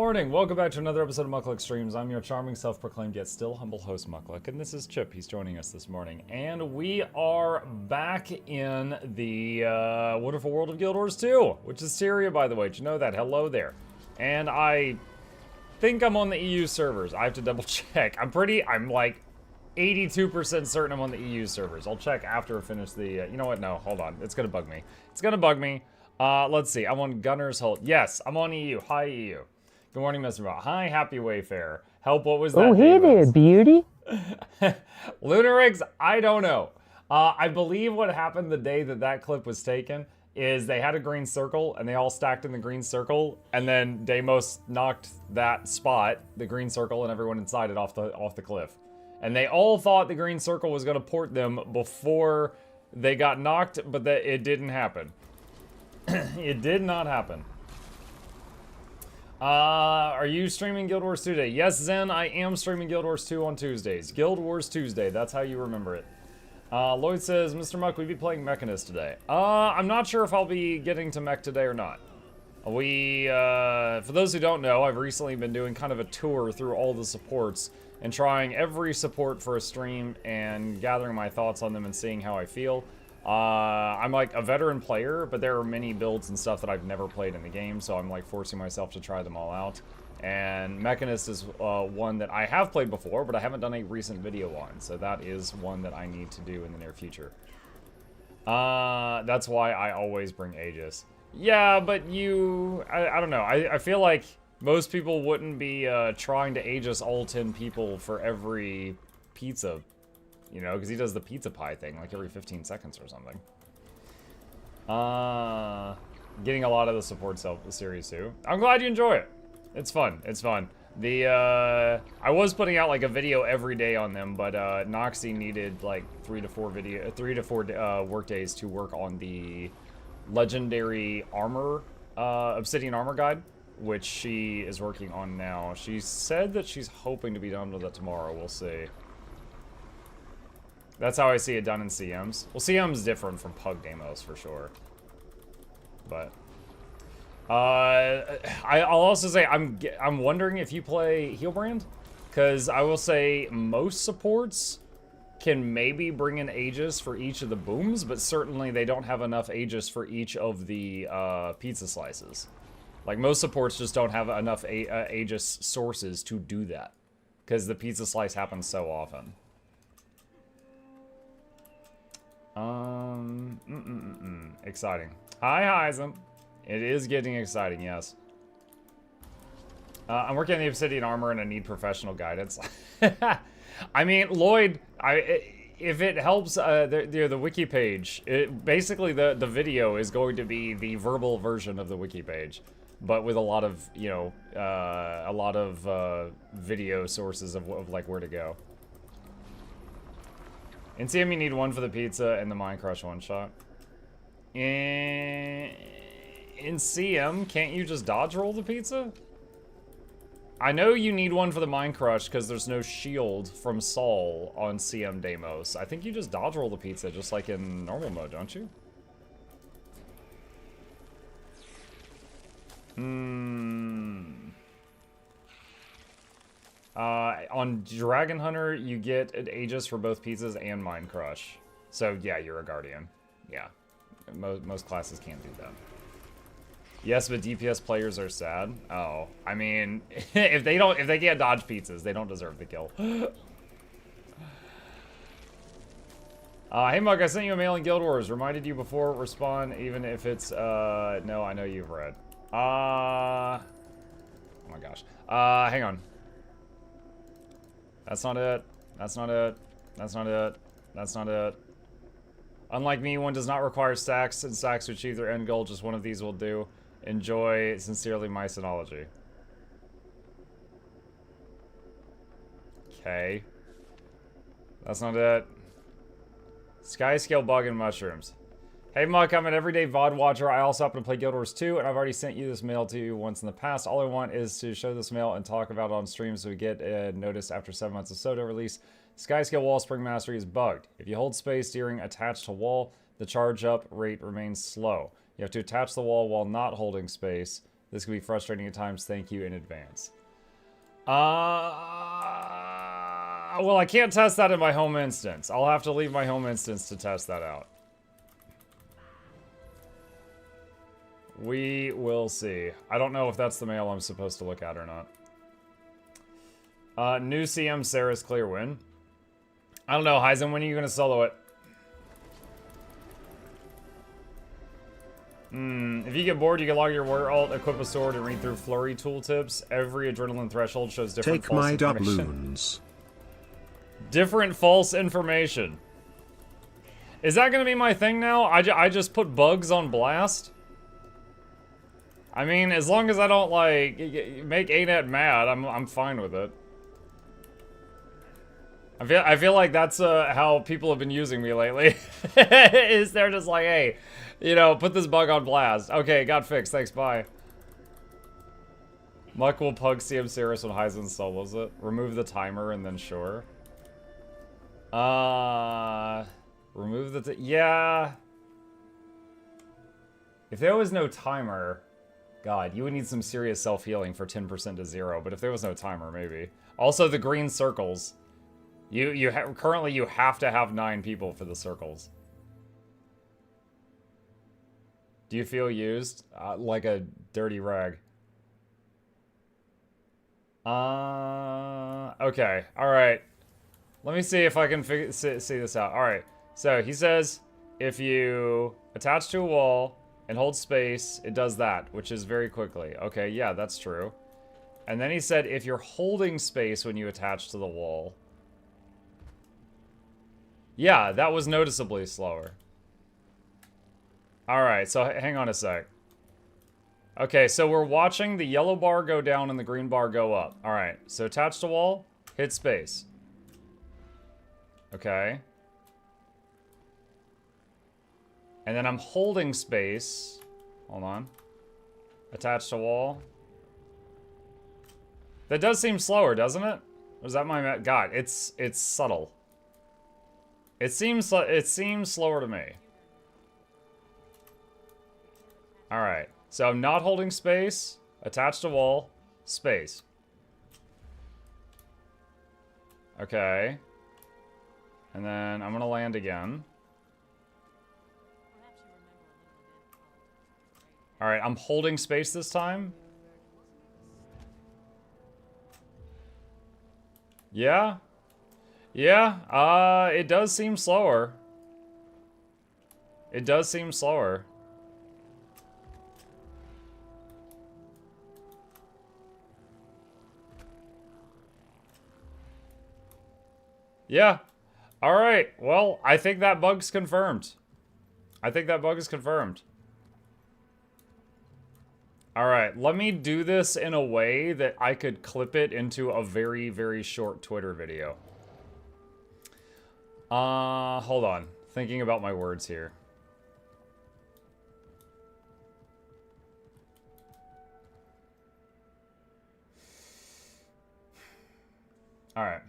morning! Welcome back to another episode of Mukluk Streams. I'm your charming, self-proclaimed, yet still humble host, Mukluk, and this is Chip. He's joining us this morning. And we are back in the wonderful world of Guild Wars 2, which is Syria, by the way. Did you know that? Hello there. And I think I'm on the EU servers. I have to double check. I'm like 82% certain I'm on the EU servers. I'll check after I finish the, you know what? No, hold on. It's gonna bug me. It's gonna bug me. Let's see. I'm on Gunner's Hold. Yes, I'm on EU. Hi, EU. Good morning, Mr. Bot. Hi, Happy Wayfarer. Help, what was that? Oh, hey there, beauty. Lunar Eggs, I don't know. I believe what happened the day that that clip was taken is they had a green circle, and they all stacked in the green circle, and then Deimos knocked that spot, the green circle, and everyone inside it off the cliff. And they all thought the green circle was going to port them before they got knocked, but that it didn't happen. It did not happen. Are you streaming Guild Wars 2 today? Yes, Zen, I am streaming Guild Wars 2 on Tuesdays. Guild Wars Tuesday, that's how you remember it. Lloyd says, Mr. Muck, we'd be playing Mechanist today. I'm not sure if I'll be getting to Mech today or not. For those who don't know, I've recently been doing kind of a tour through all the supports and trying every support for a stream and gathering my thoughts on them and seeing how I feel. I'm like a veteran player, but there are many builds and stuff that I've never played in the game, so I'm like forcing myself to try them all out. And Mechanist is one that I have played before, but I haven't done a recent video on, so that is one that I need to do in the near future. That's why I always bring Aegis. Yeah, but I don't know, I feel like most people wouldn't be trying to Aegis all 10 people for every pizza. You know, because he does the pizza pie thing like every 15 seconds or something. Getting a lot of the support series too. I'm glad you enjoy it. It's fun. It's fun. I was putting out like a video every day on them, but Noxxi needed like 3 to 4 work days to work on the legendary armor, Obsidian armor guide, which she is working on now. She said that she's hoping to be done with it tomorrow. We'll see. That's how I see it done in CMs. Well, CM's different from Pug Deimos for sure. But I'll also say I'm wondering if you play Healbrand, because I will say most supports can maybe bring in Aegis for each of the booms, but certainly they don't have enough Aegis for each of the pizza slices. Like most supports just don't have enough Aegis sources to do that, because the pizza slice happens so often. Exciting. Hi, Heisen. It is getting exciting, yes. I'm working on the Obsidian armor and I need professional guidance. I mean, Lloyd, if it helps, the wiki page, basically the video is going to be the verbal version of the wiki page, but with a lot of, you know, video sources of like where to go. In CM, you need one for the pizza and the Mind Crush one-shot. In CM, can't you just dodge roll the pizza? I know you need one for the Mind Crush because there's no shield from Saul on CM Deimos. I think you just dodge roll the pizza just like in normal mode, don't you? On Dragon Hunter, you get an Aegis for both pizzas and Mind Crush. So yeah, you're a Guardian. Yeah, most classes can't do that. Yes, but DPS players are sad. Oh, I mean, if they can't dodge pizzas, they don't deserve the kill. Hey Mug, I sent you a mail in Guild Wars. Reminded you before respond, even if it's no, I know you've read. Oh my gosh. Hang on. That's not it. That's not it. That's not it. That's not it. Unlike me, one does not require stacks and stacks to achieve their end goal. Just one of these will do. Enjoy. Sincerely, my Synology. Okay. That's not it. Skyscale bug and mushrooms. Hey Muck, I'm an everyday VOD watcher. I also happen to play Guild Wars 2, and I've already sent you this mail to you once in the past. All I want is to show this mail and talk about it on stream so we get noticed after 7 months of Soda release. Skyscale Wall Spring Mastery is bugged. If you hold space during attached to wall, the charge up rate remains slow. You have to attach the wall while not holding space. This can be frustrating at times. Thank you in advance. Well, I can't test that in my home instance. I'll have to leave my home instance to test that out. We will see. I don't know if that's the mail I'm supposed to look at or not. New CM Sarah's clear win. I don't know, Heisen, when are you going to solo it? If you get bored, you can log your war alt, equip a sword, and read through flurry tooltips. Every adrenaline threshold shows different false information. Take my Boons. Different false information. Is that going to be my thing now? I just put bugs on blast? I mean, as long as I don't, like, make ANET mad, I'm fine with it. I feel like that's how people have been using me lately. Is they're just like, hey, you know, put this bug on blast. Okay, got fixed. Thanks, bye. Muck will pug CM Cirrus when Heisen solos it. Remove the timer and then sure. Remove the yeah. If there was no timer, God, you would need some serious self-healing for 10% to 0. But if there was no timer, maybe. Also, the green circles. Currently you have to have 9 people for the circles. Do you feel used? Like a dirty rag. Okay. Alright. Let me see if I can see this out. Alright. So, he says, if you attach to a wall and hold space, it does that, which is very quickly. Okay, yeah, that's true. And then he said, if you're holding space when you attach to the wall... Yeah, that was noticeably slower. Alright, so hang on a sec. Okay, so we're watching the yellow bar go down and the green bar go up. Alright, so attach to wall, hit space. Okay. And then I'm holding space. Hold on. Attach to wall. That does seem slower, doesn't it? Or is that my... God, it's subtle. It seems slower to me. Alright. So I'm not holding space. Attached to wall. Space. Okay. And then I'm gonna land again. Alright, I'm holding space this time. Yeah? Yeah, it does seem slower. It does seem slower. Yeah. Alright, well, I think that bug's confirmed. I think that bug is confirmed. Alright, let me do this in a way that I could clip it into a very, very short Twitter video. Hold on. Thinking about my words here. Alright.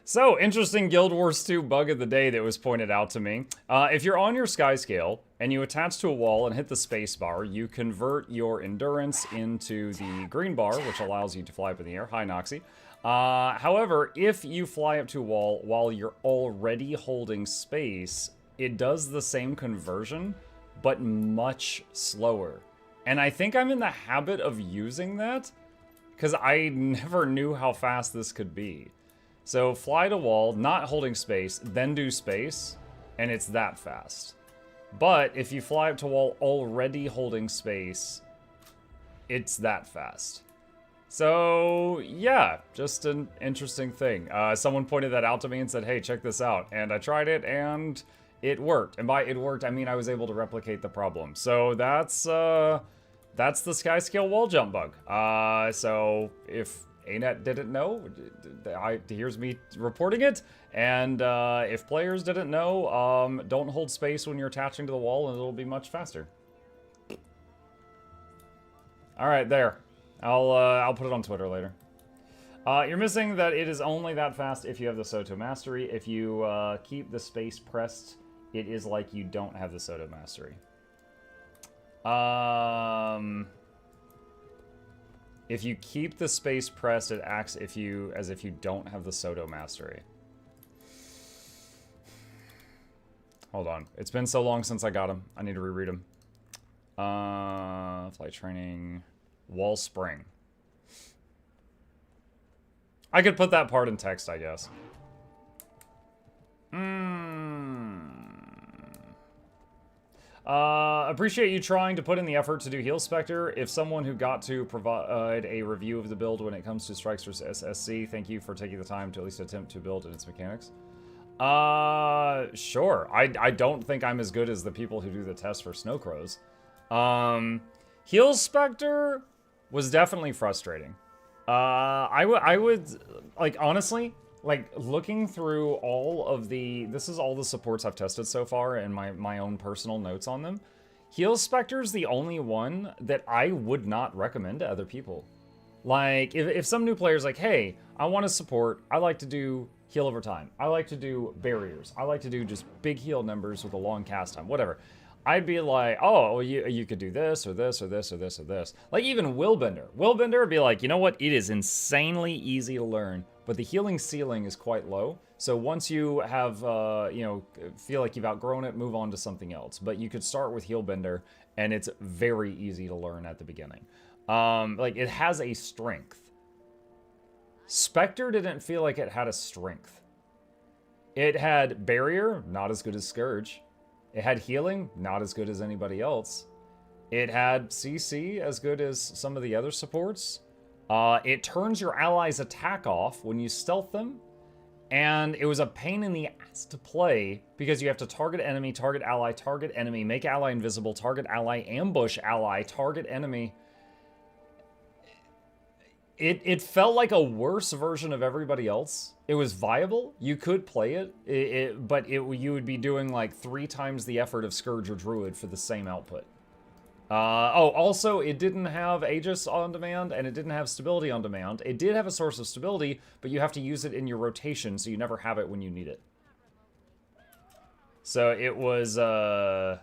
So, interesting Guild Wars 2 bug of the day that was pointed out to me. If you're on your Skyscale and you attach to a wall and hit the space bar, you convert your endurance into the green bar, which allows you to fly up in the air. Hi, Noxxi. However, if you fly up to a wall while you're already holding space, it does the same conversion, but much slower. And I think I'm in the habit of using that, because I never knew how fast this could be. So fly to wall, not holding space, then do space, and it's that fast. But if you fly up to wall already holding space, it's that fast. So, yeah, just an interesting thing. Someone pointed that out to me and said, hey, check this out. And I tried it, and it worked. And by it worked, I mean I was able to replicate the problem. So that's the Skyscale wall jump bug. So if ANET didn't know, here's me reporting it. And if players didn't know, don't hold space when you're attaching to the wall, and it'll be much faster. All right, there. I'll put it on Twitter later. You're missing that it is only that fast if you have the Soto Mastery. If you keep the space pressed, it is like you don't have the Soto Mastery. If you keep the space pressed, it acts as if you don't have the Soto Mastery. Hold on. It's been so long since I got him. I need to reread him. Flight training. Wall Spring. I could put that part in text, I guess. Appreciate you trying to put in the effort to do Heal Spectre. If someone who got to provide a review of the build when it comes to strikes versus SSC, thank you for taking the time to at least attempt to build in its mechanics. Sure. I don't think I'm as good as the people who do the test for Snow Crows. Heal Spectre was definitely frustrating. I would, like, honestly, like, looking through all of the... This is all the supports I've tested so far and my own personal notes on them. Heal Spectre's the only one that I would not recommend to other people. Like, if some new player's like, hey, I want to support, I like to do heal over time. I like to do barriers. I like to do just big heal numbers with a long cast time, whatever. I'd be like, oh, well, you could do this, or this, or this, or this, or this. Like, even Willbender. Willbender would be like, you know what? It is insanely easy to learn, but the healing ceiling is quite low. So once you have, you know, feel like you've outgrown it, move on to something else. But you could start with Healbender, and it's very easy to learn at the beginning. Like, it has a strength. Spectre didn't feel like it had a strength. It had Barrier, not as good as Scourge. It had healing, not as good as anybody else. It had CC, as good as some of the other supports. It turns your allies' attack off when you stealth them. And it was a pain in the ass to play because you have to target enemy, target enemy, make ally invisible, target ally, ambush ally, target enemy. It felt like a worse version of everybody else. It was viable. You could play it, but you would be doing like 3 times the effort of Scourge or Druid for the same output. Oh, also, it didn't have Aegis on demand, and it didn't have stability on demand. It did have a source of stability, but you have to use it in your rotation, so you never have it when you need it. So it was, I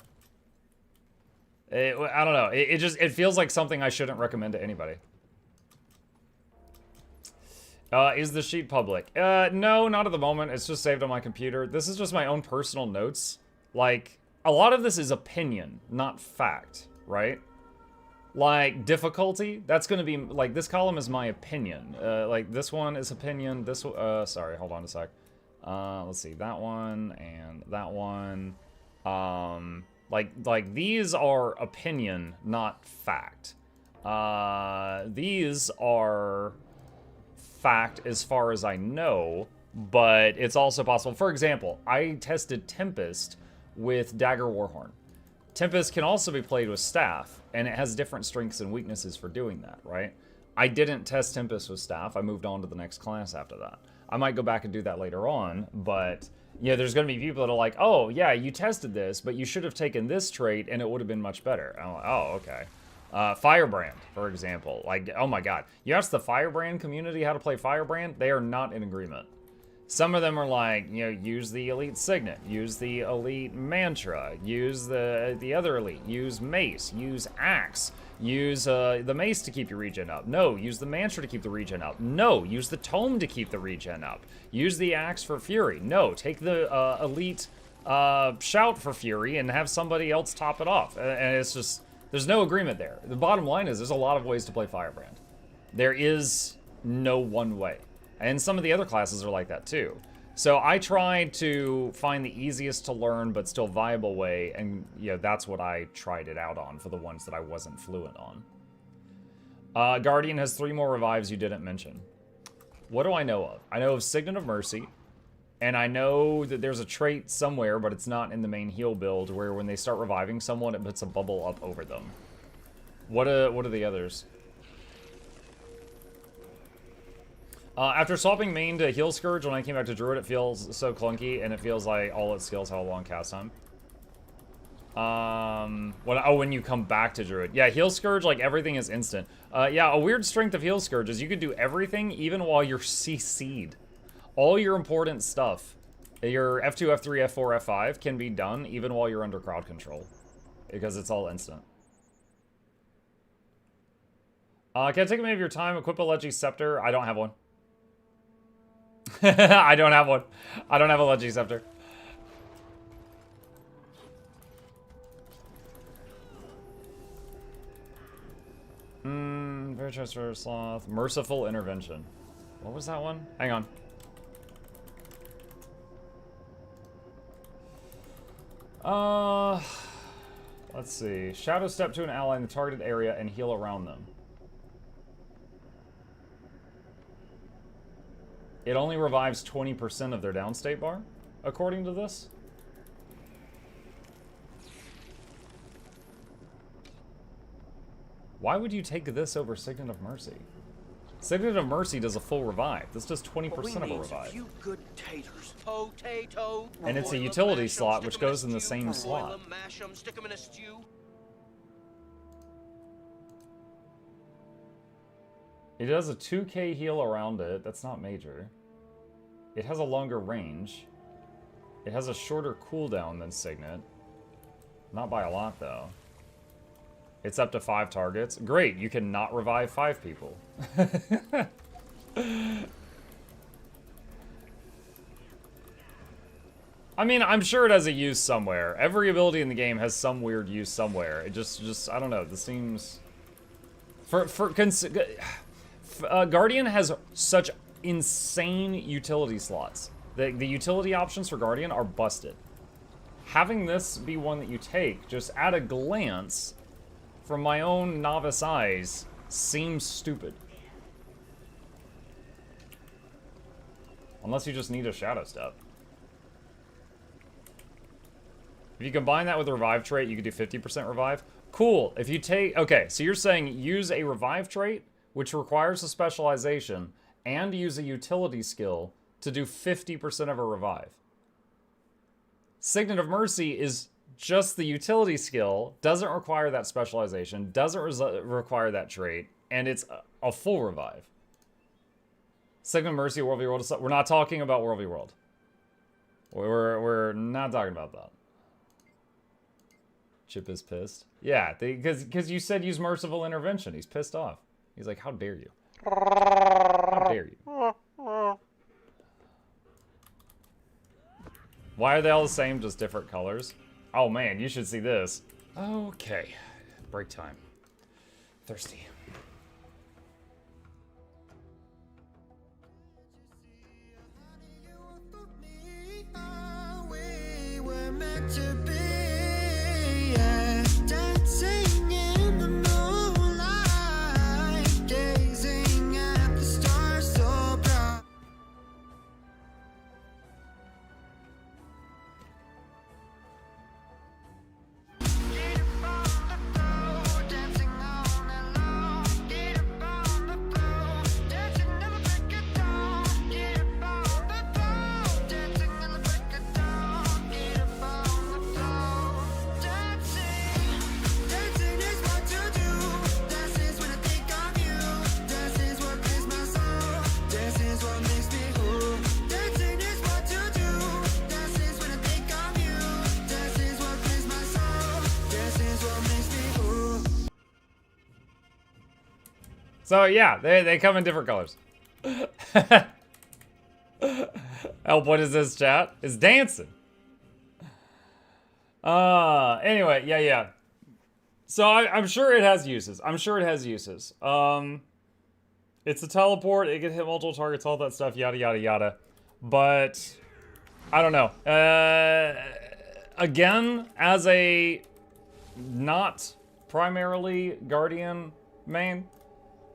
don't know. It feels like something I shouldn't recommend to anybody. Is the sheet public? No, not at the moment. It's just saved on my computer. This is just my own personal notes. Like, a lot of this is opinion, not fact, right? Like, difficulty, that's gonna be, like, this column is my opinion. Like, this one is opinion, this, sorry, hold on a sec. Let's see, that one, and that one. Like, these are opinion, not fact. These are fact as far as I know, but it's also possible. For example, I tested Tempest with Dagger Warhorn. Tempest can also be played with Staff, and it has different strengths and weaknesses for doing that, right? I didn't test Tempest with Staff. I moved on to the next class after that. I might go back and do that later on, but yeah, there's going to be people that are like, oh, yeah, you tested this, but you should have taken this trait, and it would have been much better. I'm like, oh, okay. Firebrand, for example. Like, oh my god. You ask the Firebrand community how to play Firebrand, they are not in agreement. Some of them are like, you know, use the Elite Signet, use the Elite Mantra, use the other Elite, use Mace, use Axe, use the Mace to keep your regen up. No, use the Mantra to keep the regen up. No, use the Tome to keep the regen up. Use the Axe for Fury. No, take the Elite Shout for Fury and have somebody else top it off. And it's just... There's no agreement there. The bottom line is there's a lot of ways to play Firebrand. There is no one way. And some of the other classes are like that too. So I tried to find the easiest to learn but still viable way, and you know, that's what I tried it out on for the ones that I wasn't fluent on. Guardian has 3 more revives you didn't mention. What do I know of? I know of Signet of Mercy. And I know that there's a trait somewhere, but it's not in the main heal build, where when they start reviving someone, it puts a bubble up over them. What are the others? After swapping main to Heal Scourge, when I came back to Druid, it feels so clunky, and it feels like all its skills have a long cast time. When you come back to Druid. Yeah, Heal Scourge, like, everything is instant. Yeah, a weird strength of Heal Scourge is you can do everything, even while you're CC'd. All your important stuff, your F2, F3, F4, F5, can be done even while you're under crowd control, because it's all instant. Can I take a minute of your time? Equip a Leggy Scepter. I don't have one. I don't have one. I don't have a Leggy Scepter. Very transfer sloth. Merciful intervention. What was that one? Hang on. Let's see. Shadow step to an ally in the targeted area and heal around them. It only revives 20% of their downstate bar, according to this. Why would you take this over Signet of Mercy? Signet of Mercy does a full revive. This does 20% of a revive. Good taters. Potato. And it's a utility slot, which goes in the same slot. Stick 'em in a stew. It does a 2k heal around it. That's not major. It has a longer range. It has a shorter cooldown than Signet. Not by a lot, though. It's up to 5 targets. Great, you can not revive 5 people. I mean, I'm sure it has a use somewhere. Every ability in the game has some weird use somewhere. It just I don't know. This seems... Guardian has such insane utility slots. The utility options for Guardian are busted. Having this be one that you take, just at a glance... from my own novice eyes, seems stupid. Unless you just need a Shadow Step. If you combine that with a Revive trait, you could do 50% Revive. Cool. If you take... Okay, so you're saying use a Revive trait, which requires a specialization, and use a utility skill to do 50% of a Revive. Signet of Mercy is... just the utility skill, doesn't require that specialization, doesn't require that trait, and it's a full revive. Signet of Mercy, World v. World. We're not talking about World v. World. We're not talking about that. Chip is pissed. Yeah, because you said use Merciful Intervention. He's pissed off. He's like, how dare you? How dare you? Why are they all the same, just different colors? Oh man, you should see this. Okay, break time. Thirsty. We were meant to be, yeah, dancing in the moonlight, gazing at the stars so bright. So yeah, they come in different colors. Help, what is this, chat? It's dancing. Anyway, yeah. So I'm sure it has uses. I'm sure it has uses. It's a teleport, it can hit multiple targets, all that stuff, yada, yada, yada. But, I don't know. Again, as a not primarily Guardian main,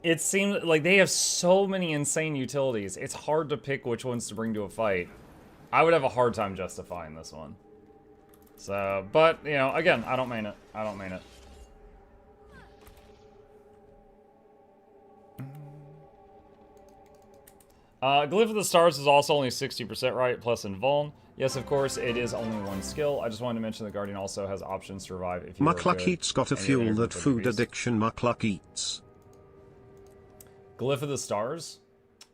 it seems like they have so many insane utilities. It's hard to pick which ones to bring to a fight. I would have a hard time justifying this one. So, but, you know, again, I don't main it. I don't main it. Glyph of the Stars is also only 60% right, plus invuln. Yes, of course, it is only one skill. I just wanted to mention the Guardian also has options to revive if you MuklukYoutub's got a fuel that food addiction Mukluk eats. Glyph of the Stars?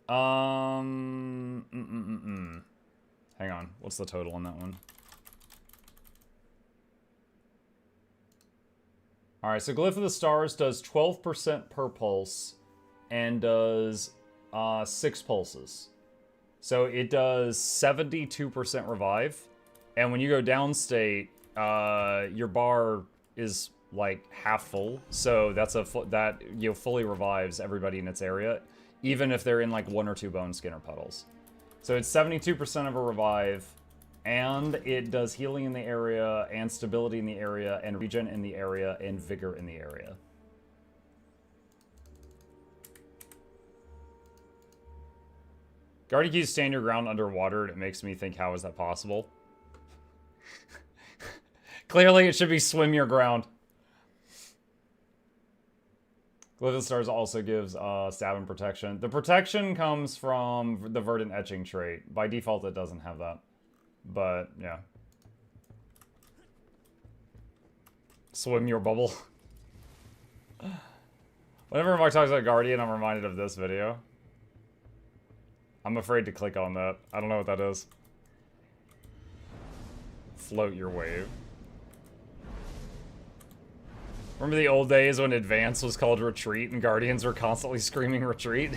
Hang on, what's the total on that one? Alright, so Glyph of the Stars does 12% per pulse and does 6 pulses. So it does 72% revive. And when you go downstate, your bar is like half full. So that's that fully revives everybody in its area, even if they're in like 1 or 2 bone skin or puddles. So it's 72% of a revive, and it does healing in the area, and stability in the area, and regen in the area, and vigor in the area. Guardian keys stand your ground underwater, and it makes me think, how is that possible? Clearly it should be swim your ground. Glyph of the Stars also gives stab and protection. The protection comes from the Verdant Etching trait. By default it doesn't have that. But, yeah. Swim your bubble. Whenever Mark talks about Guardian, I'm reminded of this video. I'm afraid to click on that. I don't know what that is. Float your wave. Remember the old days when Advance was called Retreat and Guardians were constantly screaming Retreat?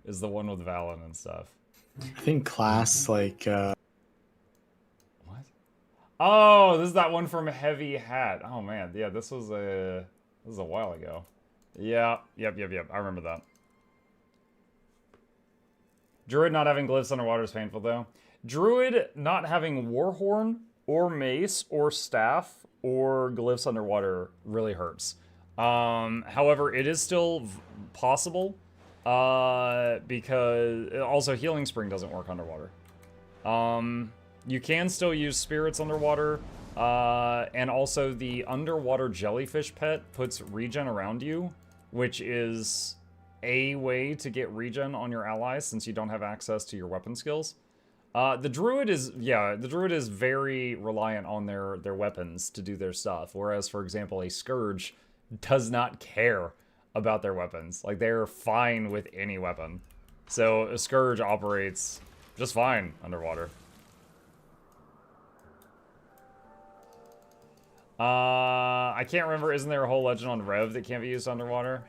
Is the one with Valen and stuff. I think class, like, What? Oh, this is that one from Heavy Hat. Oh, man. Yeah, this was a while ago. Yeah. Yep. I remember that. Druid not having glyphs underwater is painful, though. Druid not having Warhorn, or Mace, or Staff, or glyphs underwater really hurts. However, it is still possible. Because also Healing Spring doesn't work underwater. You can still use spirits underwater, and also the underwater jellyfish pet puts regen around you, which is a way to get regen on your allies since you don't have access to your weapon skills. The druid is very reliant on their weapons to do their stuff, whereas for example a scourge does not care about their weapons. Like, they're fine with any weapon. So a Scourge operates just fine underwater. I can't remember, isn't there a whole legend on Rev that can't be used underwater?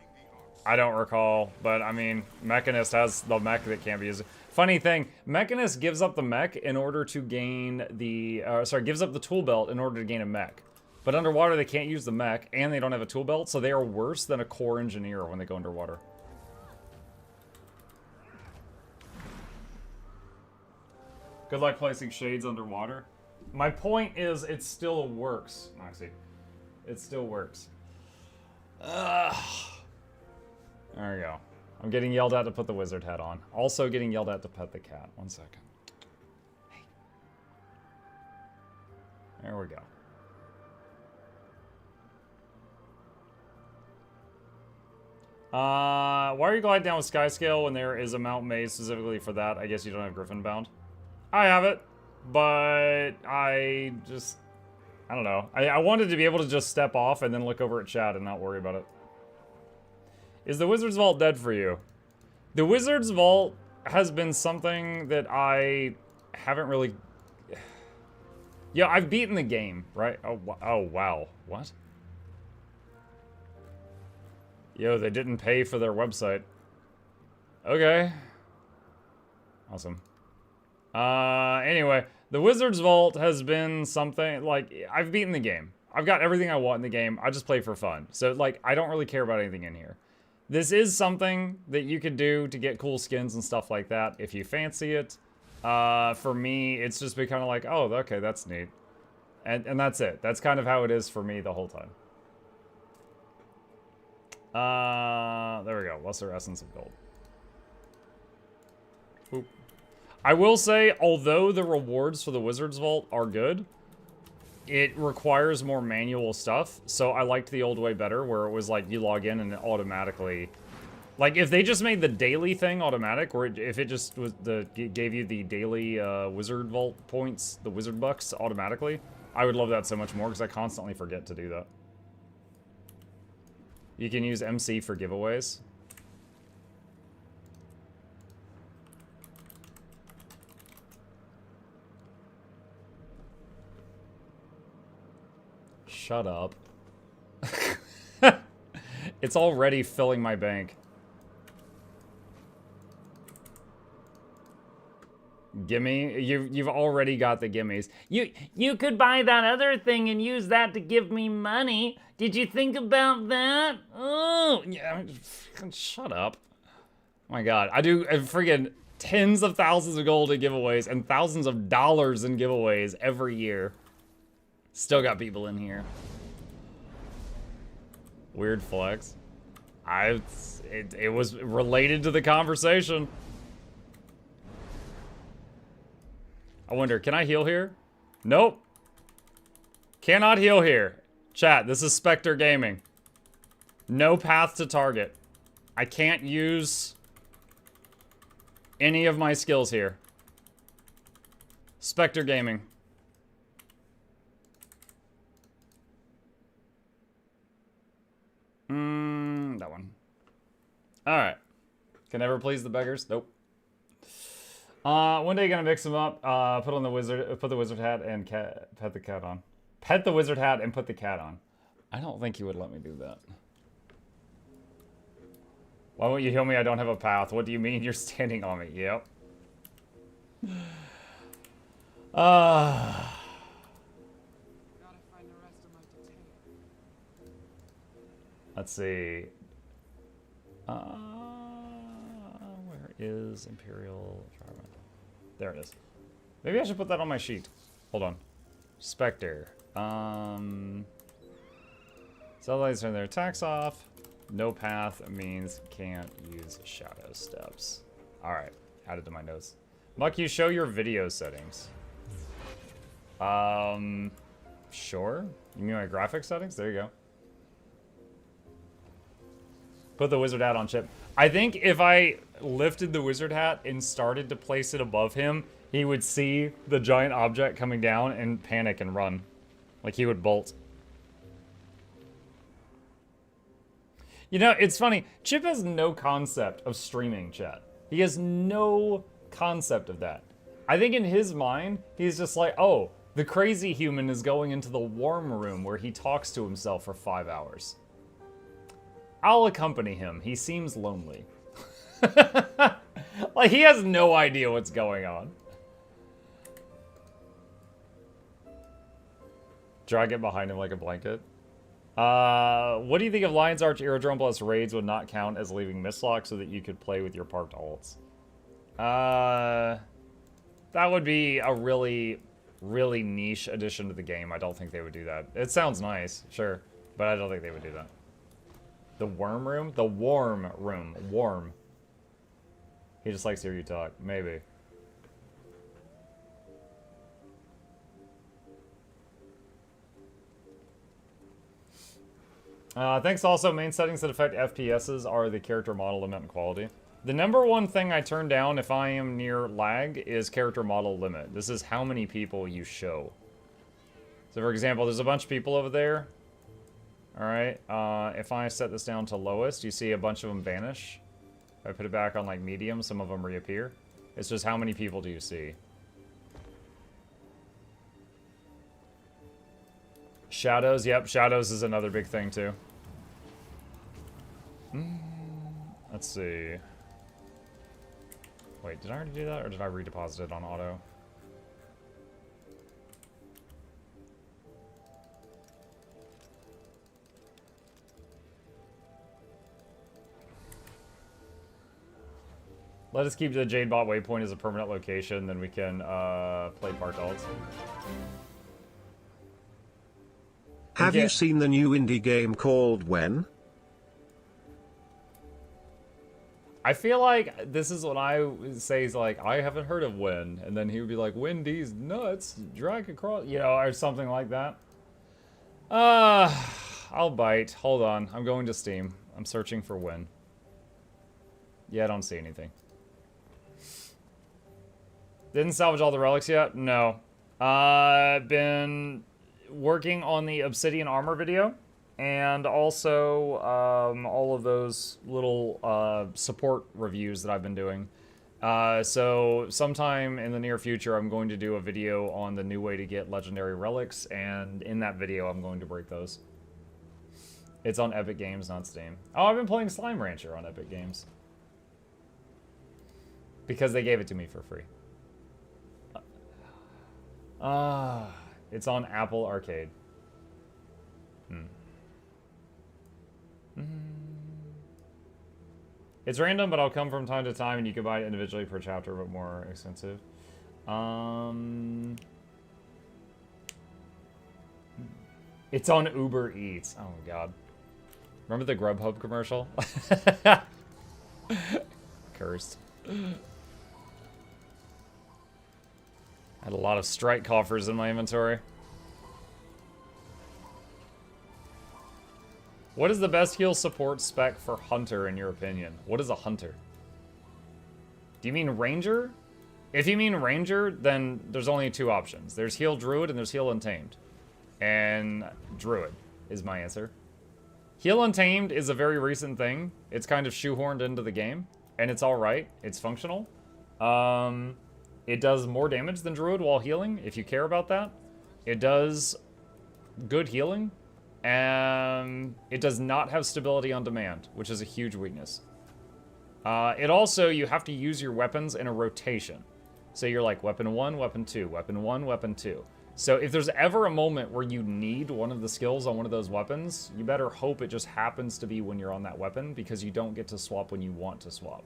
I don't recall, but I mean, Mechanist has the mech that can't be used. Funny thing, Mechanist gives up the mech in order to gain the, gives up the tool belt in order to gain a mech. But underwater, they can't use the mech, and they don't have a tool belt, so they are worse than a core engineer when they go underwater. Good luck placing shades underwater. My point is, it still works, Noxxi. It still works. There we go. I'm getting yelled at to put the wizard hat on. Also getting yelled at to pet the cat. 1 second. Hey. There we go. Why are you gliding down with Skyscale when there is a Mount Maze specifically for that? I guess you don't have Griffin Bound. I have it, but I don't know. I wanted to be able to just step off and then look over at chat and not worry about it. Is the Wizard's Vault dead for you? The Wizard's Vault has been something that I haven't really... Yeah, I've beaten the game, right? Oh wow. What? Yo, they didn't pay for their website. Okay. Awesome. Anyway, the Wizard's Vault has been something, like, I've beaten the game. I've got everything I want in the game. I just play for fun. So, like, I don't really care about anything in here. This is something that you could do to get cool skins and stuff like that if you fancy it. For me, it's just been kind of like, oh, okay, that's neat. And that's it. That's kind of how it is for me the whole time. There we go. Lesser Essence of Gold. Oop. I will say, although the rewards for the Wizard's Vault are good, it requires more manual stuff. So I liked the old way better, where it was like you log in and it automatically... Like, if they just made the daily thing automatic, or if it just was gave you the daily Wizard Vault points, the Wizard Bucks automatically, I would love that so much more, because I constantly forget to do that. You can use MC for giveaways. Shut up. It's already filling my bank. Gimme? You've already got the gimmies. You could buy that other thing and use that to give me money. Did you think about that? Oh, yeah. Shut up. Oh my god. I do friggin' tens of thousands of gold in giveaways and thousands of dollars in giveaways every year. Still got people in here. Weird flex. It was related to the conversation. I wonder, can I heal here? Nope. Cannot heal here. Chat, this is Spectre Gaming. No path to target. I can't use any of my skills here. Spectre Gaming. That one. Alright. Can never please the beggars? Nope. One day gonna mix them up, put the wizard hat and pet the cat on. Pet the wizard hat and put the cat on. I don't think you would let me do that. Why won't you heal me? I don't have a path. What do you mean? You're standing on me. Yep. Let's see. Where is Imperial Environment? There it is. Maybe I should put that on my sheet. Hold on. Spectre. Satellites turn their attacks off. No path means can't use shadow steps. Alright. Added to my notes. Muck, you show your video settings. Sure. You mean my graphics settings? There you go. Put the wizard hat on Chip. I think if I lifted the wizard hat and started to place it above him, he would see the giant object coming down and panic and run. Like he would bolt. You know, it's funny. Chip has no concept of streaming, chat. He has no concept of that. I think in his mind, he's just like, oh, the crazy human is going into the warm room where he talks to himself for 5 hours. I'll accompany him. He seems lonely. Like, he has no idea what's going on. Drag it behind him like a blanket. What do you think of Lion's Arch Aerodrome plus raids would not count as leaving mislock so that you could play with your parked alts? That would be a really, really niche addition to the game. I don't think they would do that. It sounds nice, sure, but I don't think they would do that. The worm room? The warm room. Warm. He just likes to hear you talk. Maybe. Thanks also. Main settings that affect FPSs are the character model limit and quality. The number one thing I turn down if I am near lag is character model limit. This is how many people you show. So for example, there's a bunch of people over there. Alright, if I set this down to lowest, you see a bunch of them vanish. If I put it back on like medium, some of them reappear. It's just how many people do you see? Shadows, yep, shadows is another big thing too. Let's see. Wait, did I already do that or did I redeposit it on auto? Let us keep the Jadebot waypoint as a permanent location, then we can play parked alts. Have you seen the new indie game called When? I feel like this is what I would say is like, I haven't heard of When, and then he would be like, Wendy's nuts, drag across, you know, or something like that. I'll bite. Hold on, I'm going to Steam. I'm searching for When. Yeah, I don't see anything. Didn't salvage all the relics yet? No. Been working on the Obsidian armor video, and also all of those little support reviews that I've been doing. So sometime in the near future, I'm going to do a video on the new way to get legendary relics, and in that video, I'm going to break those. It's on Epic Games, not Steam. Oh, I've been playing Slime Rancher on Epic Games. Because they gave it to me for free. It's on Apple Arcade. It's random, but I'll come from time to time, and you can buy it individually per chapter, but more expensive. It's on Uber Eats. Oh my god. Remember the Grubhub commercial? Cursed. I had a lot of strike coffers in my inventory. What is the best heal support spec for Hunter, in your opinion? What is a Hunter? Do you mean Ranger? If you mean Ranger, then there's only two options. There's Heal Druid and there's Heal Untamed. And Druid is my answer. Heal Untamed is a very recent thing. It's kind of shoehorned into the game, and it's alright. It's functional. It does more damage than Druid while healing, if you care about that. It does good healing. And it does not have stability on demand, which is a huge weakness. It also, you have to use your weapons in a rotation. So you're like, weapon 1, weapon 2, weapon 1, weapon 2. So if there's ever a moment where you need one of the skills on one of those weapons, you better hope it just happens to be when you're on that weapon, because you don't get to swap when you want to swap.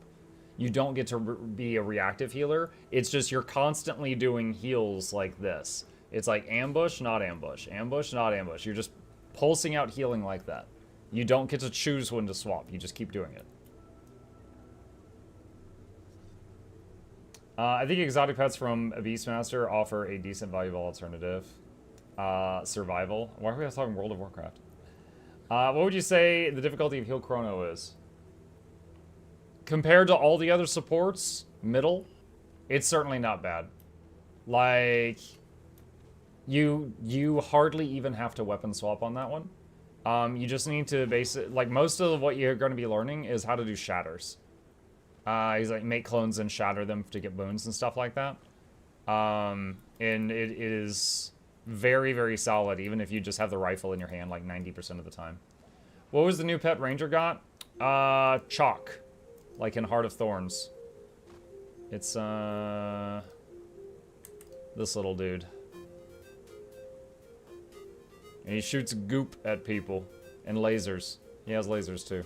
You don't get to be a reactive healer. It's just you're constantly doing heals like this. It's like ambush, not ambush, ambush, not ambush. You're just pulsing out healing like that. You don't get to choose when to swap. You just keep doing it. I think exotic pets from Beastmaster offer a decent, valuable alternative. Survival. Why are we talking World of Warcraft? What would you say the difficulty of Heal Chrono is? Compared to all the other supports, middle. It's certainly not bad. Like, you hardly even have to weapon swap on that one. You just need to like, most of what you're going to be learning is how to do shatters. He's like, make clones and shatter them to get boons and stuff like that. And it is very, very solid, even if you just have the rifle in your hand like 90% of the time. What was the new pet Ranger got? Chalk. Like in Heart of Thorns. It's, this little dude. And he shoots goop at people. And lasers. He has lasers too.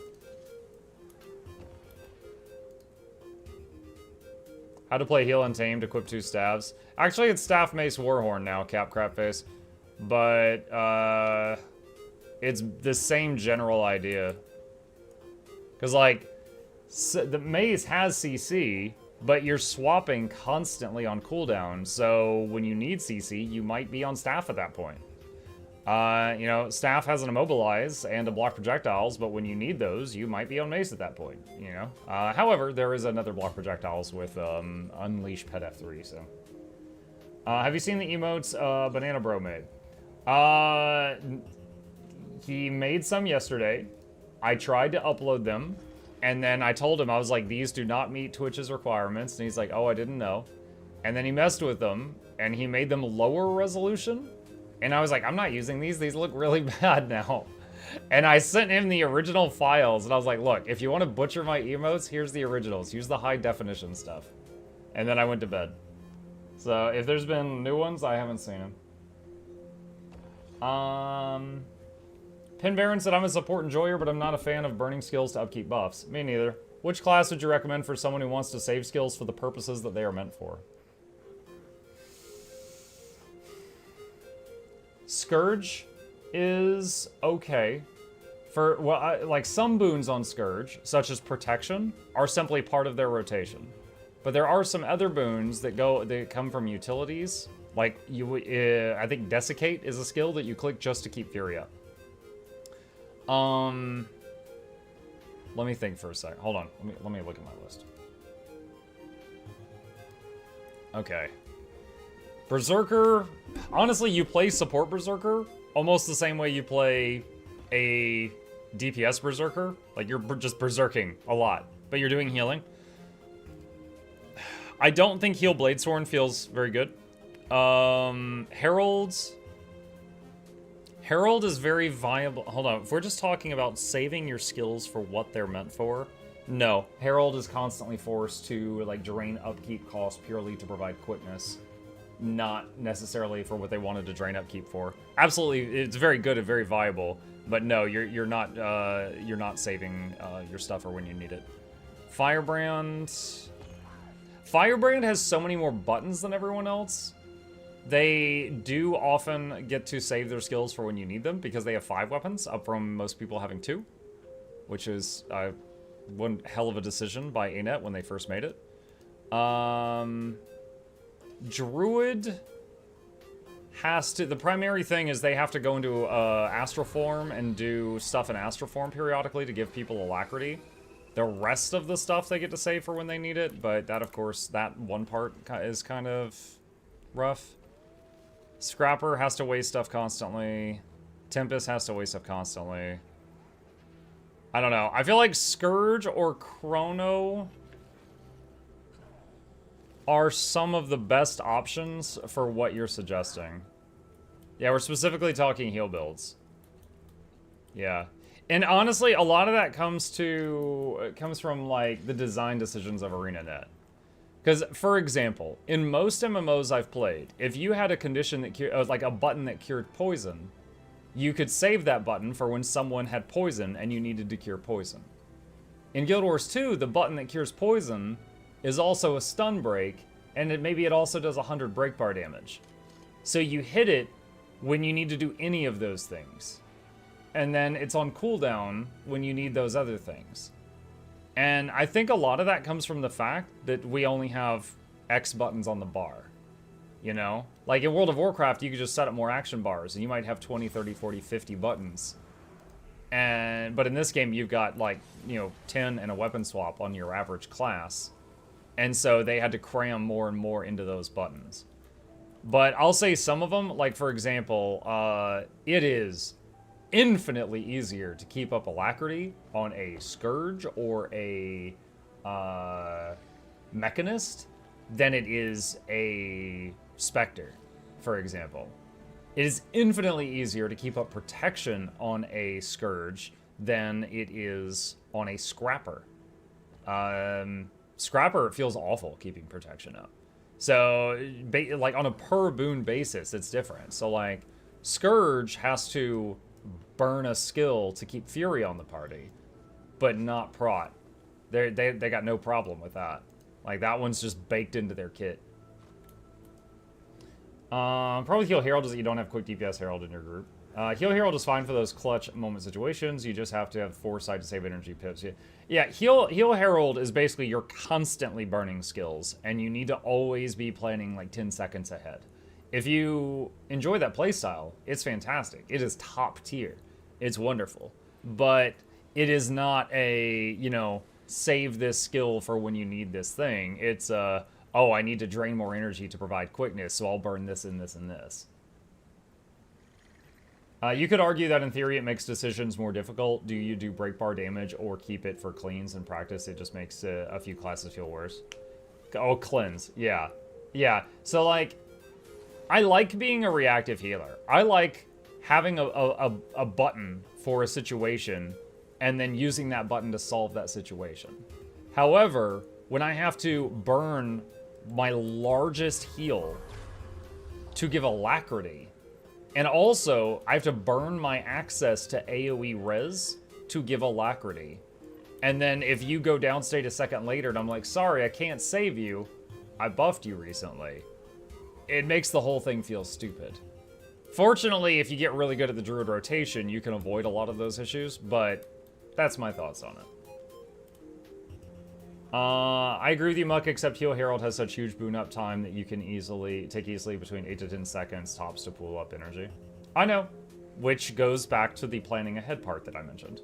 How to play Heal Untamed, equip 2 staves. Actually, it's Staff Mace Warhorn now, Cap Crapface. But, it's the same general idea. Because, like, the Mace has CC, but you're swapping constantly on cooldown. So, when you need CC, you might be on Staff at that point. You know, Staff has an Immobilize and a block projectiles, but when you need those, you might be on Mace at that point, you know? However, there is another block projectiles with Unleash Pet F3, so. Have you seen the emotes Banana Bro made? He made some yesterday. I tried to upload them, and then I told him, I was like, these do not meet Twitch's requirements, and he's like, oh, I didn't know. And then he messed with them, and he made them lower resolution. And I was like, I'm not using these. These look really bad now. And I sent him the original files. And I was like, look, if you want to butcher my emotes, here's the originals. Use the high definition stuff. And then I went to bed. So if there's been new ones, I haven't seen them. Pin Baron said, I'm a support enjoyer, but I'm not a fan of burning skills to upkeep buffs. Me neither. Which class would you recommend for someone who wants to save skills for the purposes that they are meant for? Scourge is okay. For, well, like some boons on Scourge, such as Protection, are simply part of their rotation. But there are some other boons that come from utilities. Like, I think Desiccate is a skill that you click just to keep Fury up. Let me think for a sec. Hold on. Let me look at my list. Okay. Berserker, honestly, you play support Berserker almost the same way you play a DPS Berserker. Like, you're just berserking a lot, but you're doing healing. I don't think Heal Bladesworn feels very good. Herald is very viable. Hold on, if we're just talking about saving your skills for what they're meant for, no. Herald is constantly forced to like drain upkeep costs purely to provide quickness, not necessarily for what they wanted to drain upkeep for. Absolutely, it's very good and very viable, but no, you're not saving your stuff for when you need it. Firebrand has so many more buttons than everyone else. They do often get to save their skills for when you need them because they have 5 weapons, up from most people having 2, which is one hell of a decision by ANET when they first made it. Druid has to... The primary thing is they have to go into Astral Form and do stuff in Astral Form periodically to give people alacrity. The rest of the stuff they get to save for when they need it, but that, of course, that one part is kind of rough. Scrapper has to waste stuff constantly. Tempest has to waste stuff constantly. I don't know. I feel like Scourge or Chrono are some of the best options for what you're suggesting. Yeah, we're specifically talking heal builds. Yeah. And honestly, a lot of that comes from like the design decisions of ArenaNet. Because, for example, in most MMOs I've played, if you had a condition that like a button that cured poison, you could save that button for when someone had poison and you needed to cure poison. In Guild Wars 2, the button that cures poison is also a stun break, and maybe it also does 100 break bar damage. So you hit it when you need to do any of those things. And then it's on cooldown when you need those other things. And I think a lot of that comes from the fact that we only have X buttons on the bar. You know? Like in World of Warcraft, you could just set up more action bars, and you might have 20, 30, 40, 50 buttons. But in this game, you've got like, 10 and a weapon swap on your average class. And so they had to cram more and more into those buttons. But I'll say some of them, like for example, it is infinitely easier to keep up alacrity on a Scourge or a Mechanist than it is a Spectre, for example. It is infinitely easier to keep up protection on a Scourge than it is on a Scrapper. Scrapper, it feels awful keeping protection up. So, like, on a per boon basis, it's different. So, like, Scourge has to burn a skill to keep Fury on the party, but not Prot. They got no problem with that. Like, that one's just baked into their kit. Probably Heal Herald is that you don't have quick DPS Herald in your group. Heal Herald is fine for those clutch moment situations. You just have to have foresight to save energy pips. Yeah, Heal Herald is basically you're constantly burning skills, and you need to always be planning like 10 seconds ahead. If you enjoy that playstyle, it's fantastic. It is top tier. It's wonderful. But it is not a, save this skill for when you need this thing. It's oh, I need to drain more energy to provide quickness, so I'll burn this and this and this. You could argue that in theory it makes decisions more difficult. Do you do break bar damage or keep it for cleans? In practice, it just makes a few classes feel worse. Oh, cleanse. Yeah. Yeah. So, like, I like being a reactive healer. I like having a button for a situation and then using that button to solve that situation. However, when I have to burn my largest heal to give alacrity, and also I have to burn my access to AoE res to give alacrity, and then if you go downstate a second later and I'm like, sorry, I can't save you, I buffed you recently, it makes the whole thing feel stupid. Fortunately, if you get really good at the Druid rotation, you can avoid a lot of those issues, but that's my thoughts on it. I agree with you, Muck, except Heal Herald has such huge boon up time that you can take easily between 8 to 10 seconds tops to pool up energy. I know, which goes back to the planning ahead part that I mentioned.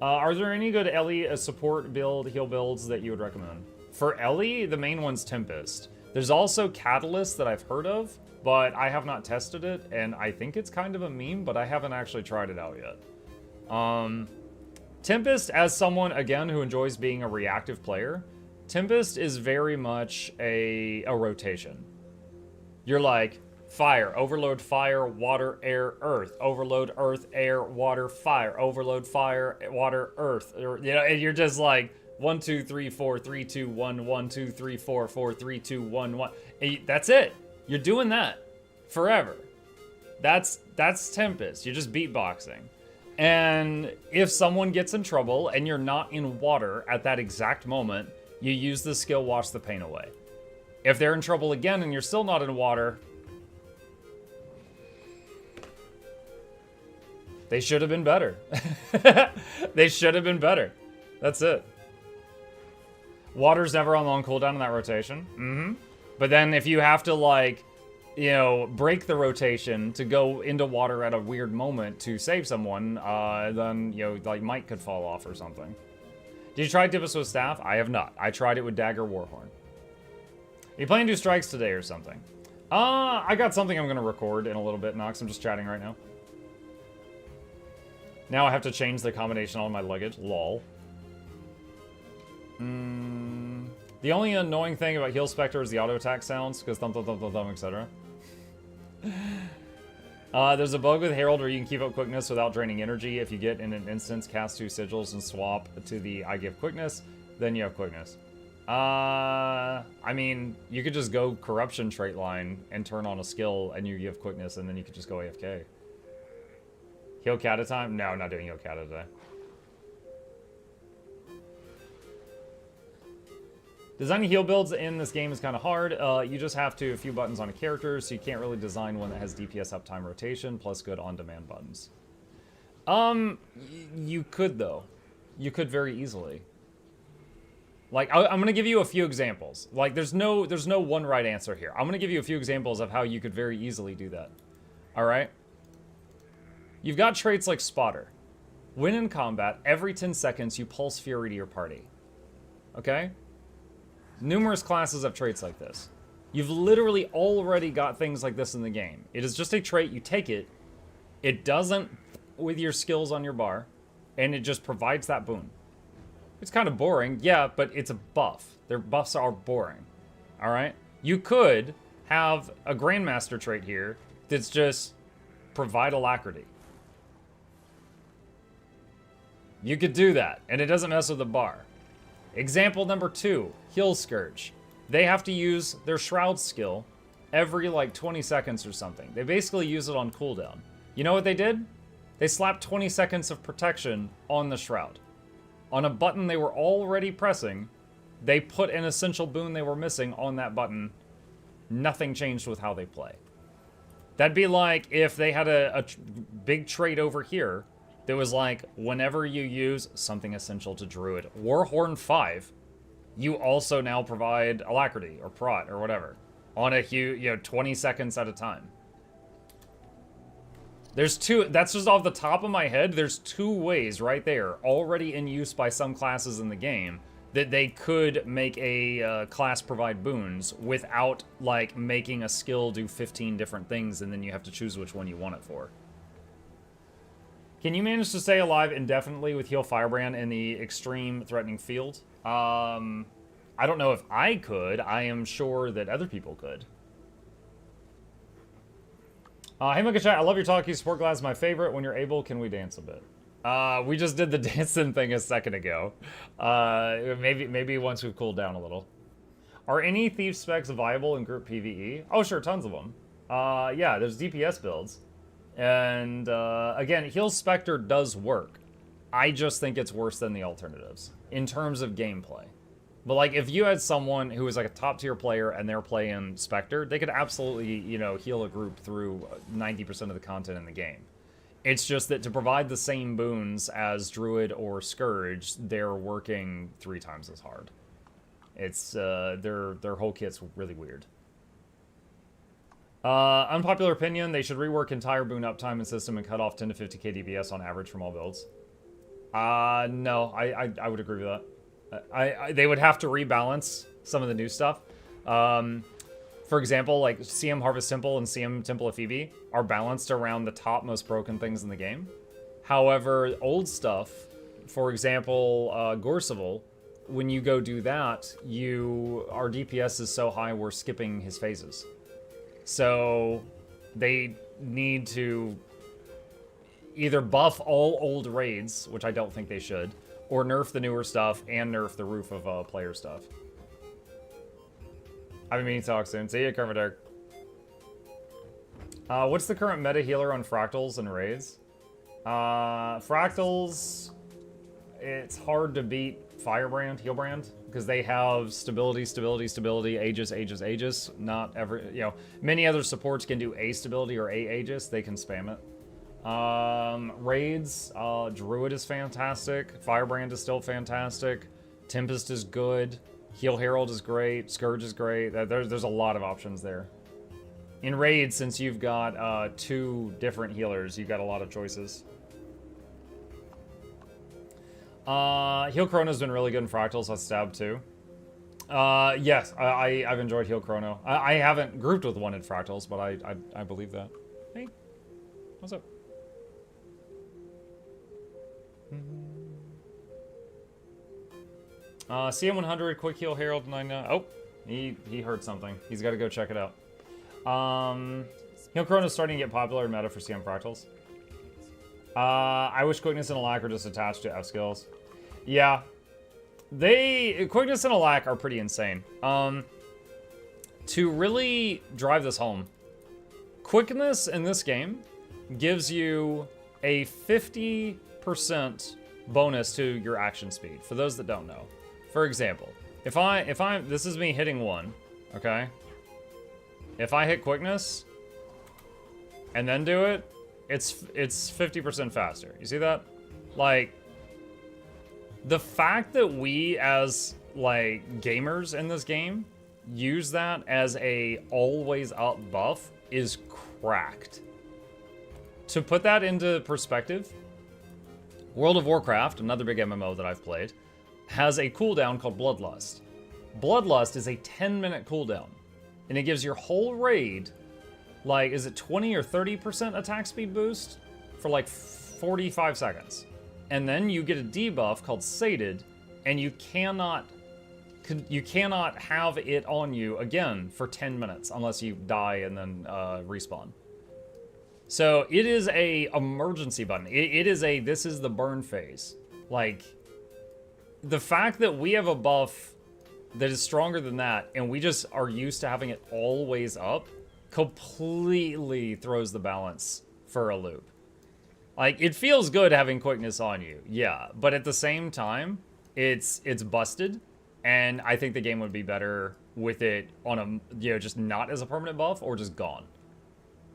Are there any good Ellie support heal builds that you would recommend? For Ellie, the main one's Tempest. There's also Catalyst that I've heard of, but I have not tested it, and I think it's kind of a meme, but I haven't actually tried it out yet. Tempest, as someone, again, who enjoys being a reactive player, Tempest is very much a rotation. You're like, fire, overload fire, water, air, earth, overload earth, air, water, fire, overload fire, water, earth. Or, you know, and you're just like 1, 2, 3, 4, 3, 2, 1, 1, 2, 3, 4, 4, 3, 2, 1, 1. That's it. You're doing that forever. That's Tempest. You're just beatboxing. And if someone gets in trouble and you're not in water at that exact moment, you use the skill Wash the Pain Away. If they're in trouble again and you're still not in water, they should have been better. They should have been better. That's it. Water's never on long cooldown in that rotation. But then if you have to, like, you know, break the rotation to go into water at a weird moment to save someone, then, you know, like, Mike could fall off or something. Did you try Tempest with Staff? I have not. I tried it with Dagger Warhorn. You planning to do strikes today or something? I got something I'm going to record in a little bit, Nox. I'm just chatting right now. Now I have to change the combination on my luggage. Lol. The only annoying thing about Heal Spectre is the auto attack sounds, because thump, thump, thump, thump, thump, etc. There's a bug with Herald where you can keep up quickness without draining energy. If you get in an instance, cast 2 sigils and swap to the I give quickness, then you have quickness. I mean, you could just go corruption trait line and turn on a skill and you give quickness and then you could just go AFK. Heal Kata time? No, not doing Heal Kata today. Designing heal builds in this game is kind of hard. You just have to a few buttons on a character, so you can't really design one that has DPS uptime rotation plus good on-demand buttons. You could though. You could very easily. Like, I'm gonna give you a few examples. Like, there's no one right answer here. I'm gonna give you a few examples of how you could very easily do that. All right. You've got traits like Spotter. When in combat, every 10 seconds you pulse Fury to your party. Okay. Numerous classes have traits like this. You've literally already got things like this in the game. It is just a trait, you take it, it doesn't with your skills on your bar, and it just provides that boon. It's kind of boring, yeah, but it's a buff. Their buffs are boring, all right? You could have a Grandmaster trait here that's just provide alacrity. You could do that, and it doesn't mess with the bar. Example number 2, Heal Scourge. They have to use their Shroud skill every like 20 seconds or something. They basically use it on cooldown. You know what they did? They slapped 20 seconds of protection on the Shroud. On a button they were already pressing, they put an essential boon they were missing on that button. Nothing changed with how they play. That'd be like if they had a big trait over here that was like, whenever you use something essential to Druid, Warhorn 5, you also now provide Alacrity or Prot or whatever on a 20 seconds at a time. There's two, that's just off the top of my head, there's 2 ways right there, already in use by some classes in the game, that they could make a class provide boons without, like, making a skill do 15 different things and then you have to choose which one you want it for. Can you manage to stay alive indefinitely with Heal Firebrand in the extreme threatening field? I don't know if I could. I am sure that other people could. Hey, Muckle Chat, I love your talkie. Support Glass is my favorite. When you're able, can we dance a bit? We just did the dancing thing a second ago. Maybe once we've cooled down a little. Are any Thief specs viable in group PvE? Oh, sure, tons of them. Yeah, there's DPS builds. And, again, Heal Spectre does work. I just think it's worse than the alternatives in terms of gameplay. But, like, if you had someone who was, like, a top-tier player and they're playing Spectre, they could absolutely, you know, heal a group through 90% of the content in the game. It's just that to provide the same boons as Druid or Scourge, they're working 3 times as hard. It's, their whole kit's really weird. Unpopular opinion, they should rework entire boon uptime and system and cut off 10 to 50k DPS on average from all builds. No, I would agree with that. They would have to rebalance some of the new stuff. For example, like CM Harvest Temple and CM Temple of Phoebe are balanced around the top most broken things in the game. However, old stuff, for example, Gorseval, when you go do that, our DPS is so high we're skipping his phases. So they need to either buff all old raids, which I don't think they should, or nerf the newer stuff and nerf the roof of player stuff. I've been meaning to talk soon. See ya, Kermit. What's the current meta healer on Fractals and raids? Fractals, it's hard to beat Firebrand, Healbrand, because they have stability, stability, stability, Aegis, Aegis, Aegis. Not every, many other supports can do A stability or A Aegis. They can spam it. Raids, Druid is fantastic. Firebrand is still fantastic. Tempest is good. Heal Herald is great. Scourge is great. There's a lot of options there. In raids, since you've got 2 different healers, you've got a lot of choices. Heal Chrono's been really good in Fractals. That's Stab too. Yes, I've enjoyed Heal Chrono. I haven't grouped with one in Fractals, but I believe that. Hey, what's up? CM100, Quick Heal Herald 99. Oh, he heard something. He's got to go check it out. Heal Chrono's starting to get popular in meta for CM Fractals. I wish Quickness and Alack are just attached to F skills. Yeah. Quickness and Alack are pretty insane. To really drive this home, Quickness in this game gives you a 50% bonus to your action speed, for those that don't know. For example, if this is me hitting 1, okay? If I hit Quickness and then do it, it's 50% faster. You see that? Like, the fact that we as like gamers in this game use that as a always up buff is cracked. To put that into perspective, World of Warcraft, another big MMO that I've played, has a cooldown called Bloodlust. Bloodlust is a 10-minute cooldown, and it gives your whole raid, like, is it 20 or 30% attack speed boost for like 45 seconds. And then you get a debuff called Sated, and you cannot have it on you again for 10 minutes unless you die and then respawn. So it is a emergency button. This is the burn phase. Like, the fact that we have a buff that is stronger than that, and we just are used to having it always up, completely throws the balance for a loop. Like, it feels good having Quickness on you, yeah, but at the same time, it's busted, and I think the game would be better with it on a, just not as a permanent buff or just gone.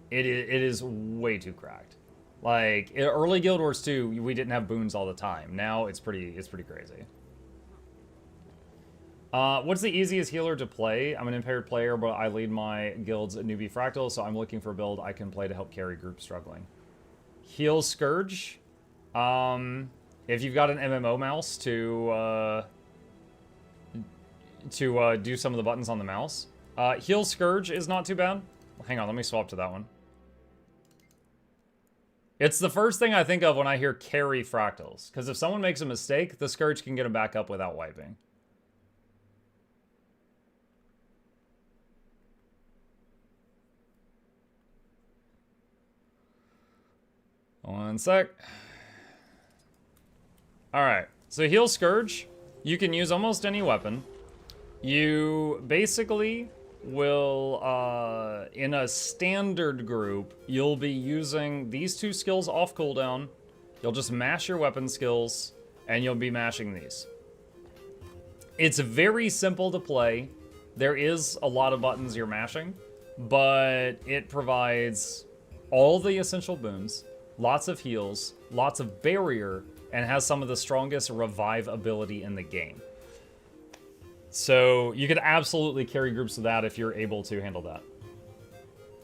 It is way too cracked. Like, in early Guild Wars 2, we didn't have boons all the time. Now it's pretty crazy. What's the easiest healer to play? I'm an impaired player, but I lead my guild's newbie fractal, so I'm looking for a build I can play to help carry groups struggling. Heal Scourge. If you've got an MMO mouse to do some of the buttons on the mouse. Heal Scourge is not too bad. Hang on, let me swap to that one. It's the first thing I think of when I hear carry fractals, because if someone makes a mistake, the Scourge can get them back up without wiping. One sec. Alright, so Heal Scourge, you can use almost any weapon. You basically will, in a standard group, you'll be using these 2 skills off cooldown. You'll just mash your weapon skills, and you'll be mashing these. It's very simple to play. There is a lot of buttons you're mashing, but it provides all the essential boons, lots of heals, lots of barrier, and has some of the strongest revive ability in the game. So you could absolutely carry groups with that if you're able to handle that.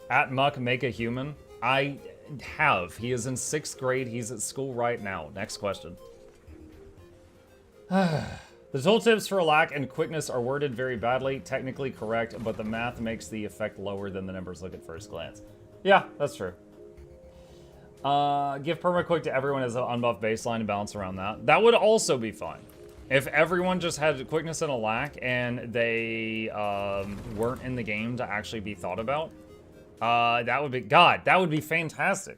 At Muck, make a human. I have. He is in 6th grade. He's at school right now. Next question. The tooltips for Lack and Quickness are worded very badly. Technically correct, but the math makes the effect lower than the numbers look at first glance. Yeah, that's true. Give perma-quick to everyone as an unbuffed baseline and balance around that. That would also be fine. If everyone just had quickness and alack and they weren't in the game to actually be thought about, that would be, God, that would be fantastic.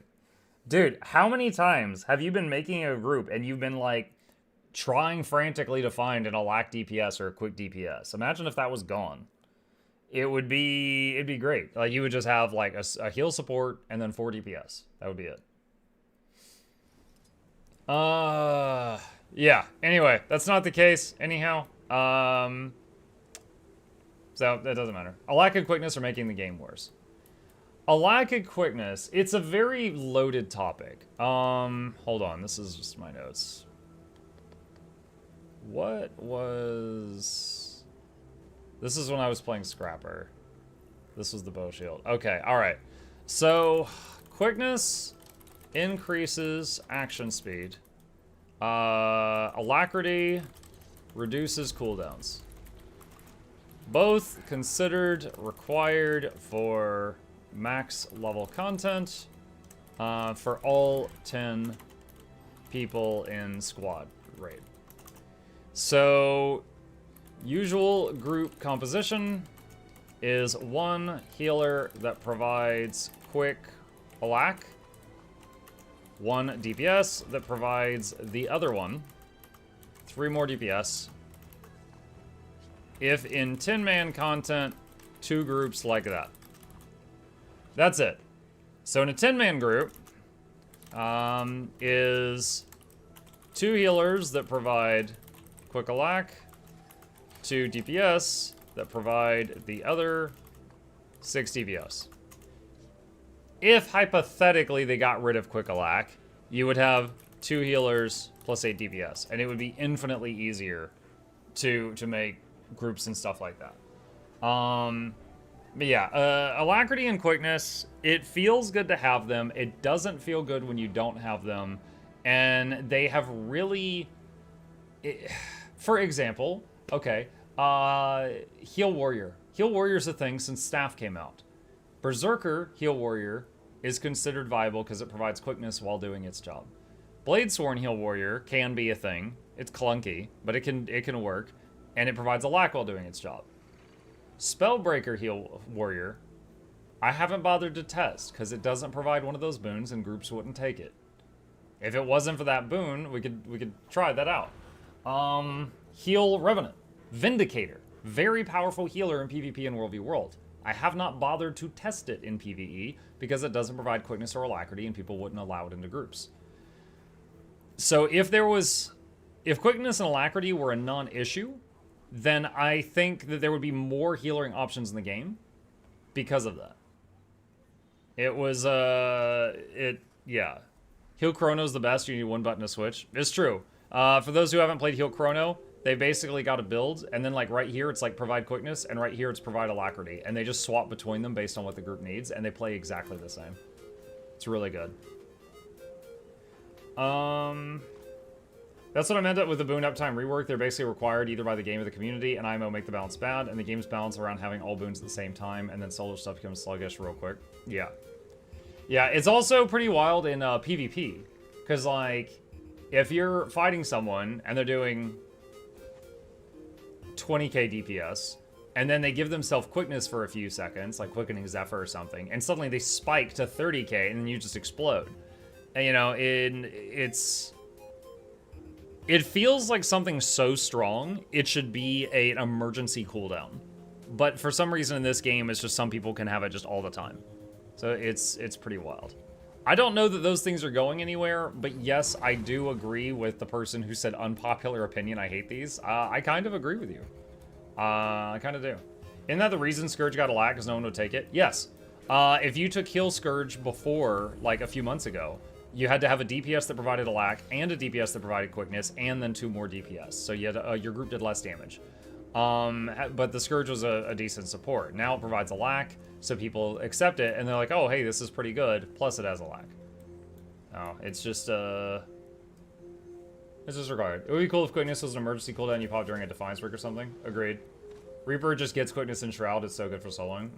Dude, how many times have you been making a group and you've been like trying frantically to find an alack DPS or a quick DPS? Imagine if that was gone. It'd be great. Like you would just have like a heal support and then 4 DPS. That would be it. Yeah. Anyway, that's not the case anyhow. So that doesn't matter. A lack of quickness are making the game worse. A lack of quickness, it's a very loaded topic. Hold on, this is just my notes. What was... This is when I was playing Scrapper. This was the bow shield. Okay, alright. So, quickness increases action speed. Alacrity reduces cooldowns. Both considered required for max level content for all 10 people in squad raid. So, usual group composition is 1 healer that provides quick alack, 1 DPS that provides the other one, 3 more DPS. If in 10-man content, 2 groups like that. That's it. So in a 10-man group, is 2 healers that provide quick alack, 2 DPS that provide the other 6 DPS. If hypothetically they got rid of quick alack, you would have 2 healers plus 8 DPS, and it would be infinitely easier to make groups and stuff like that. But yeah, alacrity and quickness, it feels good to have them. It doesn't feel good when you don't have them. And they have really... for example, okay, Heal Warrior. Heal Warrior's a thing since Staff came out. Berserker Heal Warrior is considered viable because it provides quickness while doing its job. Bladesworn Heal Warrior can be a thing. It's clunky, but it can work. And it provides a lack while doing its job. Spellbreaker Heal Warrior, I haven't bothered to test because it doesn't provide one of those boons and groups wouldn't take it. If it wasn't for that boon, we could try that out. Heal Revenant. Vindicator. Very powerful healer in PvP and World v World. I have not bothered to test it in PvE because it doesn't provide quickness or alacrity and people wouldn't allow it into groups. So if quickness and alacrity were a non-issue, then I think that there would be more healing options in the game because of that. It was, yeah. Heal Chrono's the best, you need 1 button to switch. It's true. For those who haven't played Heal Chrono, they basically got a build, and then like right here it's like provide quickness, and right here it's provide alacrity, and they just swap between them based on what the group needs, and they play exactly the same. It's really good. That's what I meant with the Boon uptime rework. They're basically required either by the game or the community, and IMO make the balance bad, and the game's balance around having all boons at the same time, and then solo stuff becomes sluggish real quick. Yeah. Yeah, it's also pretty wild in PvP, because like, if you're fighting someone, and they're doing 20k DPS, and then they give themselves quickness for a few seconds, like Quickening Zephyr or something, and suddenly they spike to 30k, and then you just explode. And, you know, it feels like something so strong, it should be an emergency cooldown. But for some reason in this game, it's just some people can have it just all the time. So it's pretty wild. I don't know that those things are going anywhere, but yes, I do agree with the person who said unpopular opinion, I hate these. I kind of agree with you. I kind of do. Isn't that the reason Scourge got a lag, because no one would take it? Yes. If you took Heal Scourge before, like a few months ago, you had to have a DPS that provided a lack, and a DPS that provided quickness, and then 2 more DPS. So you had, your group did less damage. But the Scourge was a decent support. Now it provides a lack, so people accept it, and they're like, oh, hey, this is pretty good, plus it has a lack. Oh, it's just required. It would be cool if quickness was an emergency cooldown you pop during a Defiance break or something. Agreed. Reaper just gets quickness in Shroud, it's so good for soloing.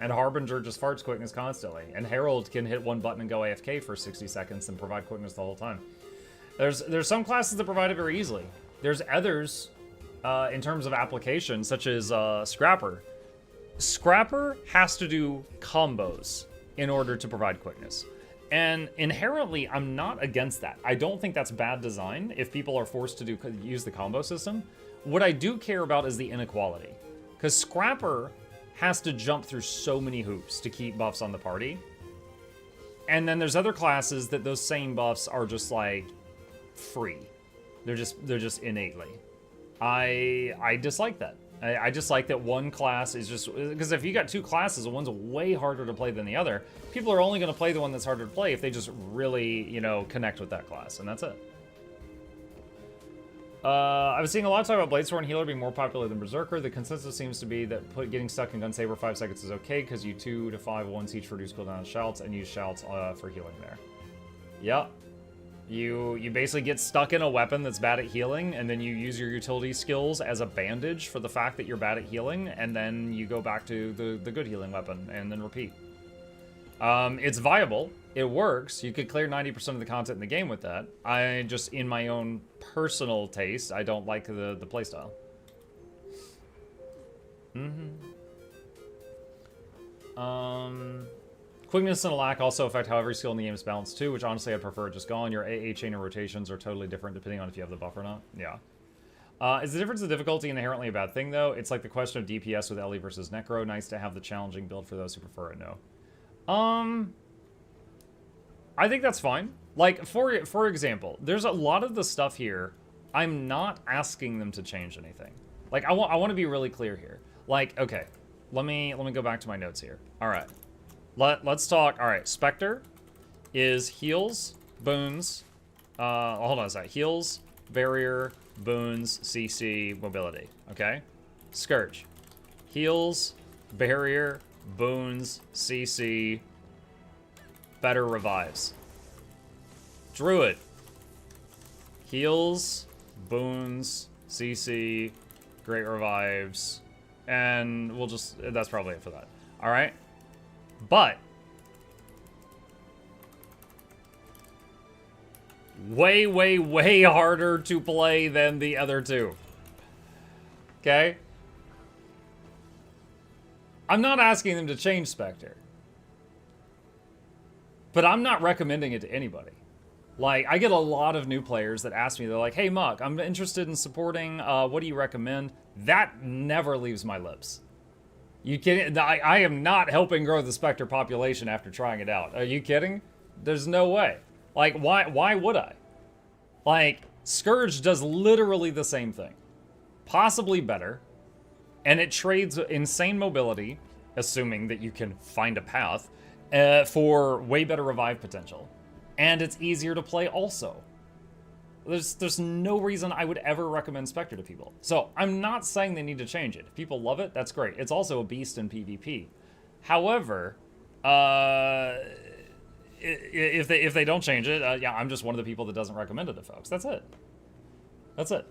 And Harbinger just farts quickness constantly. And Herald can hit 1 button and go AFK for 60 seconds and provide quickness the whole time. There's some classes that provide it very easily. There's others in terms of application, such as Scrapper. Scrapper has to do combos in order to provide quickness. And inherently, I'm not against that. I don't think that's bad design if people are forced to use the combo system. What I do care about is the inequality. Because Scrapper has to jump through so many hoops to keep buffs on the party. And then there's other classes that those same buffs are just like free. They're just innately. I dislike that. I just like that one class is just, because if you got two classes, the one's way harder to play than the other. People are only going to play the one that's harder to play if they just really, you know, connect with that class, and that's it. I was seeing a lot of talk about Bladesword and Healer being more popular than Berserker. The consensus seems to be that getting stuck in Gunsaber 5 seconds is okay because you 2 to 5 once each reduce cooldown of shouts and use shouts for healing there. Yep. You basically get stuck in a weapon that's bad at healing, and then you use your utility skills as a bandage for the fact that you're bad at healing, and then you go back to the good healing weapon, and then repeat. It's viable. It works. You could clear 90% of the content in the game with that. I just, in my own personal taste, I don't like the playstyle. Quickness and a lack also affect how every skill in the game is balanced too, which honestly I'd prefer just gone. Your AA chain and rotations are totally different depending on if you have the buff or not. Yeah. Is the difference of difficulty inherently a bad thing though? It's like the question of DPS with Ellie versus Necro. Nice to have the challenging build for those who prefer it. No. I think that's fine. Like, for example, there's a lot of the stuff here, I'm not asking them to change anything. Like, I want to be really clear here. Like, okay, let me go back to my notes here. All right. Let's talk. All right, Spectre is heals, boons. Hold on a sec. Heals, barrier, boons, CC, mobility. Okay. Scourge, heals, barrier, boons, CC, better revives. Druid, heals, boons, CC, great revives, and we'll just, that's probably it for that. All right. But way harder to play than the other two. Okay? I'm not asking them to change Spectre. But I'm not recommending it to anybody. Like, I get a lot of new players that ask me, they're like, hey, Muck, I'm interested in supporting, what do you recommend? That never leaves my lips. You kidding? I am not helping grow the Spectre population after trying it out. Are you kidding? There's no way. Like, why would I? Like, Scourge does literally the same thing. Possibly better. And it trades insane mobility, assuming that you can find a path, for way better revive potential. And it's easier to play also. There's no reason I would ever recommend Spectre to people. So I'm not saying they need to change it. If people love it, that's great. It's also a beast in PvP. However, if they don't change it, yeah, I'm just one of the people that doesn't recommend it to folks. That's it. That's it.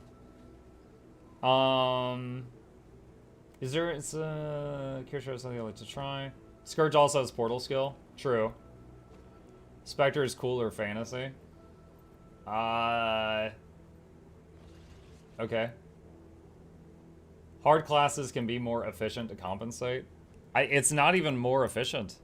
Is there, it's curious if something I'd like to try. Scourge also has portal skill. True. Spectre is cooler fantasy. Okay. Hard classes can be more efficient to compensate. It's not even more efficient.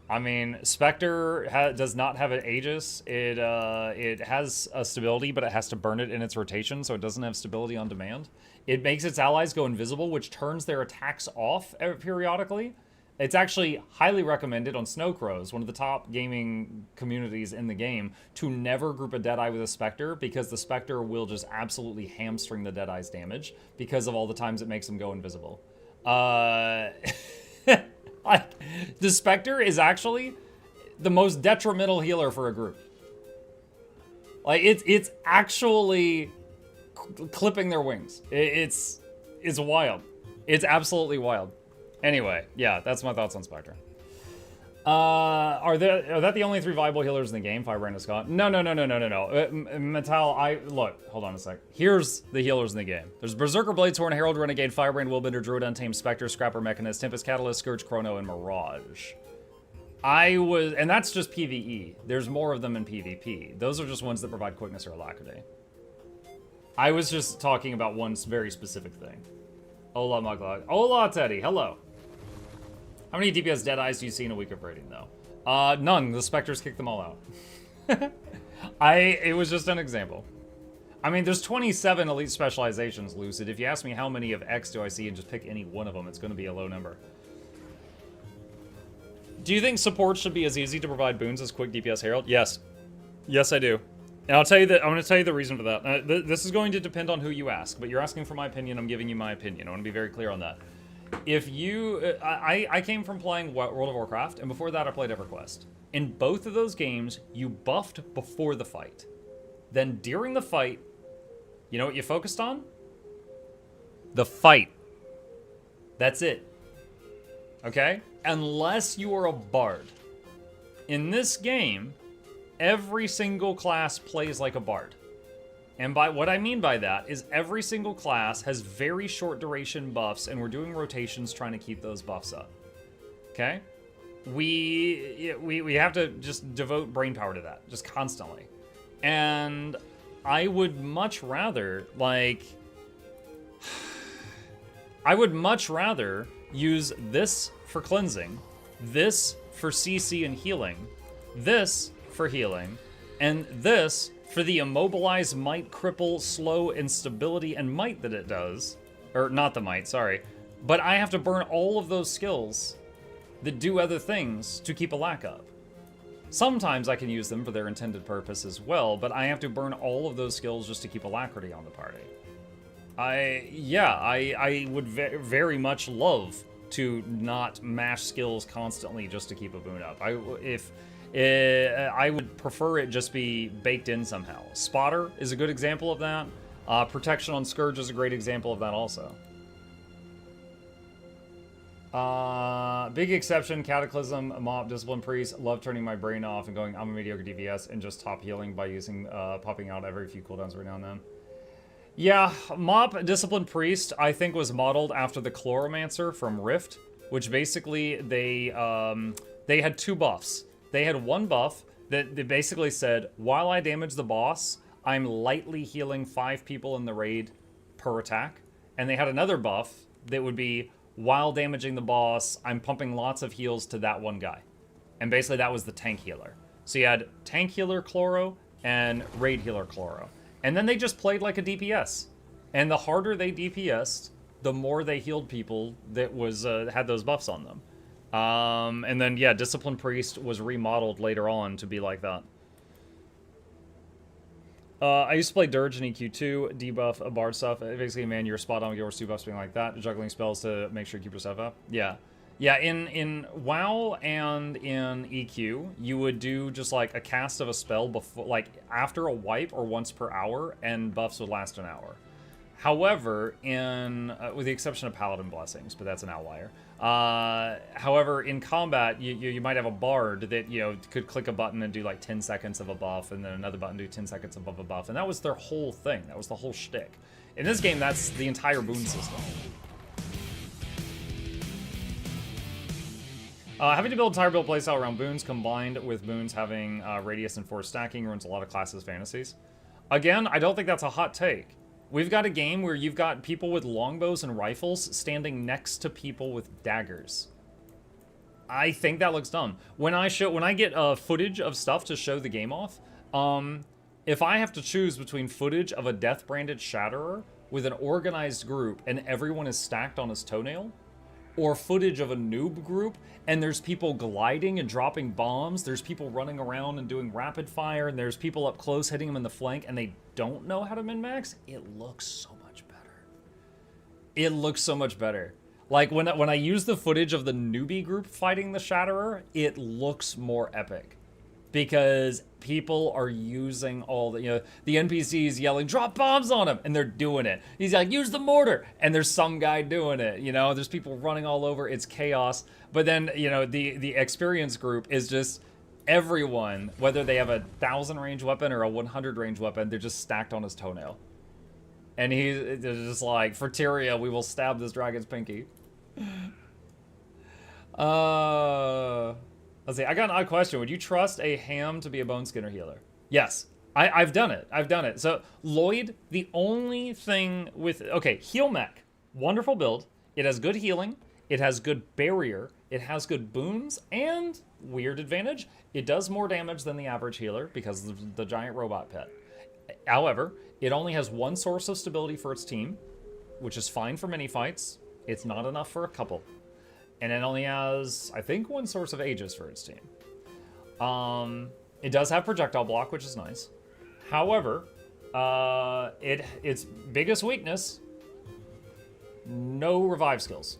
I mean, Spectre does not have an Aegis. It has a stability, but it has to burn it in its rotation, so it doesn't have stability on demand. It makes its allies go invisible, which turns their attacks off periodically. It's actually highly recommended on Snowcrows, one of the top gaming communities in the game, to never group a Deadeye with a Spectre, because the Spectre will just absolutely hamstring the Deadeye's damage because of all the times it makes them go invisible. Like, the Spectre is actually the most detrimental healer for a group. Like, it's actually clipping their wings. It's wild. It's absolutely wild. Anyway, yeah, that's my thoughts on Spectre. Are that the only 3 viable healers in the game? Firebrand and Scott? No. Metal, look, hold on a sec. Here's the healers in the game. There's Berserker, Bladesworn, Herald, Renegade, Firebrand, Willbender, Druid, Untamed, Spectre, Scrapper, Mechanist, Tempest, Catalyst, Scourge, Chrono, and Mirage. And that's just PvE. There's more of them in PvP. Those are just ones that provide quickness or alacrity. I was just talking about one very specific thing. Hola, Muckle. Hola, Teddy. Hello. How many DPS dead eyes do you see in a week of raiding, though? None. The Spectres kicked them all out. It was just an example. I mean, there's 27 elite specializations, Lucid. If you ask me how many of X do I see and just pick any one of them, it's going to be a low number. Do you think support should be as easy to provide boons as Quick DPS Herald? Yes. Yes, I do. And I'll tell you that I'm going to tell you the reason for that. This is going to depend on who you ask, but you're asking for my opinion. I'm giving you my opinion. I want to be very clear on that. If you, I came from playing World of Warcraft, and before that I played EverQuest. In both of those games, you buffed before the fight. Then during the fight, you know what you focused on? The fight. That's it. Okay? Unless you are a bard. In this game, every single class plays like a bard. And by what I mean by that is every single class has very short duration buffs, and we're doing rotations trying to keep those buffs up. Okay? We have to just devote brainpower to that, just constantly. And I would much rather, like, I would much rather use this for cleansing, this for CC and healing, this for healing, and this for the immobilize, might, cripple, slow, instability, and might that it does. Or not the might, sorry. But I have to burn all of those skills that do other things to keep a lack up. Sometimes I can use them for their intended purpose as well, but I have to burn all of those skills just to keep alacrity on the party. I would very much love to not mash skills constantly just to keep a boon up. I would prefer it just be baked in somehow. Spotter is a good example of that. Protection on Scourge is a great example of that also. Big exception, Cataclysm, Mop, Discipline Priest. Love turning my brain off and going, I'm a mediocre DPS, and just top healing by using, popping out every few cooldowns every now and then. Yeah, Mop, Discipline Priest, I think was modeled after the Chloromancer from Rift, which basically they had two buffs. They had one buff that they basically said, while I damage the boss, I'm lightly healing 5 people in the raid per attack. And they had another buff that would be, while damaging the boss, I'm pumping lots of heals to that one guy. And basically that was the tank healer. So you had tank healer Chloro and raid healer Chloro. And then they just played like a DPS. And the harder they DPS'd, the more they healed people that was had those buffs on them. And then, yeah, Discipline Priest was remodeled later on to be like that. I used to play Dirge in EQ2, debuff, bard stuff. Basically, man, you're spot on with your 2 buffs being like that. Juggling spells to make sure you keep yourself up. Yeah. Yeah, in WoW and in EQ, you would do just like a cast of a spell before, like after a wipe or once per hour, and buffs would last an hour. However, in with the exception of Paladin Blessings, but that's an outlier. However, in combat, you might have a bard that, you know, could click a button and do like 10 seconds of a buff, and then another button do 10 seconds above a buff, and that was their whole thing. That was the whole shtick. In this game, that's the entire boon system. Having to build entire build playstyle around boons combined with boons having radius and force stacking ruins a lot of classes' fantasies. Again, I don't think that's a hot take. We've got a game where you've got people with longbows and rifles standing next to people with daggers. I think that looks dumb. When I get footage of stuff to show the game off, if I have to choose between footage of a death-branded Shatterer with an organized group and everyone is stacked on his toenail, or footage of a noob group and there's people gliding and dropping bombs, there's people running around and doing rapid fire, and there's people up close hitting them in the flank and they don't know how to min-max, it looks so much better. It looks so much better. Like when I use the footage of the newbie group fighting the Shatterer, it looks more epic. Because people are using all the, you know, the NPCs yelling, drop bombs on him, and they're doing it. He's like, use the mortar, and there's some guy doing it, you know, there's people running all over, it's chaos. But then, you know, the experience group is just everyone, whether they have a 1,000 range weapon or a 100 range weapon, they're just stacked on his toenail. And he's just like, for Tyria, we will stab this dragon's pinky. Let's see, I got an odd question. Would you trust a ham to be a bone skinner healer? Yes. I've done it. I've done it. So Lloyd, the only thing with heal mech, wonderful build. It has good healing. It has good barrier. It has good boons and weird advantage. It does more damage than the average healer because of the giant robot pet. However, it only has one source of stability for its team, which is fine for many fights. It's not enough for a couple. And it only has, I think, one source of Aegis for its team. It does have projectile block, which is nice. However, its biggest weakness, no revive skills.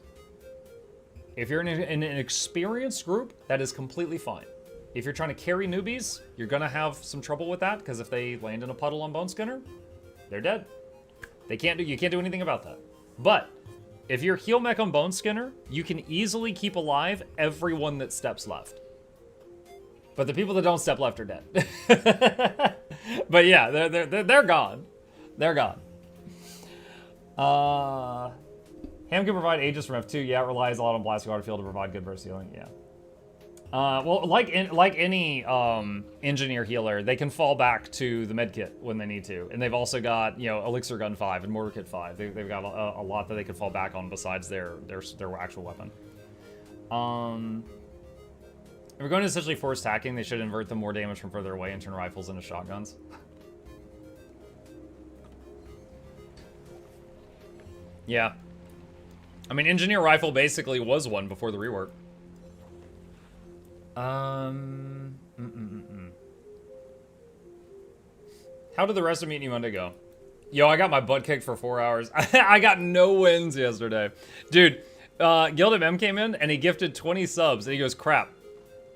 If you're in an experienced group, that is completely fine. If you're trying to carry newbies, you're gonna have some trouble with that, because if they land in a puddle on Bone Skinner, they're dead. You can't do anything about that. But if you're heal mech on Bone Skinner, you can easily keep alive everyone that steps left. But the people that don't step left are dead. But yeah, they're gone. They're gone. Ham can provide Aegis from F2. Yeah, it relies a lot on Blasting Water Field to provide good burst healing. Yeah. Well, like any engineer healer, they can fall back to the medkit when they need to, and they've also got Elixir Gun 5 and Mortar Kit 5. They've got a lot that they can fall back on besides their actual weapon. If we're going to essentially force attacking, they should invert them more damage from further away and turn rifles into shotguns. Yeah. I mean, Engineer Rifle basically was one before the rework. How did the rest of Mutiny Monday go? Yo, I got my butt kicked for 4 hours. I got no wins yesterday. Dude, Guild M came in and he gifted 20 subs and he goes, crap,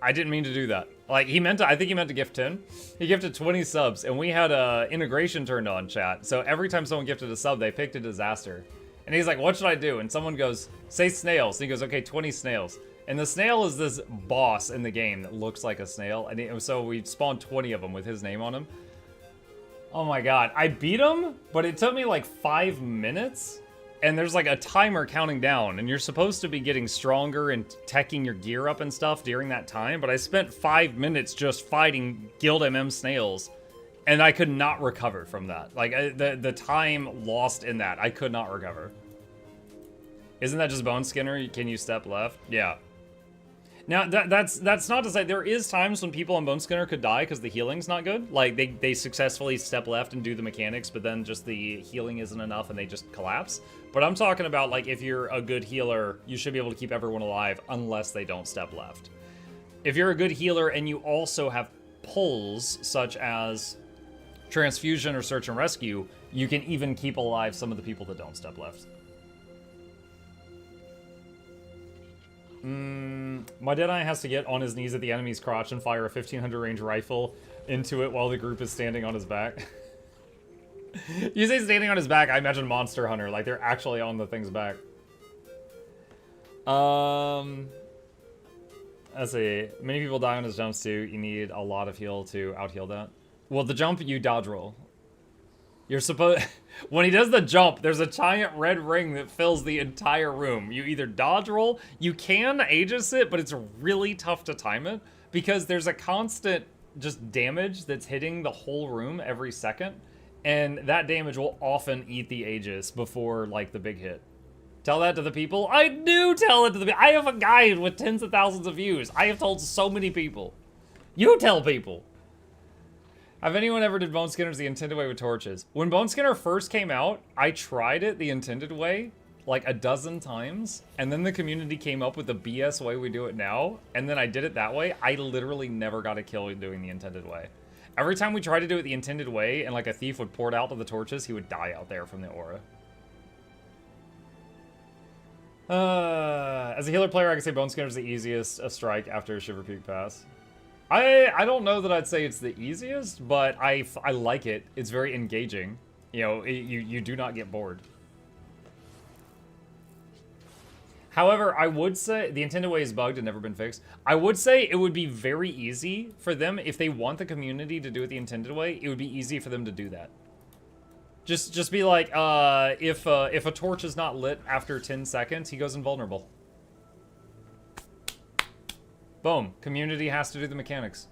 I didn't mean to do that. Like, I think he meant to gift 10. He gifted 20 subs and we had integration turned on, chat. So every time someone gifted a sub, they picked a disaster. And he's like, what should I do? And someone goes, say snails. And he goes, okay, 20 snails. And the snail is this boss in the game that looks like a snail. And so we spawned 20 of them with his name on him. Oh my god. I beat him, but it took me like 5 minutes. And there's like a timer counting down. And you're supposed to be getting stronger and teching your gear up and stuff during that time. But I spent 5 minutes just fighting Guild MM snails. And I could not recover from that. Like, the time lost in that, I could not recover. Isn't that just Bone Skinner? Can you step left? Yeah. Now, that's not to say, there is times when people on Bone Skinner could die because the healing's not good. Like, they successfully step left and do the mechanics, but then just the healing isn't enough and they just collapse. But I'm talking about, like, if you're a good healer, you should be able to keep everyone alive unless they don't step left. If you're a good healer and you also have pulls, such as transfusion or search and rescue, you can even keep alive some of the people that don't step left. My Deadeye has to get on his knees at the enemy's crotch and fire a 1500 range rifle into it while the group is standing on his back. You say standing on his back, I imagine Monster Hunter, like they're actually on the thing's back. Let's see. Many people die on his jumps too. You need a lot of heal to out-heal that. Well, the jump, you dodge roll. You're supposed... When he does the jump, there's a giant red ring that fills the entire room. You either dodge roll, you can Aegis it, but it's really tough to time it, because there's a constant just damage that's hitting the whole room every second, and that damage will often eat the Aegis before, like, the big hit. Tell that to the people? I do tell it to the people. I have a guide with tens of thousands of views. I have told so many people. You tell people. Have anyone ever did Bone Skinners the intended way with torches? When Bone Skinner first came out, I tried it the intended way like a dozen times, and then the community came up with the BS way we do it now, and then I did it that way. I literally never got a kill doing the intended way. Every time we tried to do it the intended way, and like a thief would pour it out to the torches, he would die out there from the aura. As a healer player, I can say Bone Skinner is the easiest a strike after a Shiver Peak pass. I don't know that I'd say it's the easiest, but I like it. It's very engaging. You know, you do not get bored. However, I would say the intended way is bugged and never been fixed. I would say it would be very easy for them, if they want the community to do it the intended way, it would be easy for them to do that. Just be like, if a torch is not lit after 10 seconds, he goes invulnerable. Boom. Community has to do the mechanics.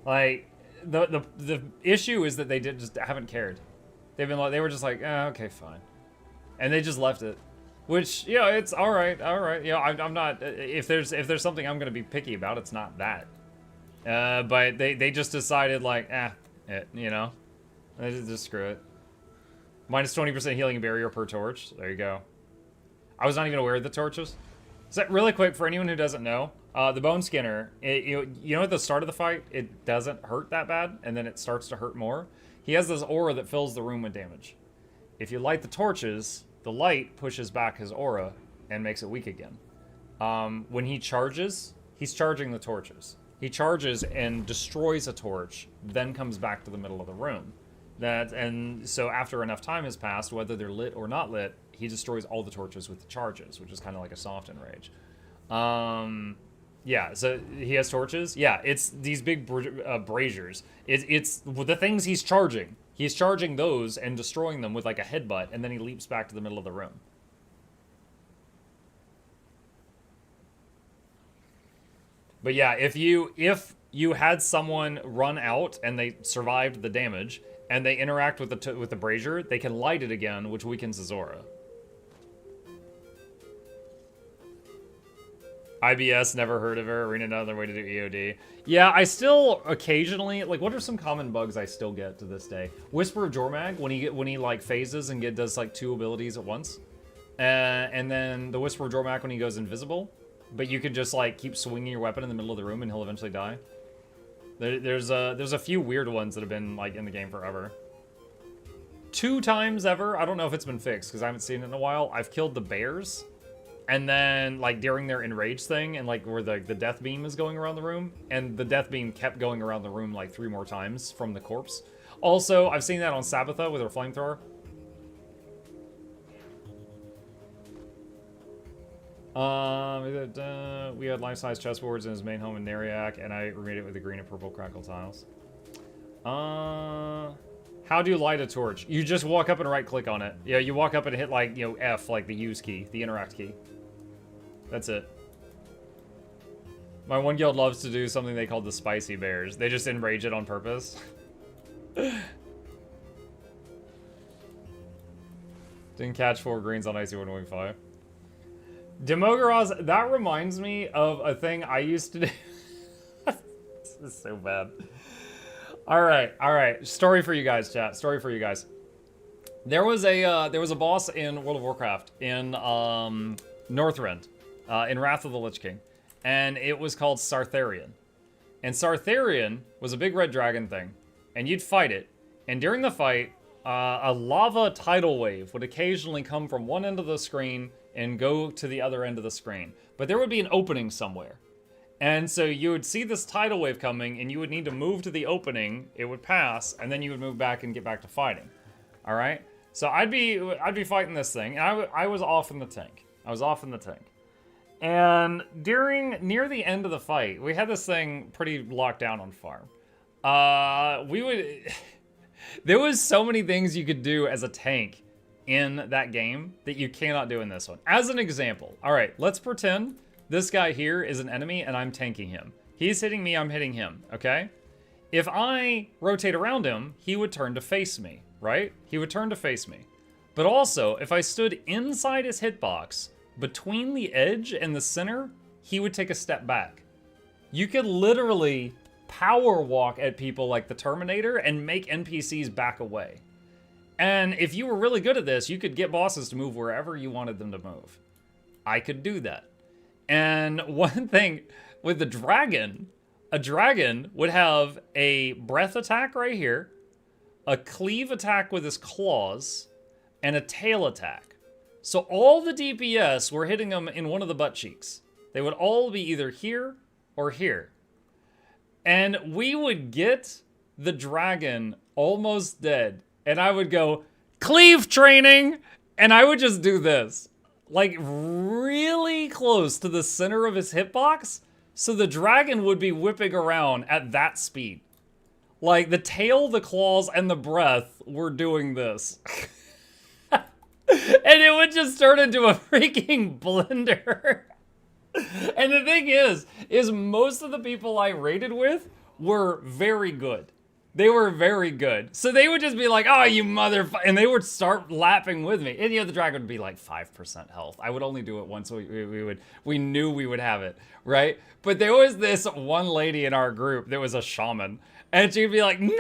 Like, the issue is that they just haven't cared. They were just like, okay, fine, and they just left it. Which, yeah, it's all right. You know, I'm not. If there's something I'm gonna be picky about, it's not that. But they just decided like, you know, they just screw it. Minus 20% healing barrier per torch. There you go. I was not even aware of the torches. So really quick, for anyone who doesn't know, the Bone Skinner, you know at the start of the fight, it doesn't hurt that bad, and then it starts to hurt more. He has this aura that fills the room with damage. If you light the torches, the light pushes back his aura and makes it weak again. When he charges, he's charging the torches. He charges and destroys a torch, then comes back to the middle of the room. And so after enough time has passed, whether they're lit or not lit, he destroys all the torches with the charges, which is kind of like a soft enrage. Yeah, so he has torches. Yeah, it's these big braziers. It's the things he's charging. He's charging those and destroying them with like a headbutt, and then he leaps back to the middle of the room. But yeah, if you had someone run out and they survived the damage, and they interact with the brazier, they can light it again, which weakens his aura. IBS, never heard of her. Arena, another way to do EOD. Yeah, I still occasionally, like, what are some common bugs I still get to this day? Whisper of Jormag, when he like phases and does like 2 abilities at once. And then the Whisper of Jormag when he goes invisible. But you can just like keep swinging your weapon in the middle of the room and he'll eventually die. There's a few weird ones that have been like in the game forever. 2 times ever, I don't know if it's been fixed because I haven't seen it in a while, I've killed the bears. And then, like, during their enrage thing, and, like, where the death beam is going around the room, and the death beam kept going around the room, like, 3 more times from the corpse. Also, I've seen that on Sabbatha with her flamethrower. We had life-size chessboards in his main home in Nariak, and I remade it with the green and purple crackle tiles. How do you light a torch? You just walk up and right-click on it. Yeah, you walk up and hit, like, you know, F, like the use key, the interact key. That's it. My one guild loves to do something they call the spicy bears. They just enrage it on purpose. Didn't catch 4 greens on Icy 1.5. Demogoraz, that reminds me of a thing I used to do. This is so bad. All right. Story for you guys, chat. Story for you guys. There was a boss in World of Warcraft in Northrend, in Wrath of the Lich King, and it was called Sartharion. And Sartharion was a big red dragon thing, and you'd fight it. And during the fight, a lava tidal wave would occasionally come from one end of the screen and go to the other end of the screen. But there would be an opening somewhere. And so you would see this tidal wave coming, and you would need to move to the opening. It would pass, and then you would move back and get back to fighting. All right. So I'd be fighting this thing, and I was off in the tank. And near the end of the fight, we had this thing pretty locked down on farm. There was so many things you could do as a tank in that game that you cannot do in this one. As an example, all right, let's pretend this guy here is an enemy and I'm tanking him. He's hitting me, I'm hitting him, okay? If I rotate around him, he would turn to face me, right? He would turn to face me. But also, if I stood inside his hitbox, between the edge and the center, he would take a step back. You could literally power walk at people like the Terminator and make NPCs back away. And if you were really good at this, you could get bosses to move wherever you wanted them to move. I could do that. And one thing with the dragon, a dragon would have a breath attack right here, a cleave attack with his claws, and a tail attack. So all the DPS were hitting them in one of the butt cheeks. They would all be either here or here. And we would get the dragon almost dead. And I would go, cleave training! And I would just do this. Like really close to the center of his hitbox. So the dragon would be whipping around at that speed. Like the tail, the claws, and the breath were doing this. And it would just turn into a freaking blender. And the thing is most of the people I raided with were very good. They were very good. So they would just be like, oh, you motherfucker. And they would start laughing with me. And, the dragon would be like 5% health. I would only do it once we knew we would have it, right? But there was this one lady in our group that was a shaman. And she'd be like, no!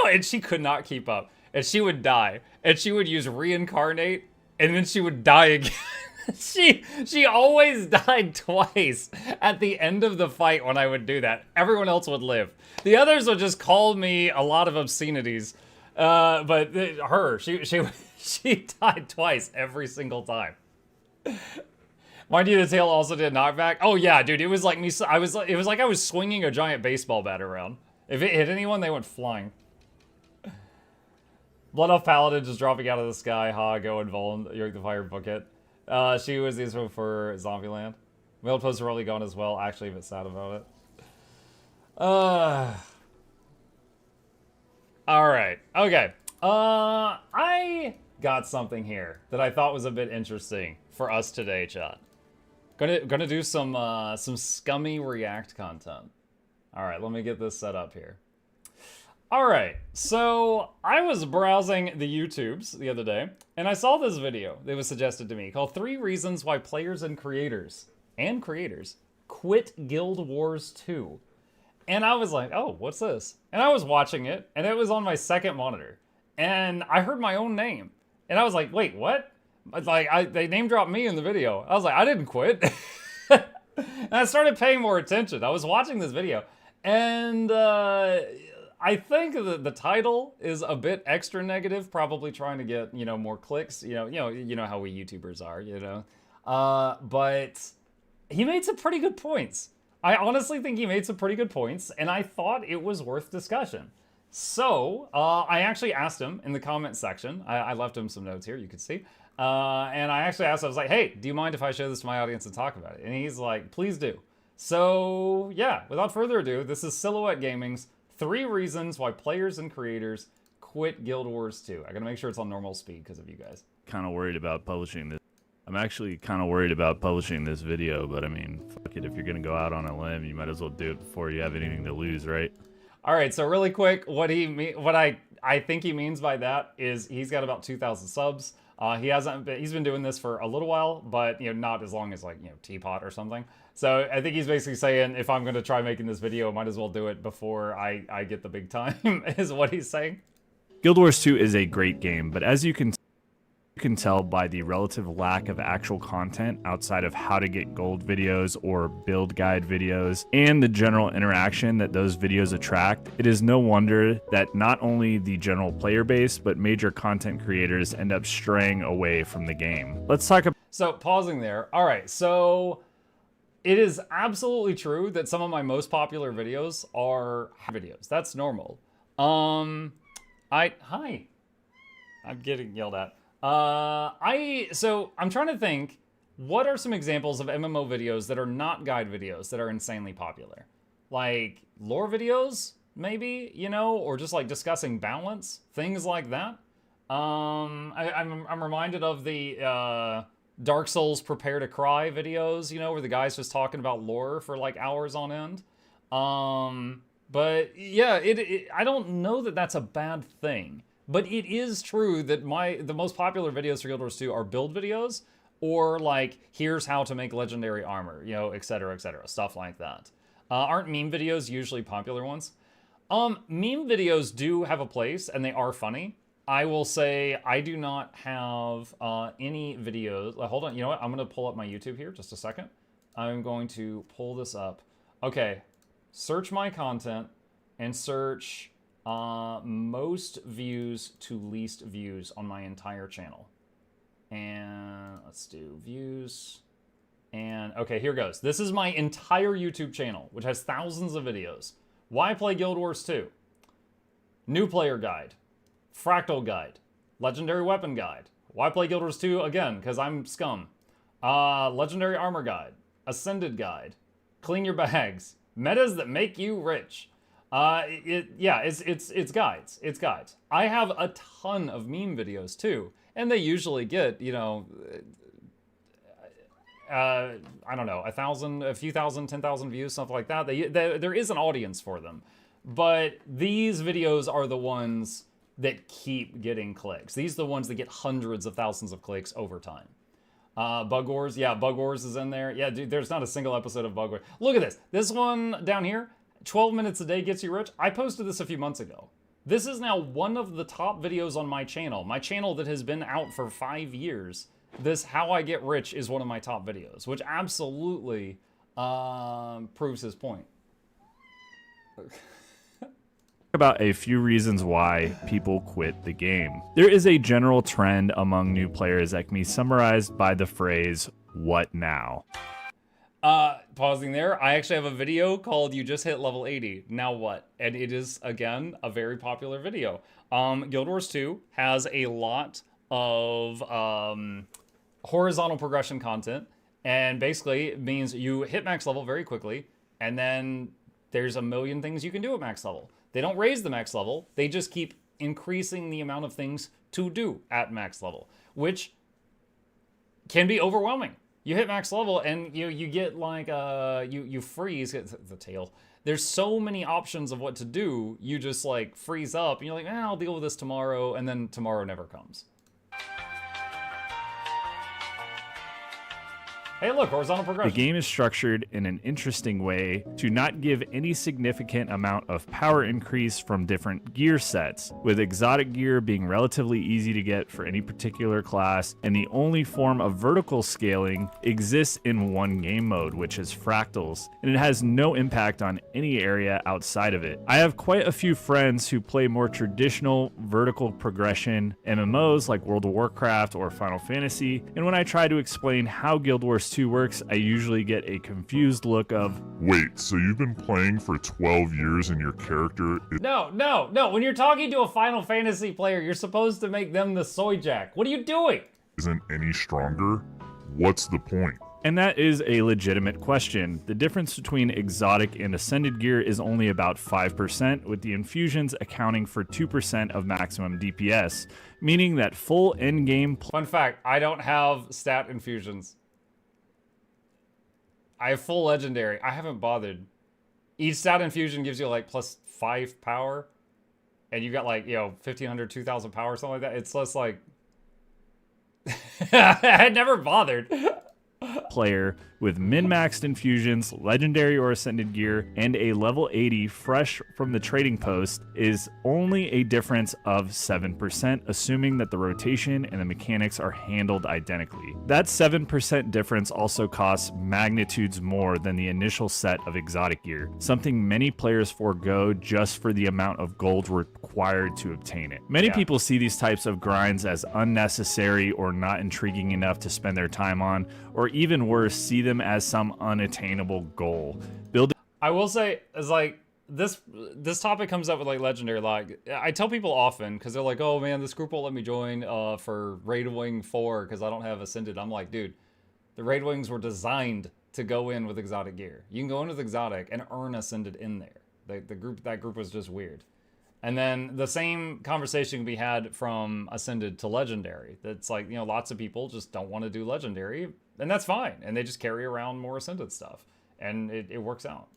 And she could not keep up. And she would die. And she would use reincarnate. And then she would die again. She always died twice at the end of the fight when I would do that. Everyone else would live. The others would just call me a lot of obscenities. But she died twice every single time. Mind you, the tail also did knockback. Oh yeah, dude, it was like me. It was like I was swinging a giant baseball bat around. If it hit anyone, they went flying. Blood Elf Paladin just dropping out of the sky. Ha, go and Vuln, Yoke the Fire Bucket. She was the instrument for Zombieland. My old posts are really gone as well. Actually, a bit sad about it. Alright. Okay. I got something here that I thought was a bit interesting for us today, chat. Gonna do some scummy React content. Alright, let me get this set up here. Alright, so I was browsing the YouTubes the other day, and I saw this video that was suggested to me called 3 Reasons Why Players and Creators Quit Guild Wars 2. And I was like, oh, what's this? And I was watching it, and it was on my second monitor. And I heard my own name. And I was like, wait, what? Like, they name dropped me in the video. I was like, I didn't quit. And I started paying more attention. I was watching this video, and I think the title is a bit extra negative, probably trying to get, more clicks. You know how we YouTubers are, but he made some pretty good points. I honestly think he made some pretty good points, and I thought it was worth discussion. So, I actually asked him in the comment section. I left him some notes here, you can see. And I actually asked him, I was like, hey, do you mind if I show this to my audience and talk about it? And he's like, please do. So, yeah, without further ado, this is Silhouette Gaming's 3 Reasons Why Players and Creators Quit Guild Wars 2. I gotta make sure it's on normal speed because of you guys. Kind of worried about publishing this. I'm actually kind of worried about publishing this video, but I mean, fuck it. If you're gonna go out on a limb, you might as well do it before you have anything to lose, right? All right, so really quick, what I think he means by that is he's got about 2,000 subs. He's been doing this for a little while, but not as long as like Teapot or something. So I think he's basically saying if I'm gonna try making this video, I might as well do it before I get the big time, is what he's saying. Guild Wars 2 is a great game, but as you can tell by the relative lack of actual content outside of how to get gold videos or build guide videos and the general interaction that those videos attract, it is no wonder that not only the general player base, but major content creators end up straying away from the game. Let's talk about... So, pausing there. All right, so it is absolutely true that some of my most popular videos are videos. That's normal. Hi. I'm getting yelled at. So I'm trying to think, what are some examples of MMO videos that are not guide videos that are insanely popular? Like lore videos, maybe, or just like discussing balance, things like that. I'm reminded of the Dark Souls Prepare to Cry videos, where the guy's just talking about lore for like hours on end. But yeah, I don't know that that's a bad thing. But it is true that the most popular videos for Guild Wars 2 are build videos, or like, here's how to make legendary armor, et cetera, stuff like that. Aren't meme videos usually popular ones? Meme videos do have a place, and they are funny. I will say I do not have any videos. Hold on, you know what? I'm going to pull up my YouTube here, just a second. I'm going to pull this up. Okay, search my content, and search... most views to least views on my entire channel. And let's do views. And okay, here goes. This is my entire YouTube channel, which has thousands of videos. Why play Guild Wars 2? New player guide. Fractal guide. Legendary weapon guide. Why play Guild Wars 2? Again, because I'm scum. Legendary armor guide. Ascended guide. Clean your bags. Metas that make you rich. It's guides. It's guides. I have a ton of meme videos too, and they usually get, I don't know, 1,000, a few thousand, 10,000 views, something like that. There is an audience for them. But these videos are the ones that keep getting clicks. These are the ones that get hundreds of thousands of clicks over time. Bug Wars, yeah, Bug Wars is in there. Yeah, dude, there's not a single episode of Bug Wars. Look at this. This one down here, 12 minutes a day gets you rich. I posted this a few months ago. This is now one of the top videos on my channel that has been out for 5 years. This How I Get Rich is one of my top videos, which absolutely proves his point. About a few reasons why people quit the game. There is a general trend among new players that can be summarized by the phrase, "What now?" Pausing there, I actually have a video called "You Just Hit Level 80, Now What?" And it is, again, a very popular video. Guild Wars 2 has a lot of horizontal progression content, and basically it means you hit max level very quickly, and then there's a million things you can do at max level. They don't raise the max level, they just keep increasing the amount of things to do at max level, which can be overwhelming. You hit max level and you get like, you freeze, the tail. There's so many options of what to do, you just like freeze up and you're like, I'll deal with this tomorrow, and then tomorrow never comes. Hey, look, horizontal progression. The game is structured in an interesting way to not give any significant amount of power increase from different gear sets, with exotic gear being relatively easy to get for any particular class, and the only form of vertical scaling exists in one game mode, which is fractals, and it has no impact on any area outside of it. I have quite a few friends who play more traditional vertical progression MMOs like World of Warcraft or Final Fantasy, and when I try to explain how Guild Wars 2 works, I usually get a confused look of, "Wait, so you've been playing for 12 years and your character is..." No. When you're talking to a Final Fantasy player, you're supposed to make them the soy jack. What are you doing? "Isn't any stronger? What's the point?" And that is a legitimate question. The difference between exotic and ascended gear is only about 5%, with the infusions accounting for 2% of maximum DPS, meaning that full endgame... Fun fact, I don't have stat infusions. I have full legendary. I haven't bothered. Each stat infusion gives you like +5 power. And you got like, 1,500, 2,000 power, something like that. It's less like... I had never bothered. Player with min-maxed infusions, legendary or ascended gear, and a level 80 fresh from the trading post is only a difference of 7%, assuming that the rotation and the mechanics are handled identically. That 7% difference also costs magnitudes more than the initial set of exotic gear, something many players forego just for the amount of gold required to obtain it. Many people see these types of grinds as unnecessary or not intriguing enough to spend their time on, or even worse, see them as some unattainable goal. I will say, is like, this topic comes up with like legendary. Like, I tell people often, because they're like, oh man, this group won't let me join for Raid Wing 4 because I don't have Ascended. I'm like, dude, the Raid Wings were designed to go in with exotic gear. You can go in with exotic and earn Ascended in there. That group was just weird. And then the same conversation can be had from Ascended to Legendary. That's like, lots of people just don't want to do Legendary, and that's fine. And they just carry around more Ascended stuff, and it works out.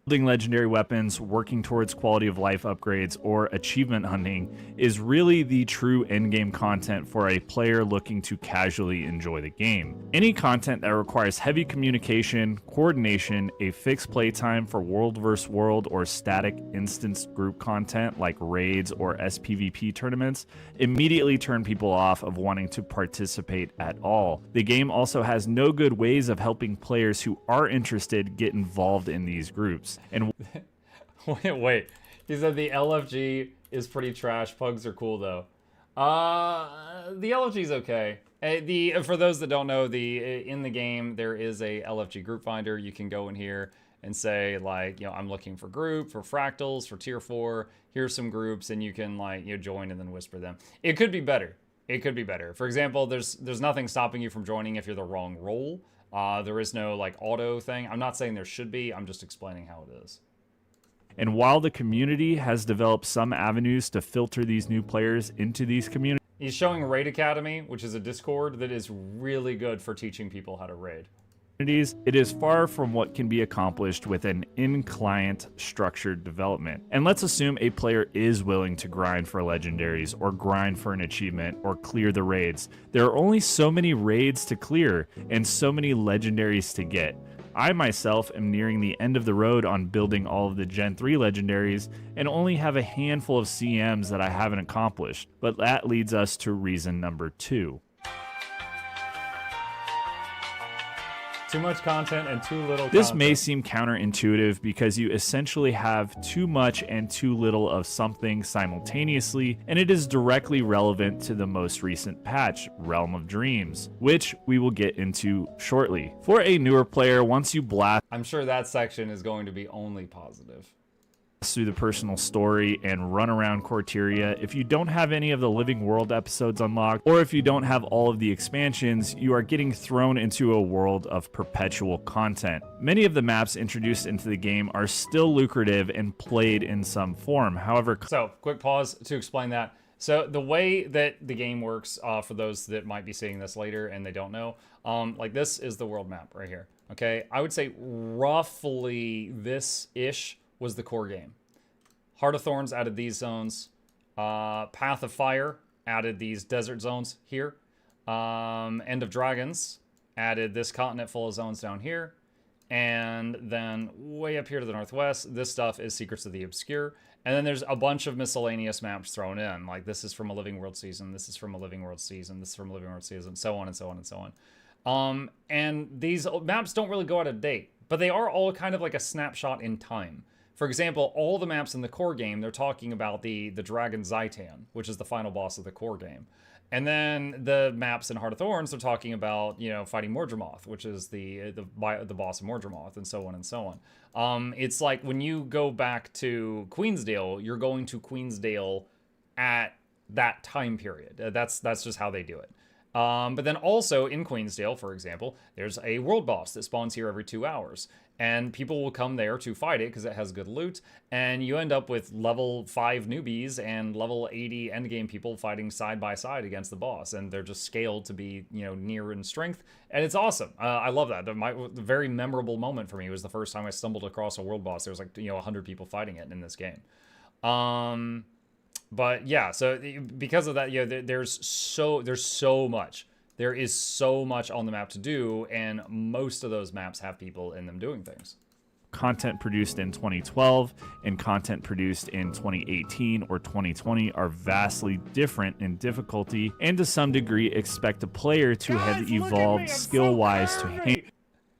Building legendary weapons, working towards quality of life upgrades, or achievement hunting is really the true endgame content for a player looking to casually enjoy the game. Any content that requires heavy communication, coordination, a fixed playtime for world vs. world or static instance group content like raids or SPVP tournaments immediately turn people off of wanting to participate at all. The game also has no good ways of helping players who are interested get involved in these groups. And wait, he said the LFG is pretty trash. Pugs are cool though. The LFG is okay. For those that don't know, in the game there is a LFG group finder. You can go in here and say like, I'm looking for group for fractals for tier 4. Here's some groups, and you can like join and then whisper them. It could be better. It could be better. For example, there's nothing stopping you from joining if you're the wrong role. There is no like auto thing. I'm not saying there should be. I'm just explaining how it is. And while the community has developed some avenues to filter these new players into these communities, he's showing Raid Academy, which is a Discord that is really good for teaching people how to raid. it is far from what can be accomplished with an in-client structured development. And let's assume a player is willing to grind for legendaries or grind for an achievement or clear the raids. There are only so many raids to clear and so many legendaries to get. I myself am nearing the end of the road on building all of the Gen 3 legendaries and only have a handful of CMs that I haven't accomplished. But that leads us to reason number 2. Too much content and too little This content. may seem counterintuitive because you essentially have too much and too little of something simultaneously, and it is directly relevant to the most recent patch, Realm of Dreams, which we will get into shortly. For a newer player, once you blast I'm sure that section is going to be only positive. through the personal story and run around Corteria, if you don't have any of the Living World episodes unlocked, or if you don't have all of the expansions, you are getting thrown into a world of perpetual content. Many of the maps introduced into the game are still lucrative and played in some form. However, So, quick pause to explain that. So, the way that the game works, for those that might be seeing this later and they don't know, like this is the world map right here. Okay, I would say roughly this-ish was the core game. Heart of Thorns added these zones. Path of Fire added these desert zones here. End of Dragons added this continent full of zones down here. And then way up here to the northwest, this stuff is Secrets of the Obscure. And then there's a bunch of miscellaneous maps thrown in. Like this is from a Living World season, this is from a Living World season, this is from a Living World season, so on and so on and so on. And these maps don't really go out of date, but they are all kind of like a snapshot in time. For example, all the maps in the core game, they're talking about the dragon Zaitan, which is the final boss of the core game. And then the maps in Heart of Thorns, they're talking about, you know, fighting Mordramoth, which is the boss of Mordramoth, and so on and so on. It's like when you go back to Queensdale, you're going to Queensdale at that time period. That's just how they do it. But then also in Queensdale, for example, there's a world boss that spawns here every 2 hours. And people will come there to fight it because it has good loot. And you end up with level 5 newbies and level 80 endgame people fighting side by side against the boss. And they're just scaled to be, you know, near in strength. And it's awesome. I love that. The very memorable moment for me was the first time I stumbled across a world boss. There was like, you know, 100 people fighting it in this game. But yeah, so because of that, you know, there's so much. There is so much on the map to do, and most of those maps have people in them doing things. content produced in 2012 and content produced in 2018 or 2020 are vastly different in difficulty, and to some degree expect a player to have evolved skill-wise to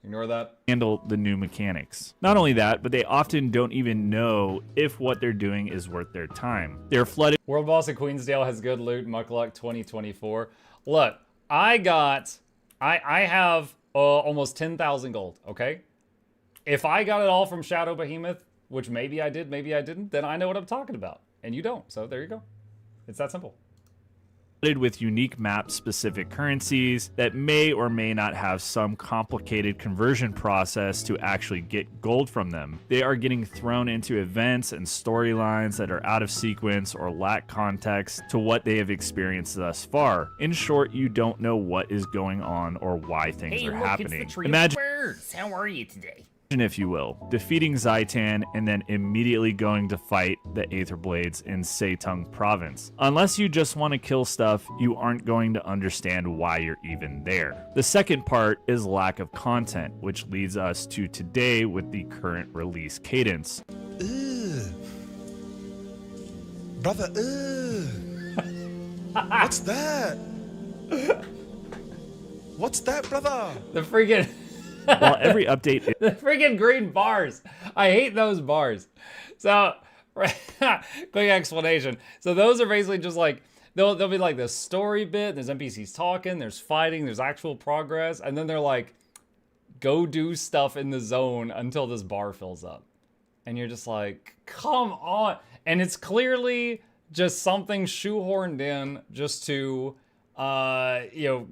Ignore that. handle the new mechanics. Not only that, but they often don't even know if what they're doing is worth their time. They're flooded. World Boss of Queensdale has good loot. Muckluck 2024. Look, I have almost 10,000 gold, okay? If I got it all from Shadow Behemoth, which maybe I did, maybe I didn't, then I know what I'm talking about. And you don't, so there you go. It's that simple. With unique map-specific currencies that may or may not have some complicated conversion process to actually get gold from them. They are getting thrown into events and storylines that are out of sequence or lack context to what they have experienced thus far. In short, you don't know what is going on or why things are happening. Imagine, How are you today? if you will, defeating Zaitan and then immediately going to fight the Aetherblades in Seitung province. Unless you just want to kill stuff, you aren't going to understand why you're even there. The second part is lack of content, which leads us to today with the current release cadence. Brother, what's that? What's that, brother? The freaking... While every update is the freaking green bars. I hate those bars. So, quick explanation. So those are basically just like, they'll be like this story bit, there's NPCs talking, there's fighting, there's actual progress, and then they're like, go do stuff in the zone until this bar fills up. And you're just like, come on. And it's clearly just something shoehorned in just to,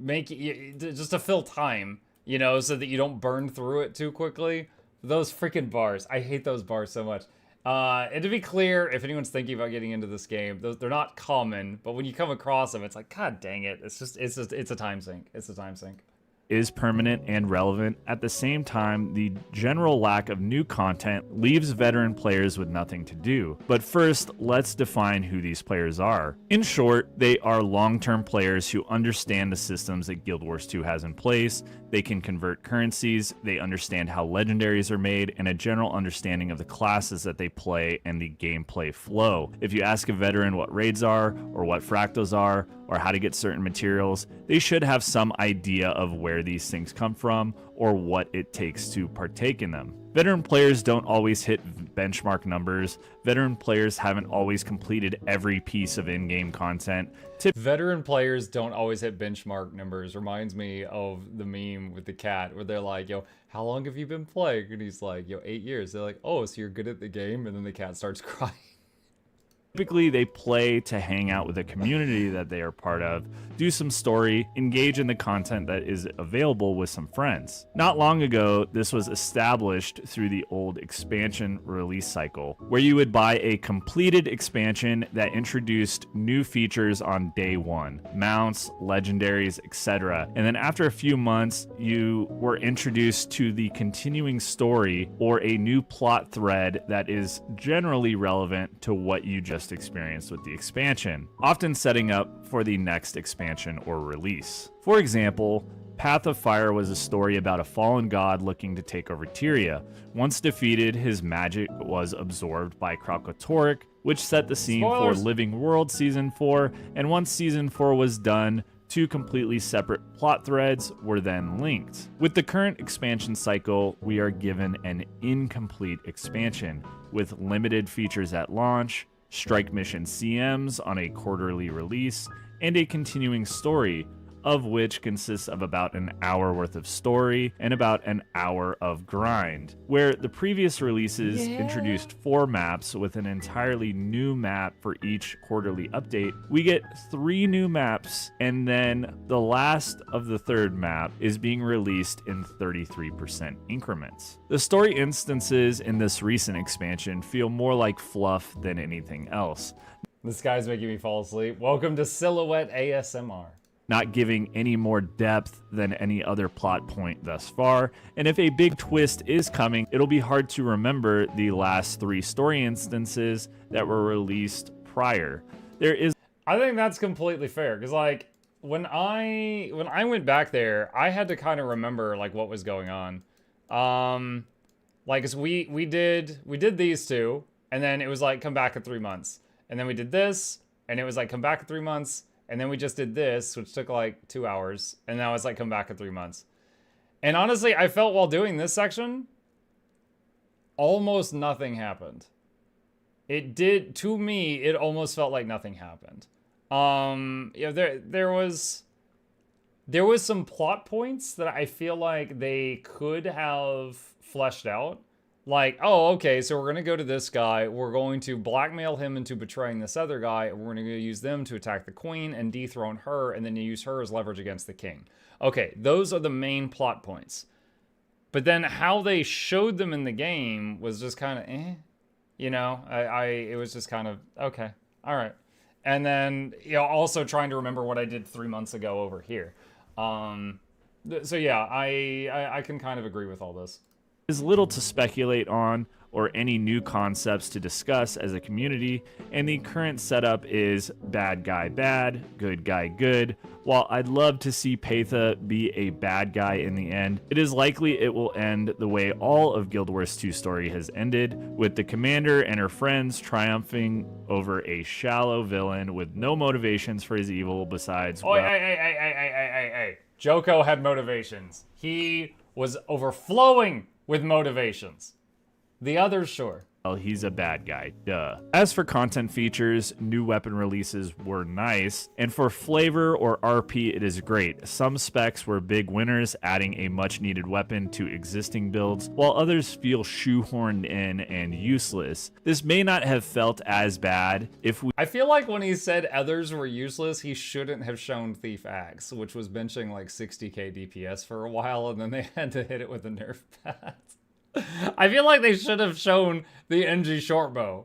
make it, just to fill time. You know, so that you don't burn through it too quickly. Those freaking bars. I hate those bars so much. And to be clear, if anyone's thinking about getting into this game, they're not common, but when you come across them, it's like, God dang it. It's a time sink. It's a time sink. is permanent and relevant. At the same time, the general lack of new content leaves veteran players with nothing to do. But first, let's define who these players are. In short, they are long-term players who understand the systems that Guild Wars 2 has in place. They can convert currencies, they understand how legendaries are made, and a general understanding of the classes that they play and the gameplay flow. If you ask a veteran what raids are, or what fractals are, or how to get certain materials, they should have some idea of where these things come from or what it takes to partake in them. Veteran players don't always hit benchmark numbers. Veteran players haven't always completed every piece of in-game content. Veteran players don't always hit benchmark numbers. Reminds me of the meme with the cat where they're like, yo, how long have you been playing? And he's like, yo, 8 years. They're like, oh, so you're good at the game? And then the cat starts crying. Typically, they play to hang out with a community that they are part of, do some story, engage in the content that is available with some friends. Not long ago, this was established through the old expansion release cycle, where you would buy a completed expansion that introduced new features on day one, mounts, legendaries, etc. And then after a few months, you were introduced to the continuing story or a new plot thread that is generally relevant to what you just experienced with the expansion, often setting up for the next expansion or release. For example, Path of Fire was a story about a fallen god looking to take over Tyria. Once defeated, his magic was absorbed by Kralkatorrik, which set the scene Spoilers. for Living World Season 4, and once Season 4 was done, two completely separate plot threads were then linked. With the current expansion cycle, we are given an incomplete expansion, with limited features at launch, strike mission CMs on a quarterly release, and a continuing story, of which consists of about an hour worth of story and about an hour of grind. Where the previous releases introduced 4 maps with an entirely new map for each quarterly update, we get 3 new maps, and then the last of the 3rd map is being released in 33% increments. The story instances in this recent expansion feel more like fluff than anything else. This guy's making me fall asleep. Welcome to Silhouette ASMR. Not giving any more depth than any other plot point thus far, and if a big twist is coming, it'll be hard to remember the last 3 story instances that were released prior. I think that's completely fair, because like when I went back there, I had to kind of remember like what was going on. Like 'cause we did these 2, and then it was like come back in 3 months, and then we did this, and it was like come back in 3 months. And then we just did this, which took like 2 hours. And now it's like come back in 3 months. And honestly, I felt while doing this section, almost nothing happened. It did, to me, it almost felt like nothing happened. You know, there was some plot points that I feel like they could have fleshed out. Like, oh, okay, so we're going to go to this guy, we're going to blackmail him into betraying this other guy, and we're going to use them to attack the queen and dethrone her, and then you use her as leverage against the king. Okay, those are the main plot points. But then how they showed them in the game was just kind of, you know, it was just kind of, okay, all right. And then, you know, also trying to remember what I did 3 months ago over here. So yeah, I can kind of agree with all this. Is little to speculate on or any new concepts to discuss as a community, and the current setup is bad guy bad, good guy good. While I'd love to see Patha be a bad guy in the end, it is likely it will end the way all of Guild Wars 2 story has ended, with the commander and her friends triumphing over a shallow villain with no motivations for his evil besides... Oh, hey. Joko had motivations. He was overflowing with motivations. The others, sure. Well, he's a bad guy, duh. As for content features, new weapon releases were nice, and for flavor or RP, it is great. Some specs were big winners, adding a much needed weapon to existing builds, while others feel shoehorned in and useless. This may not have felt as bad if we... I feel like when he said others were useless, he shouldn't have shown Thief Axe, which was benching like 60k DPS for a while, and then they had to hit it with a nerf pad. I feel like they should have shown the NG shortbow.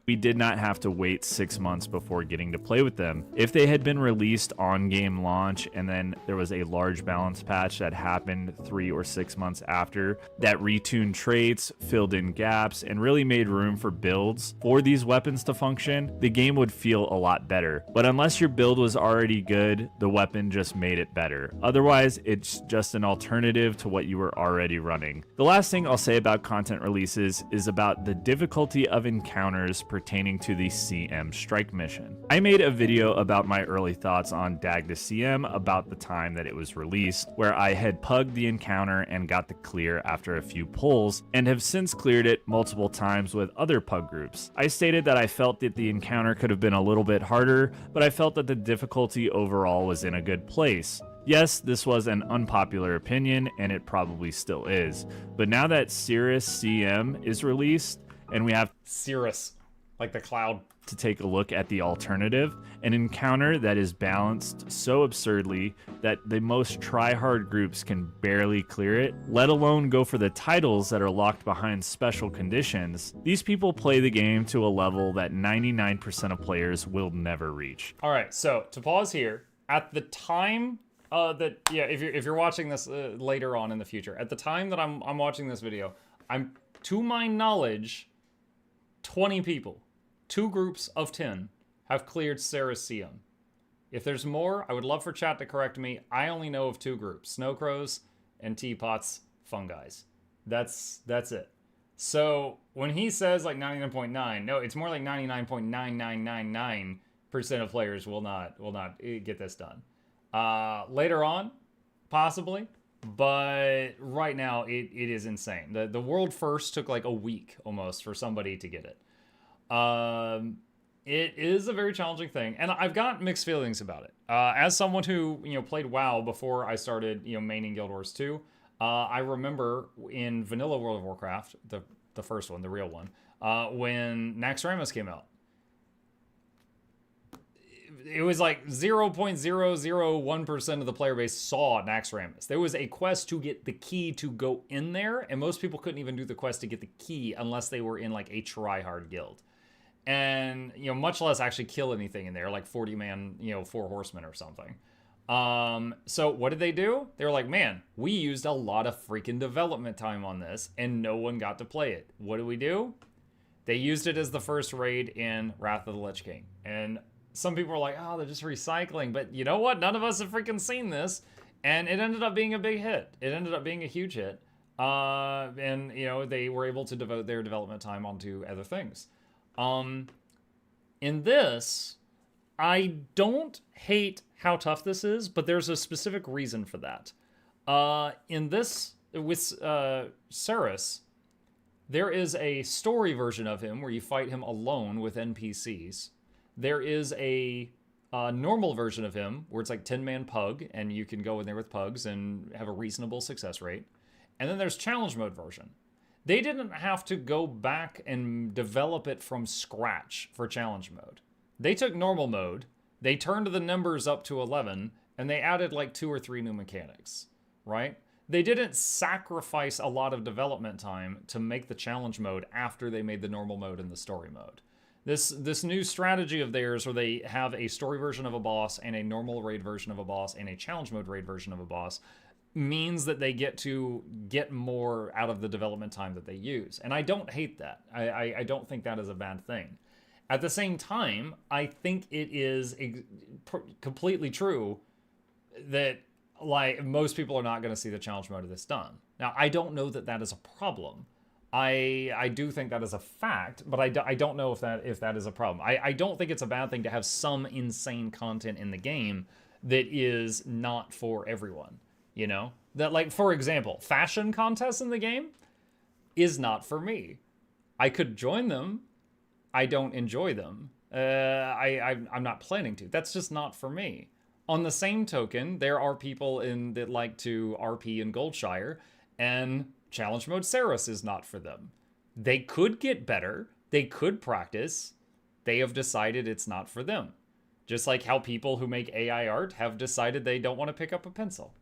We did not have to wait 6 months before getting to play with them. If they had been released on game launch and then there was a large balance patch that happened 3 or 6 months after that retuned traits, filled in gaps, and really made room for builds for these weapons to function, the game would feel a lot better. But unless your build was already good, the weapon just made it better. Otherwise, it's just an alternative to what you were already running. The last thing I'll say about content releases is about the difficulty of encounters pertaining to the CM strike mission. I made a video about my early thoughts on Dag to CM about the time that it was released, where I had pugged the encounter and got the clear after a few pulls, and have since cleared it multiple times with other pug groups. I stated that I felt that the encounter could have been a little bit harder, but I felt that the difficulty overall was in a good place. Yes, this was an unpopular opinion, and it probably still is, but now that Cirrus CM is released, and we have Cirrus, like the cloud. to take a look at the alternative, an encounter that is balanced so absurdly that the most try-hard groups can barely clear it, let alone go for the titles that are locked behind special conditions. These people play the game to a level that 99% of players will never reach. All right, so to pause here, at the time if you're watching this later on in the future, at the time that I'm watching this video, to my knowledge, 20 people, 2 groups of 10, have cleared Cirrus CM. If there's more, I would love for chat to correct me. I only know of 2 groups, Snow Crows and Teapots Fungis. That's it. So when he says like 99.9, no, it's more like 99.9999% of players will not get this done. Later on, possibly, but right now it is insane. The world first took like a week almost for somebody to get it. It is a very challenging thing, and I've got mixed feelings about it. As someone who played WoW before I started maining Guild Wars 2, I remember in vanilla World of Warcraft, the first one, the real one, when Naxxramas came out. It was like 0.001% of the player base saw Naxxramas. There was a quest to get the key to go in there, and most people couldn't even do the quest to get the key unless they were in like a try-hard guild. And, much less actually kill anything in there, like 40-man, 4 horsemen or something. So what did they do? They were like, man, we used a lot of freaking development time on this, and no one got to play it. What do? They used it as the first raid in Wrath of the Lich King. And some people are like, oh, they're just recycling. But you know what? None of us have freaking seen this. And it ended up being a big hit. It ended up being a huge hit. And, they were able to devote their development time onto other things. In this, I don't hate how tough this is, but there's a specific reason for that. In this, with Cirrus, there is a story version of him where you fight him alone with NPCs. There is a normal version of him where it's like 10-man pug, and you can go in there with pugs and have a reasonable success rate. And then there's challenge mode version. They didn't have to go back and develop it from scratch for challenge mode. They took normal mode, they turned the numbers up to 11, and they added like 2 or 3 new mechanics, right? They didn't sacrifice a lot of development time to make the challenge mode after they made the normal mode and the story mode. This new strategy of theirs where they have a story version of a boss and a normal raid version of a boss and a challenge mode raid version of a boss means that they get to get more out of the development time that they use. And I don't hate that. I don't think that is a bad thing. At the same time, I think it is completely true that like most people are not going to see the challenge mode of this done. Now, I don't know that that is a problem. I do think that is a fact, but I don't know if that is a problem. I don't think it's a bad thing to have some insane content in the game that is not for everyone, That, like, for example, fashion contests in the game is not for me. I could join them. I don't enjoy them. I'm not planning to. That's just not for me. On the same token, there are people that like to RP in Goldshire, and challenge mode Cirrus is not for them. They could get better. They could practice. They have decided it's not for them. Just like how people who make AI art have decided they don't want to pick up a pencil.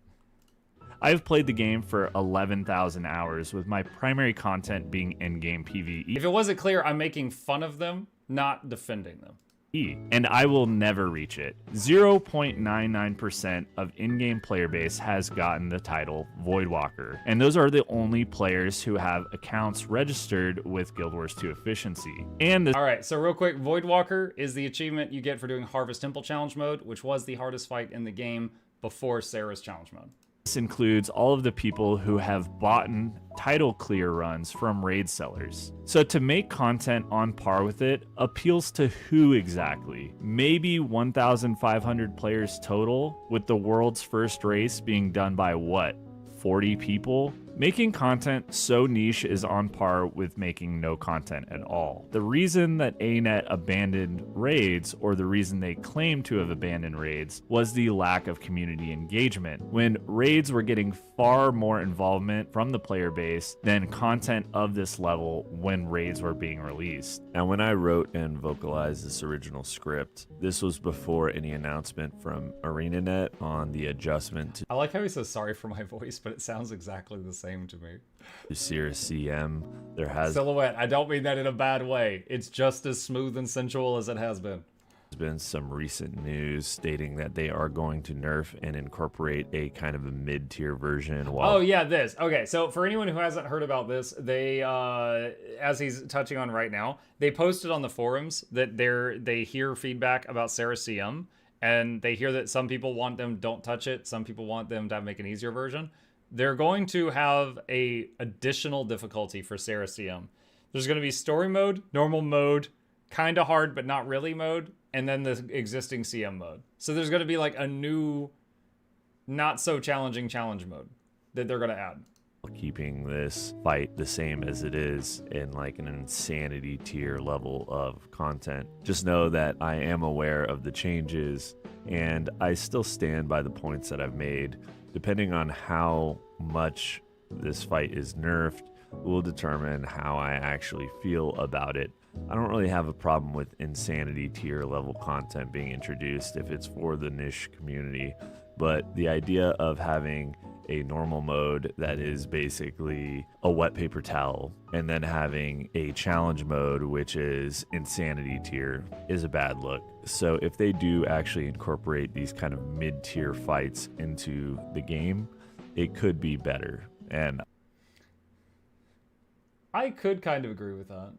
I've played the game for 11,000 hours, with my primary content being in-game PvE. If it wasn't clear, I'm making fun of them, not defending them. And I will never reach it. 0.99% of in-game player base has gotten the title Voidwalker, and those are the only players who have accounts registered with Guild Wars 2 Efficiency. And All right, so real quick, Voidwalker is the achievement you get for doing Harvest Temple Challenge mode, which was the hardest fight in the game before Sarah's challenge mode. this includes all of the people who have bought title clear runs from raid sellers. So to make content on par with it appeals to who exactly? Maybe 1,500 players total, with the world's first race being done by what, 40 people? Making content so niche is on par with making no content at all. The reason that ANET abandoned raids, or the reason they claim to have abandoned raids, was the lack of community engagement, when raids were getting far more involvement from the player base than content of this level when raids were being released. Now, when I wrote and vocalized this original script, this was before any announcement from ArenaNet on the adjustment to I like how he says sorry for my voice, but it sounds exactly the same to me. Cirrus CM. There has Silhouette, I don't mean that in a bad way. It's just as smooth and sensual as it has been. been some recent news stating that they are going to nerf and incorporate a kind of a mid-tier version. Oh yeah, this. Okay, so for anyone who hasn't heard about this, they, as he's touching on right now, they posted on the forums that they hear feedback about Sarah CM, and they hear that some people want them don't touch it, some people want them to make an easier version. They're going to have a additional difficulty for Sarah CM. There's going to be story mode, normal mode, kind of hard but not really mode, and then the existing CM mode. So there's going to be like a new, not so challenging challenge mode that they're going to add. Keeping this fight the same as it is in like an insanity tier level of content. Just know that I am aware of the changes, and I still stand by the points that I've made. Depending on how much this fight is nerfed will determine how I actually feel about it. I don't really have a problem with insanity tier level content being introduced if it's for the niche community, but the idea of having a normal mode that is basically a wet paper towel and then having a challenge mode which is insanity tier is a bad look. So if they do actually incorporate these kind of mid-tier fights into the game, it could be better. And I could kind of agree with that.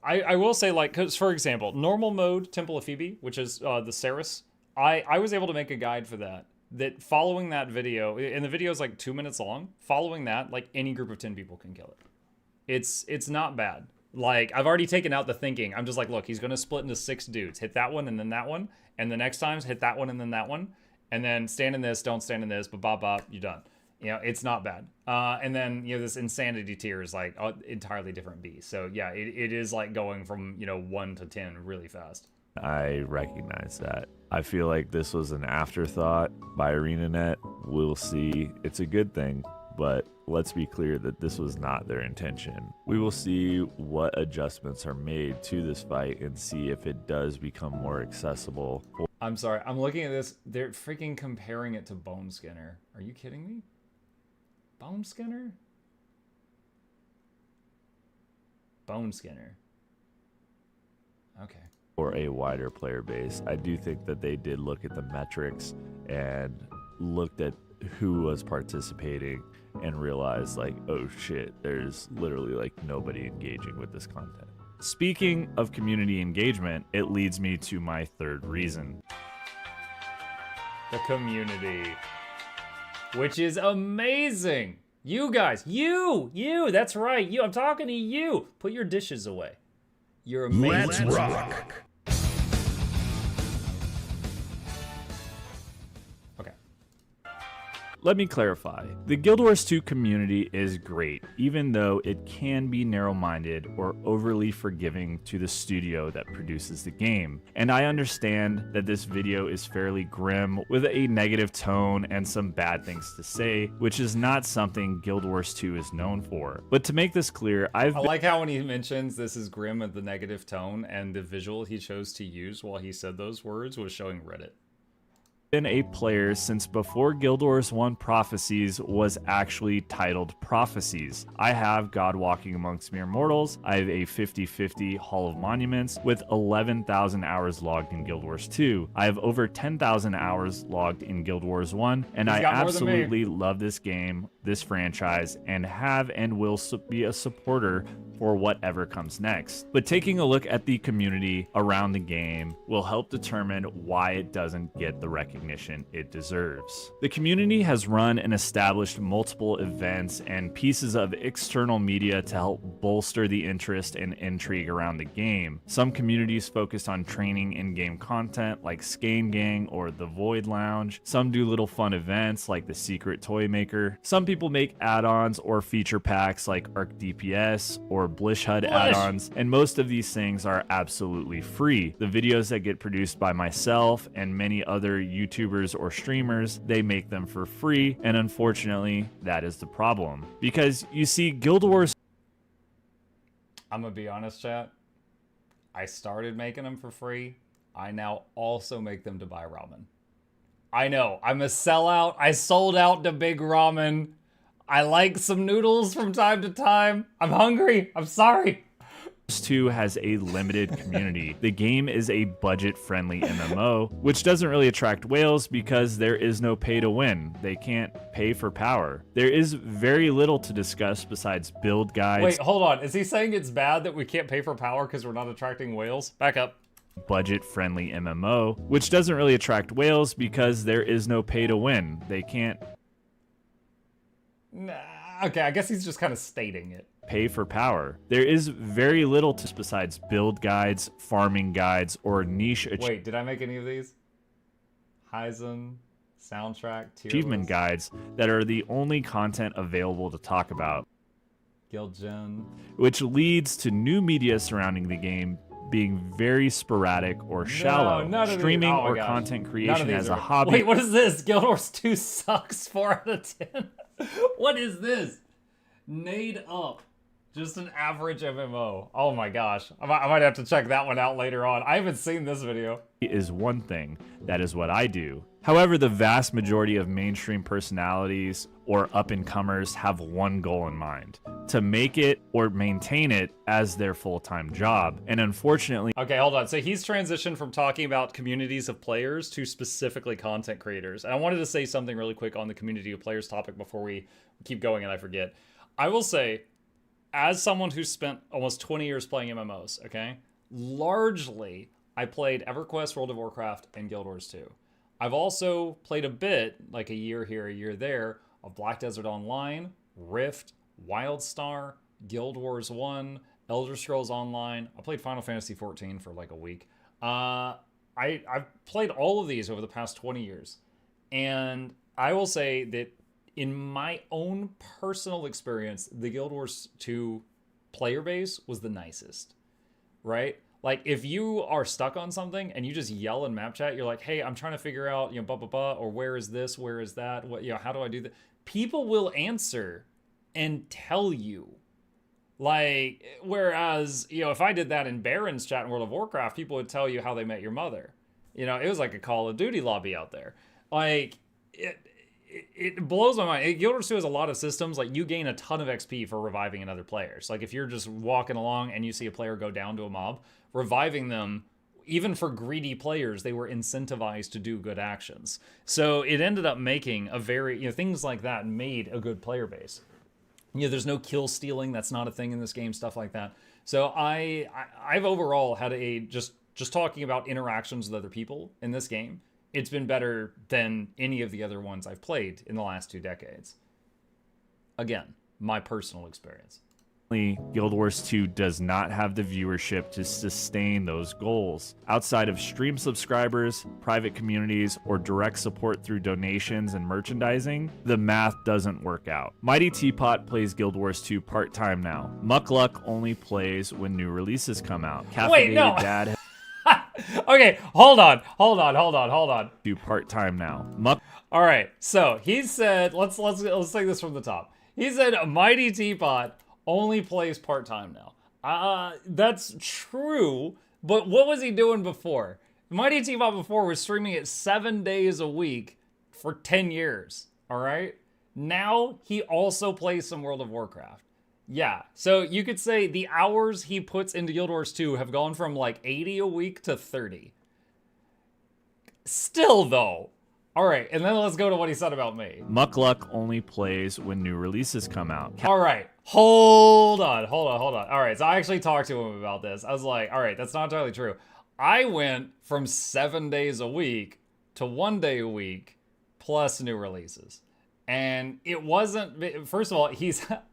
I will say, like, because for example, normal mode Temple of Phoebe, which is the Ceres, I was able to make a guide for that. That following that video, and the video is like 2 minutes long, following that, like any group of 10 people can kill it. It's not bad. Like, I've already taken out the thinking. I'm just like, look, he's going to split into 6 dudes. Hit that one and then that one. And the next times, hit that one and then that one. And then stand in this, don't stand in this, but bop, bop, you're done. You know, it's not bad. And then, you know, this insanity tier is like entirely different beast. So yeah, it is like going from, you know, 1 to 10 really fast. I recognize that. I feel like this was an afterthought by ArenaNet. We'll see. It's a good thing, but let's be clear that this was not their intention. We will see what adjustments are made to this fight and see if it does become more accessible. I'm sorry, I'm looking at this. They're freaking comparing it to Bone Skinner. Are you kidding me? Bone Skinner? Bone Skinner. Okay. For a wider player base. I do think that they did look at the metrics and looked at who was participating and realized like, oh shit, there's literally like nobody engaging with this content. Speaking of community engagement, it leads me to my third reason. The community. Which is amazing. You guys, you, that's right. You, I'm talking to you. Put your dishes away. You're amazing. Let's rock. Okay. Let me clarify. The Guild Wars 2 community is great, even though it can be narrow-minded or overly forgiving to the studio that produces the game. And I understand that this video is fairly grim, with a negative tone and some bad things to say, which is not something Guild Wars 2 is known for. But to make this clear, I like how when he mentions this is grim at the negative tone, and the visual he chose to use while he said those words was showing Reddit. been a player since before Guild Wars 1 Prophecies was actually titled Prophecies. I have God Walking Amongst Mere Mortals. I have a 50/50 Hall of Monuments with 11,000 hours logged in Guild Wars 2. I have over 10,000 hours logged in Guild Wars 1, and I absolutely love this game, this franchise, and have and will be a supporter for whatever comes next. But taking a look at the community around the game will help determine why it doesn't get the recognition it deserves. The community has run and established multiple events and pieces of external media to help bolster the interest and intrigue around the game. Some communities focus on training in-game content like Skane Gang or the Void Lounge. Some do little fun events like the Secret Toy Maker. Some people make add-ons or feature packs like Arc DPS or Blish HUD add-ons, and most of these things are absolutely free. The videos that get produced by myself and many other YouTubers or streamers, they make them for free, and unfortunately, that is the problem. Because you see, Guild Wars... I'm gonna be honest, chat. I started making them for free. I now also make them to buy ramen. I know, I'm a sellout. I sold out to Big Ramen. I like some noodles from time to time. I'm hungry. I'm sorry. 2 has a limited community. The game is a budget-friendly MMO, which doesn't really attract whales because there is no pay to win. They can't pay for power. There is very little to discuss besides build guides. Wait, hold on. Is he saying it's bad that we can't pay for power because we're not attracting whales? Back up. Budget-friendly MMO, which doesn't really attract whales because there is no pay to win. They can't okay, I guess he's just kind of stating it. Pay for power. There is very little to besides build guides, farming guides, or niche Wait, did I make any of these? Heisen, soundtrack, tier achievement list? Guides that are the only content available to talk about. Guild Gen. Which leads to new media surrounding the game being very sporadic or shallow. Streaming or content creation as a hobby. Wait, what is this? Guild Wars 2 sucks 4 out of 10. What is this? Nade up. Just an average MMO. Oh my gosh. I might have to check that one out later on. I haven't seen this video. Is one thing. That is what I do. However, the vast majority of mainstream personalities or up-and-comers have one goal in mind: to make it or maintain it as their full-time job. And unfortunately... Okay, hold on. So he's transitioned from talking about communities of players to specifically content creators. And I wanted to say something really quick on the community of players topic before we keep going and I forget. I will say, as someone who spent almost 20 years playing MMOs, okay, largely I played EverQuest, World of Warcraft, and Guild Wars 2. I've also played a bit, like a year here, a year there, of Black Desert Online, Rift, WildStar, Guild Wars 1, Elder Scrolls Online. I played Final Fantasy 14 for like a week. I've played all of these over the past 20 years. And I will say that in my own personal experience, the Guild Wars 2 player base was the nicest, right? Like, if you are stuck on something and you just yell in map chat, you're like, hey, I'm trying to figure out, blah, blah, blah, or where is this, where is that, what, how do I do that? People will answer and tell you. Like, whereas, if I did that in Baron's chat in World of Warcraft, people would tell you how they met your mother. It was like a Call of Duty lobby out there. Like, it blows my mind. Guild Wars 2 has a lot of systems. Like, you gain a ton of XP for reviving another players. Like, if you're just walking along and you see a player go down to a mob, reviving them, even for greedy players, they were incentivized to do good actions. So it ended up making a very, things like that made a good player base. There's no kill stealing. That's not a thing in this game, stuff like that. So I've overall had just talking about interactions with other people in this game, it's been better than any of the other ones I've played in the last 2 decades. Again, my personal experience. Guild Wars 2 does not have the viewership to sustain those goals. Outside of stream subscribers, private communities, or direct support through donations and merchandising, the math doesn't work out. Mighty Teapot plays Guild Wars 2 part-time now. Mukluk only plays when new releases come out. Wait, no! Dad okay, hold on. Do part-time now. All right, so he said, let's take this from the top. He said Mighty Teapot only plays part-time now. That's true, but what was he doing before? Mighty T-Bot before was streaming it 7 days a week for 10 years, all right? Now he also plays some World of Warcraft. Yeah, so you could say the hours he puts into Guild Wars 2 have gone from like 80 a week to 30. Still though. All right, and then let's go to what he said about me. Mukluk only plays when new releases come out. All right, hold on. All right, so I actually talked to him about this. I was like, all right, that's not entirely true. I went from 7 days a week to 1 day a week plus new releases. And it wasn't, first of all,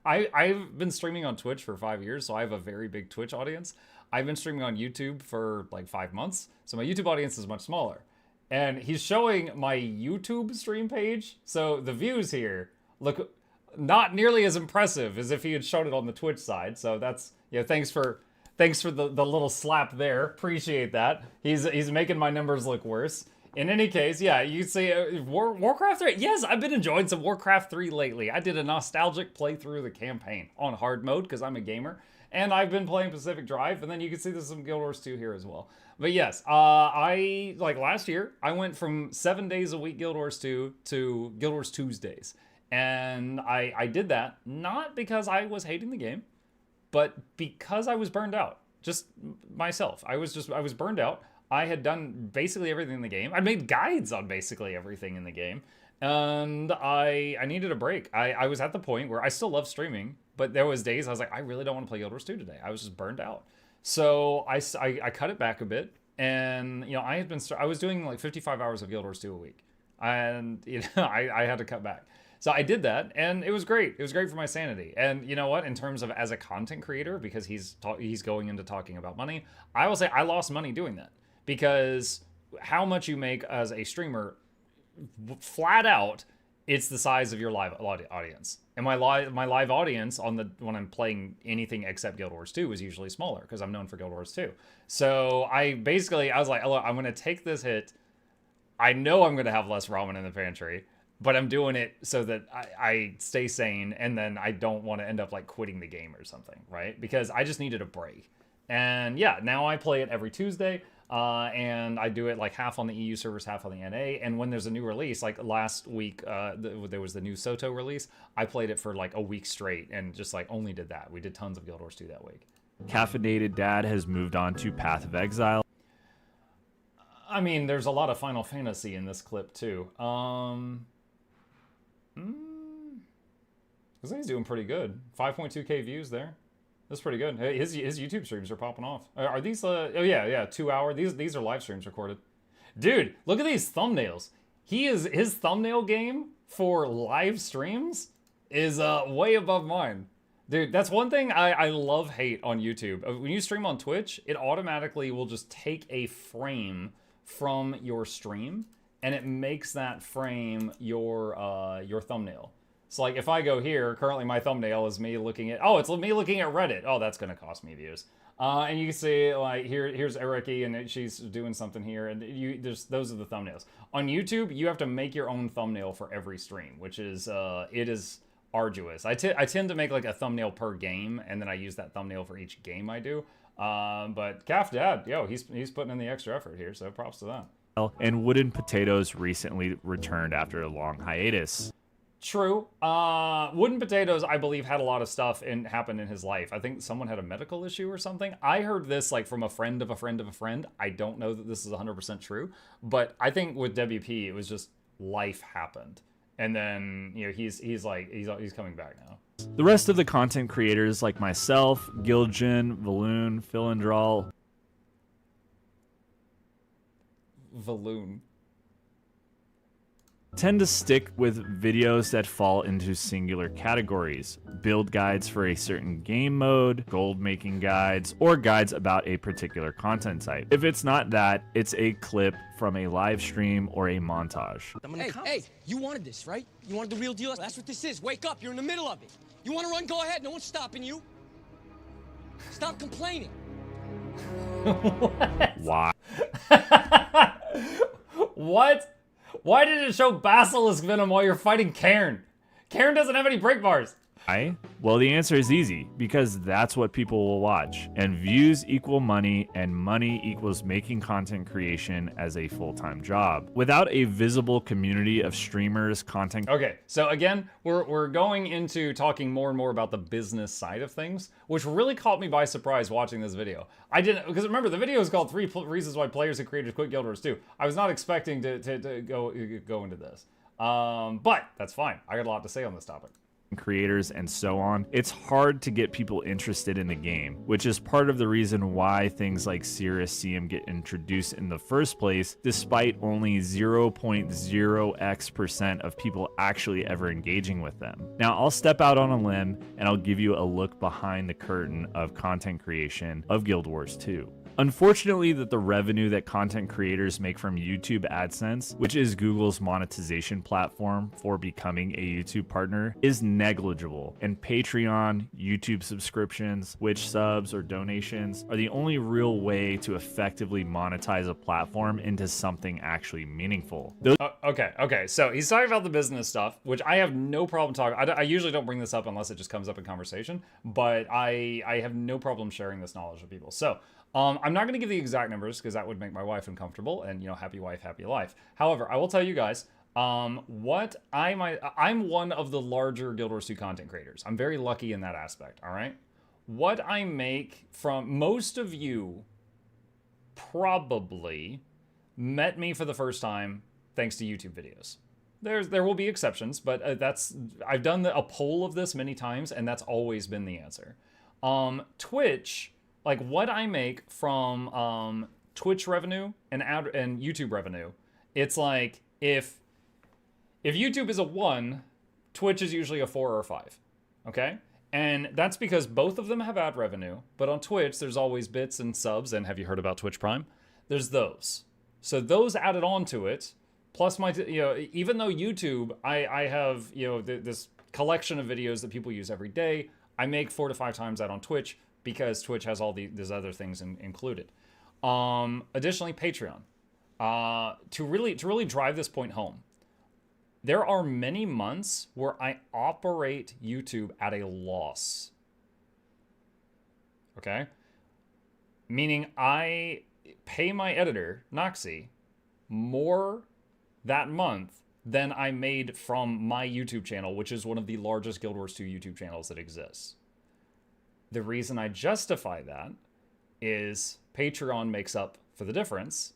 I've been streaming on Twitch for 5 years, so I have a very big Twitch audience. I've been streaming on YouTube for like 5 months, so my YouTube audience is much smaller. And he's showing my YouTube stream page, so the views here look not nearly as impressive as if he had shown it on the Twitch side. So that's, yeah, thanks for the little slap there. Appreciate that. He's making my numbers look worse. In any case, yeah, you say Warcraft 3. Yes, I've been enjoying some Warcraft 3 lately. I did a nostalgic playthrough of the campaign on hard mode because I'm a gamer. And I've been playing Pacific Drive, and then you can see there's some Guild Wars 2 here as well. But yes, like last year, I went from 7 days a week Guild Wars 2 to Guild Wars Tuesdays. And I did that not because I was hating the game, but because I was burned out. Just myself. I was burned out. I had done basically everything in the game. I made guides on basically everything in the game. And I needed a break. I was at the point where I still love streaming, but there was days I was like, I really don't want to play Guild Wars 2 today. I was just burned out. So I cut it back a bit. And, you know, I was doing like 55 hours of Guild Wars 2 a week. And, you know, I had to cut back. So I did that, and it was great. It was great for my sanity. And you know what? In terms of as a content creator, because he's going into talking about money, I will say I lost money doing that. Because how much you make as a streamer, flat out, it's the size of your live audience. And my live audience when I'm playing anything except Guild Wars 2 is usually smaller because I'm known for Guild Wars 2. So I was like, look, I'm going to take this hit. I know I'm going to have less ramen in the pantry, but I'm doing it so that I stay sane, and then I don't want to end up like quitting the game or something, right? Because I just needed a break. And yeah, now I play it every Tuesday. And I do it like half on the EU servers, half on the NA. And when there's a new release, like last week, there was the new Soto release. I played it for like a week straight and just like only did that. We did tons of Guild Wars 2 that week. Caffeinated Dad has moved on to Path of Exile. I mean, there's a lot of Final Fantasy in this clip too. I think he's doing pretty good. 5.2k views there. That's pretty good. His YouTube streams are popping off. Are these? Oh yeah, 2 hour. These are live streams recorded. Dude, look at these thumbnails. His thumbnail game for live streams is way above mine. Dude, that's one thing I hate on YouTube. When you stream on Twitch, it automatically will just take a frame from your stream, and it makes that frame your thumbnail. So like if I go here, currently my thumbnail is me looking at, it's me looking at Reddit. Oh, that's gonna cost me views. And you can see like here's Eriki, and she's doing something here, and those are the thumbnails. On YouTube, you have to make your own thumbnail for every stream, which is it is arduous. I tend to make like a thumbnail per game, and then I use that thumbnail for each game I do. But Calf Dad, he's putting in the extra effort here, so props to that. And Wooden Potatoes recently returned after a long hiatus. True. Wooden Potatoes, I believe, had a lot of stuff happen in his life. I think someone had a medical issue or something. I heard this like from a friend of a friend of a friend. I don't know that this is 100% true, but I think with WP, it was just life happened, and then he's coming back now. The rest of the content creators like myself, Giljan, Valoon, Philandral, Valoon. tend to stick with videos that fall into singular categories. Build guides for a certain game mode, gold making guides, or guides about a particular content type. If it's not that, it's a clip from a live stream or a montage. Hey, you wanted this, right? You wanted the real deal? That's what this is. Wake up, you're in the middle of it. You want to run, go ahead. No one's stopping you. Stop complaining. Why? What? Why did it show Basilisk Venom while you're fighting Cairn? Cairn doesn't have any break bars. Why? Well, the answer is easy, because that's what people will watch. And views equal money, and money equals making content creation as a full-time job. Without a visible community of streamers, content... Okay, so again, we're going into talking more and more about the business side of things, which really caught me by surprise watching this video. I didn't, because remember, the video is called 3 Reasons Why Players and Creators Quit Guild Wars 2. I was not expecting to go into this. But that's fine. I got a lot to say on this topic. Creators and so on, it's hard to get people interested in the game, which is part of the reason why things like Serious CM get introduced in the first place, despite only 0.0x% of people actually ever engaging with them. Now, I'll step out on a limb and I'll give you a look behind the curtain of content creation of Guild Wars 2. Unfortunately, that the revenue that content creators make from YouTube AdSense, which is Google's monetization platform for becoming a YouTube partner, is negligible. And Patreon, YouTube subscriptions, Twitch subs, or donations are the only real way to effectively monetize a platform into something actually meaningful. Okay, so he's talking about the business stuff, which I have no problem talking. I usually don't bring this up unless it just comes up in conversation, but I have no problem sharing this knowledge with people. So, I'm not going to give the exact numbers because that would make my wife uncomfortable, and happy wife, happy life. However, I will tell you guys I'm one of the larger Guild Wars 2 content creators. I'm very lucky in that aspect, all right? What I make from most of you probably met me for the first time thanks to YouTube videos. There will be exceptions, but I've done a poll of this many times, and that's always been the answer. Twitch, like what I make from Twitch revenue and YouTube revenue, it's like if YouTube is a 1, Twitch is usually a 4 or a 5, okay? And that's because both of them have ad revenue, but on Twitch there's always bits and subs, and have you heard about Twitch Prime? There's those. So those added on to it, plus my, even though YouTube, I have, this collection of videos that people use every day, I make 4 to 5 times that on Twitch, because Twitch has all these other things included. Additionally, Patreon. To really drive this point home, there are many months where I operate YouTube at a loss. Okay? Meaning I pay my editor, Noxxi, more that month than I made from my YouTube channel, which is one of the largest Guild Wars 2 YouTube channels that exists. The reason I justify that is Patreon makes up for the difference,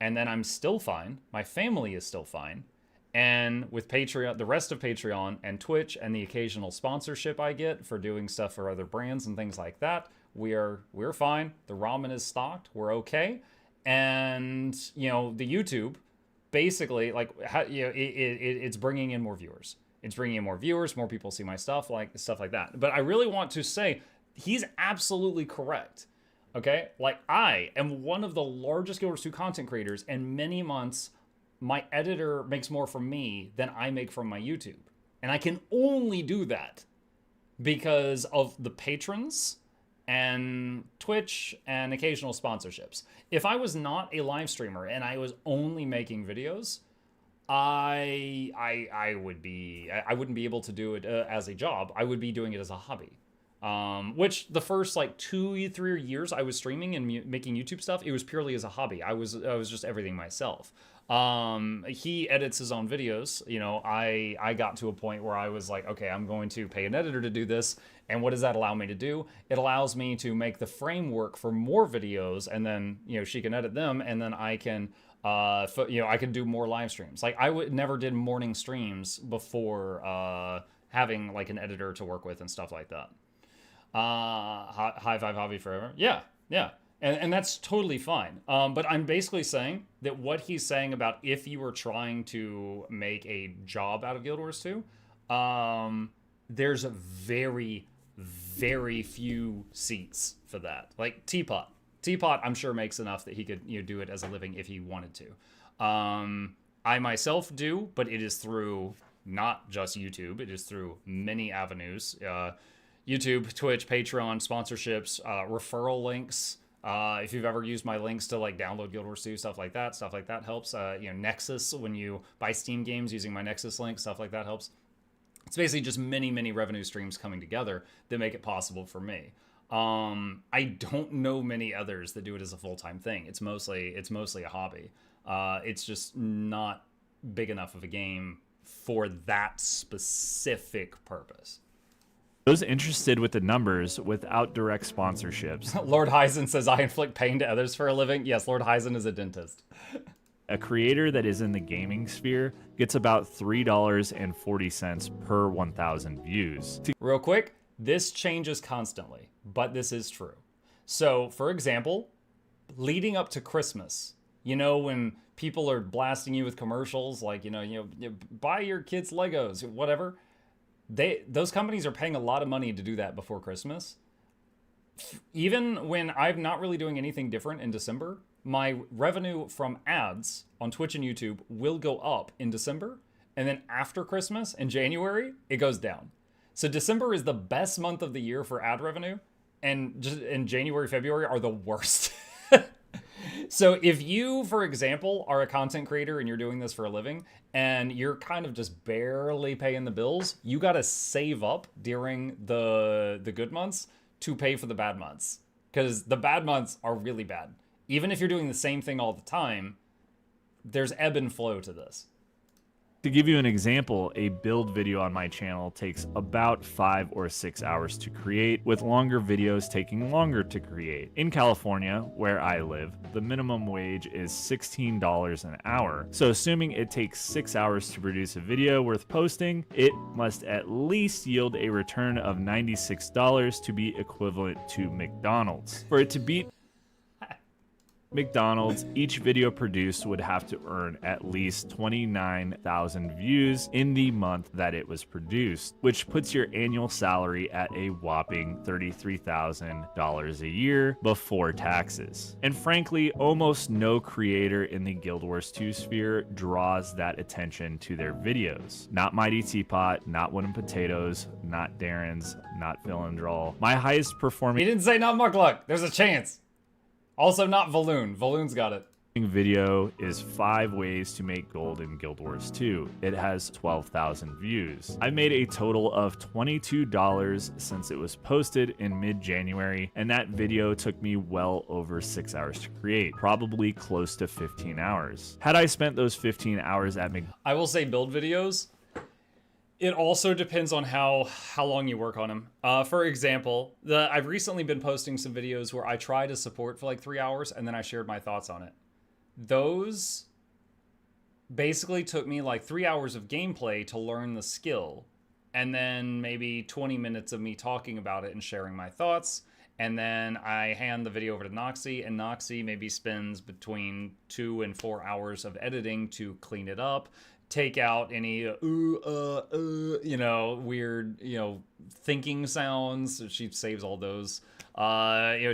and then I'm still fine. My family is still fine. And with Patreon, the rest of Patreon and Twitch and the occasional sponsorship I get for doing stuff for other brands and things like that, we're fine. The ramen is stocked. We're okay. And, the YouTube, basically, like, it's bringing in more viewers. It's bringing in more viewers, more people see my stuff like that. But I really want to say, he's absolutely correct, okay? Like, I am one of the largest Guild Wars 2 content creators, and many months, my editor makes more from me than I make from my YouTube. And I can only do that because of the patrons and Twitch and occasional sponsorships. If I was not a live streamer and I was only making videos, I wouldn't be able to do it as a job. I would be doing it as a hobby. Which the first like 2-3 years I was streaming and making YouTube stuff, it was purely as a hobby. I was just everything myself. He edits his own videos. I got to a point where I was like, okay, I'm going to pay an editor to do this. And what does that allow me to do? It allows me to make the framework for more videos, and then, she can edit them, and then I can, I can do more live streams. Like, I never did morning streams before, having like an editor to work with and stuff like that. High five hobby forever. Yeah. And that's totally fine. But I'm basically saying that what he's saying about if you were trying to make a job out of Guild Wars 2, there's very, very few seats for that. Like Teapot, I'm sure makes enough that he could do it as a living if he wanted to. I myself do, but it is through not just YouTube. It is through many avenues. YouTube, Twitch, Patreon, sponsorships, referral links. If you've ever used my links to like download Guild Wars 2, stuff like that helps. Nexus, when you buy Steam games using my Nexus link, stuff like that helps. It's basically just many revenue streams coming together that make it possible for me. I don't know many others that do it as a full-time thing. It's mostly a hobby. It's just not big enough of a game for that specific purpose. Those interested with the numbers without direct sponsorships. Lord Heisen says, I inflict pain to others for a living. Yes, Lord Heisen is a dentist. A creator that is in the gaming sphere gets about $3.40 per 1,000 views. Real quick, this changes constantly, but this is true. So, for example, leading up to Christmas, you know, when people are blasting you with commercials like, you know, buy your kids Legos, whatever. Those companies are paying a lot of money to do that before Christmas. Even when I'm not really doing anything different in December, my revenue from ads on Twitch and YouTube will go up in December. And then after Christmas in January, it goes down. So December is the best month of the year for ad revenue. And just in January, February are the worst. So if you, for example, are a content creator and you're doing this for a living and you're kind of just barely paying the bills, you got to save up during the good months to pay for the bad months, because the bad months are really bad. Even if you're doing the same thing all the time, there's ebb and flow to this. To give you an example, a build video on my channel takes about 5 or 6 hours to create, with longer videos taking longer to create. In California, where I live, the minimum wage is $16 an hour. So assuming it takes 6 hours to produce a video worth posting, it must at least yield a return of $96 to be equivalent to McDonald's. For it to beat McDonald's, each video produced would have to earn at least 29,000 views in the month that it was produced, which puts your annual salary at a whopping $33,000 a year before taxes. And frankly, almost no creator in the Guild Wars 2 sphere draws that attention to their videos. Not Mighty Teapot, not Wooden Potatoes, not Darren's, not Phil and Drawl. My highest performing— He didn't say not Mukluk. There's a chance. Also not Valoon. Valoon's got it. Video is 5 ways to make gold in Guild Wars 2. It has 12,000 views. I made a total of $22 since it was posted in mid-January, and that video took me well over 6 hours to create, probably close to 15 hours. Had I spent those 15 hours at I will say build videos, it also depends on how long you work on them. For example, I've recently been posting some videos where I try to support for like 3 hours and then I shared my thoughts on it. Those basically took me like 3 hours of gameplay to learn the skill, and then maybe 20 minutes of me talking about it and sharing my thoughts. And then I hand the video over to Noxxi, and Noxxi maybe spends between 2 and 4 hours of editing to clean it up, take out any weird, thinking sounds. She saves all those.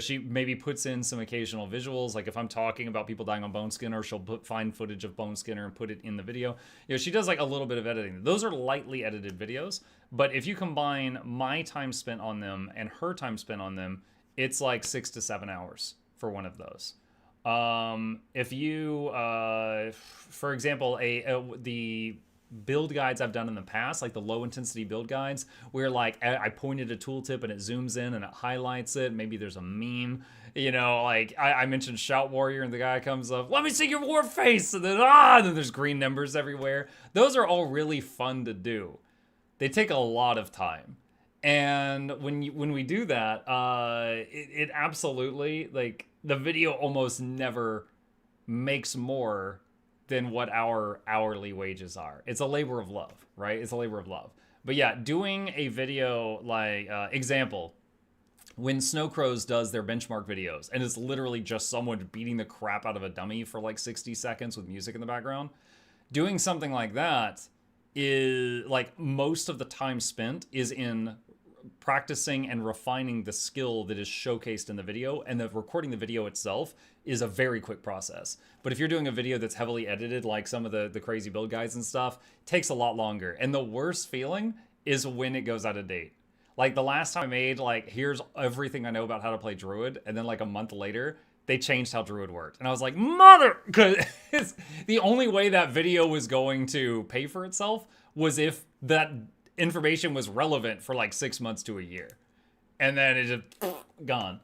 She maybe puts in some occasional visuals. Like if I'm talking about people dying on Bone Skinner, she'll find footage of Bone Skinner and put it in the video. She does like a little bit of editing. Those are lightly edited videos, but if you combine my time spent on them and her time spent on them, it's like 6 to 7 hours for one of those. If you, for example, the build guides I've done in the past, like the low intensity build guides, where like I pointed a tooltip and it zooms in and it highlights it. Maybe there's a meme, like I mentioned Shout Warrior and the guy comes up, let me see your war face. And then there's green numbers everywhere. Those are all really fun to do. They take a lot of time. And when we do that, it absolutely, like, the video almost never makes more than what our hourly wages are. It's a labor of love, right? It's a labor of love. But yeah, doing a video like, example, when Snowcrows does their benchmark videos, and it's literally just someone beating the crap out of a dummy for like 60 seconds with music in the background, doing something like that is, like, most of the time spent is in practicing and refining the skill that is showcased in the video, and the recording the video itself is a very quick process. But if you're doing a video that's heavily edited, like some of the crazy build guides and stuff, it takes a lot longer. And the worst feeling is when it goes out of date. Like the last time I made, like, here's everything I know about how to play Druid, and then like a month later, they changed how Druid worked. And I was like, mother, because the only way that video was going to pay for itself was if that information was relevant for like 6 months to a year. And then it just gone.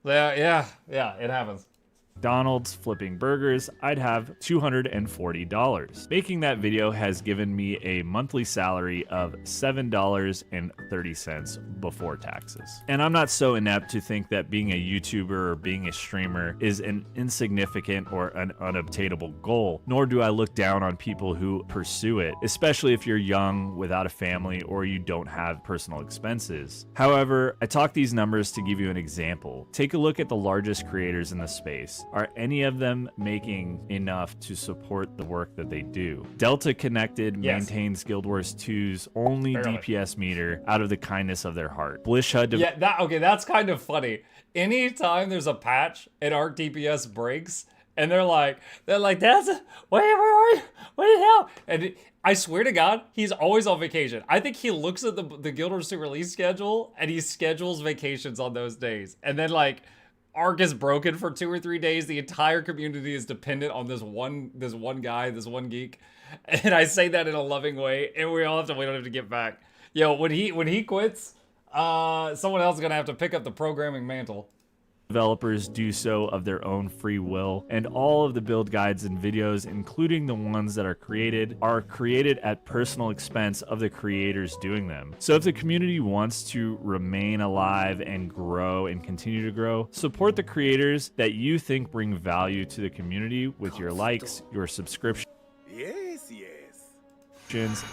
Yeah, it happens. McDonald's flipping burgers, I'd have $240. Making that video has given me a monthly salary of $7.30 before taxes. And I'm not so inept to think that being a YouTuber or being a streamer is an insignificant or an unobtainable goal, nor do I look down on people who pursue it, especially if you're young, without a family, or you don't have personal expenses. However, I talk these numbers to give you an example. Take a look at the largest creators in the space. Are any of them making enough to support the work that they do? Delta Connected maintains Guild Wars 2's only DPS meter out of the kindness of their heart. Blish HUD. That's kind of funny. Anytime there's a patch and Arc DPS breaks, and they're like, that's where are you? What the hell? And I swear to God, he's always on vacation. I think he looks at the Guild Wars 2 release schedule and he schedules vacations on those days, and then like, Arc is broken for 2 or 3 days. The entire community is dependent on this one guy, this one geek. And I say that in a loving way, and we don't have to get back. Yo, when he quits, someone else is gonna have to pick up the programming mantle. Developers do so of their own free will, and all of the build guides and videos, including the ones that are created at personal expense of the creators doing them. So if the community wants to remain alive and grow and continue to grow, support the creators that you think bring value to the community with your likes, your subscriptions,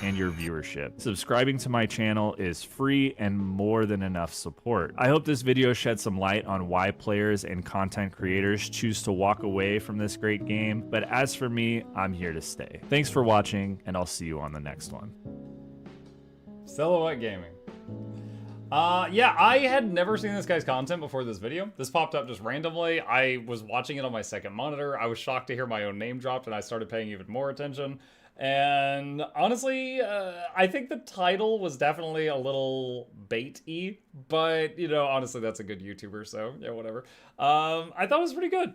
and your viewership. Subscribing to my channel is free and more than enough support. I hope this video shed some light on why players and content creators choose to walk away from this great game, but as for me, I'm here to stay. Thanks for watching, and I'll see you on the next one. Silhouette Gaming. Yeah, I had never seen this guy's content before this video. This popped up just randomly. I was watching it on my second monitor. I was shocked to hear my own name dropped, and I started paying even more attention. And honestly, I think the title was definitely a little bait-y, but, you know, honestly, that's a good YouTuber, so, yeah, whatever. I thought it was pretty good.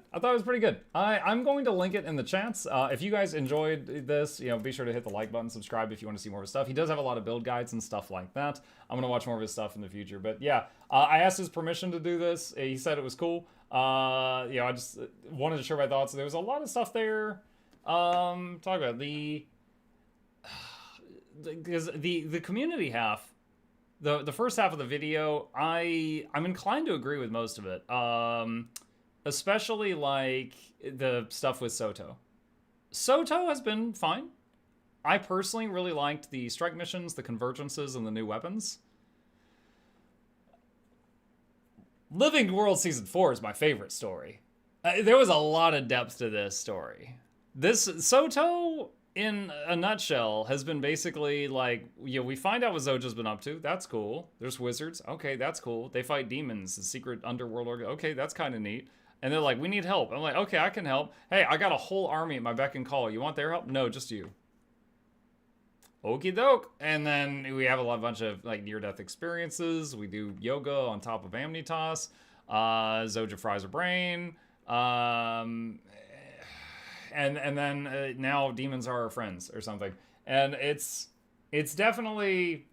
I'm going to link it in the chats. If you guys enjoyed this, you know, be sure to hit the like button, subscribe if you want to see more of his stuff. He does have a lot of build guides and stuff like that. I'm going to watch more of his stuff in the future, but yeah, I asked his permission to do this. He said it was cool. You know, I just wanted to share my thoughts. There was a lot of stuff there. Talk about the community half, the first half of the video, I'm inclined to agree with most of it. Especially like the stuff with Soto. Soto has been fine. I personally really liked the strike missions, the convergences, and the new weapons. Living World Season 4 is my favorite story. There was a lot of depth to this story. This Soto, in a nutshell, has been basically like, you know, we find out what Zoja's been up to. That's cool. There's wizards. Okay, that's cool. They fight demons, the secret underworld. Okay, that's kind of neat. And they're like, we need help. I'm like, okay, I can help. Hey, I got a whole army at my beck and call. You want their help? No, just you. Okie doke. And then we have a bunch of like near-death experiences. We do yoga on top of Amnitas. Zoja fries her brain. And then now demons are our friends or something. And it's definitely,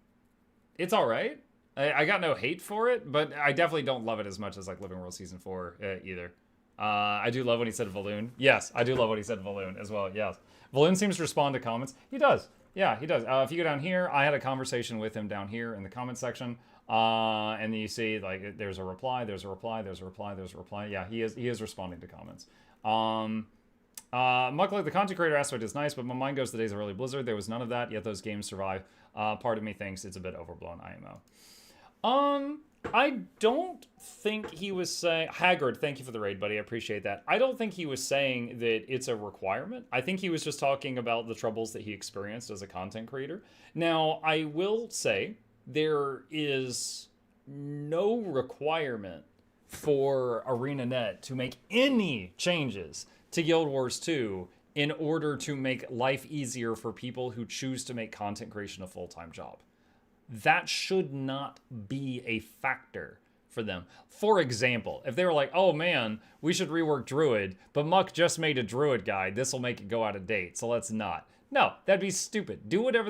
it's all right. I got no hate for it, but I definitely don't love it as much as like Living World Season 4 either. I do love when he said Valoon. Yes, I do love when he said Valoon as well. Yes. Valoon seems to respond to comments. He does. Yeah, he does. If you go down here, I had a conversation with him down here in the comment section. And then you see like there's a reply, there's a reply, there's a reply, there's a reply. Yeah, he is responding to comments. Muckle, the content creator aspect is nice, but my mind goes to the days of early Blizzard. There was none of that, yet those games survive. Part of me thinks it's a bit overblown IMO. I don't think he was saying... Haggard, thank you for the raid, buddy. I appreciate that. I don't think he was saying that it's a requirement. I think he was just talking about the troubles that he experienced as a content creator. Now, I will say there is no requirement for ArenaNet to make any changes to Guild Wars 2 in order to make life easier for people who choose to make content creation a full-time job. That should not be a factor for them. For example, if they were like, oh man, we should rework Druid, but Muck just made a Druid guide, this will make it go out of date, so let's not. No, that'd be stupid. Do whatever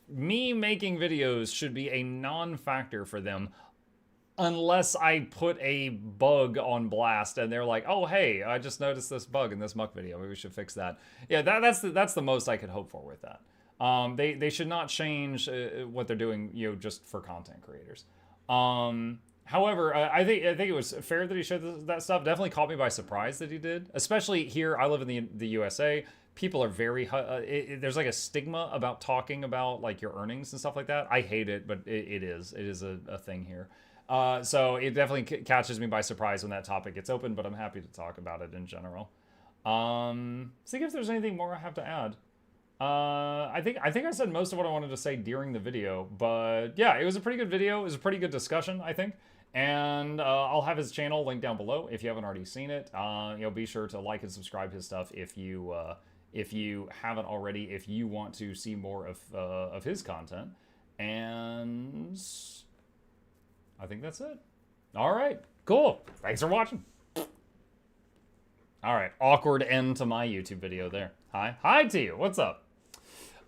me making videos should be a non-factor for them unless I put a bug on blast and they're like, oh, hey, I just noticed this bug in this Muck video. Maybe we should fix that. Yeah, that's the most I could hope for with that. They should not change what they're doing, just for content creators. However, I think it was fair that he showed that stuff. Definitely caught me by surprise that he did. Especially here, I live in the USA. People are very there's like a stigma about talking about like your earnings and stuff like that. I hate it, but it is a thing here. So it definitely catches me by surprise when that topic gets open, but I'm happy to talk about it in general. See if there's anything more I have to add. I think I said most of what I wanted to say during the video, but yeah, it was a pretty good video. It was a pretty good discussion, I think. And I'll have his channel linked down below if you haven't already seen it. Be sure to like and subscribe to his stuff if you haven't already, if you want to see more of his content. And I think that's it. All right, cool. Thanks for watching. All right, awkward end to my YouTube video there. Hi to you. What's up?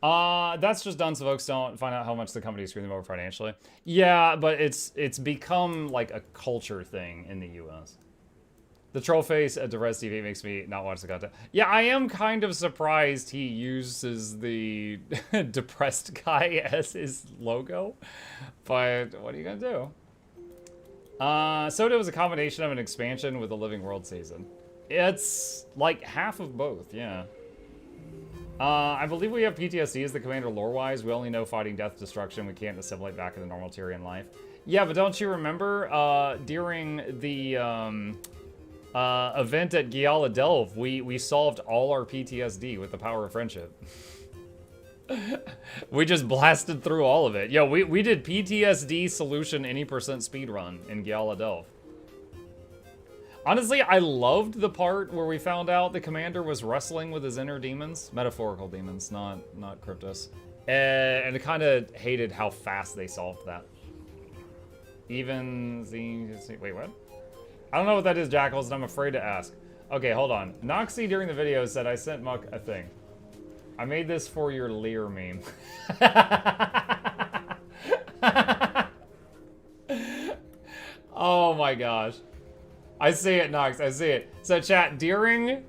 That's just done so folks don't find out how much the company is screwing them over financially. Yeah, but it's become like a culture thing in the US. The troll face at Depressed TV makes me not watch the content. Yeah, I am kind of surprised he uses the depressed guy as his logo, but what are you gonna do? Soda was a combination of an expansion with a Living World season. It's like half of both, yeah. I believe we have PTSD as the commander lore-wise. We only know fighting death, destruction. We can't assimilate back into normal Tyrian life. Yeah, but don't you remember during the event at Giala Delve, we solved all our PTSD with the power of friendship. We just blasted through all of it. Yo, we did PTSD solution any percent speedrun in Giala Delve. Honestly, I loved the part where we found out the commander was wrestling with his inner demons. Metaphorical demons, not Kryptos. And I kind of hated how fast they solved that. Even the... Wait, what? I don't know what that is, Jackals, and I'm afraid to ask. Okay, hold on. Noxxi during the video said I sent Muck a thing. I made this for your Lear meme. Oh my gosh. I see it, Nox. I see it. So, chat, during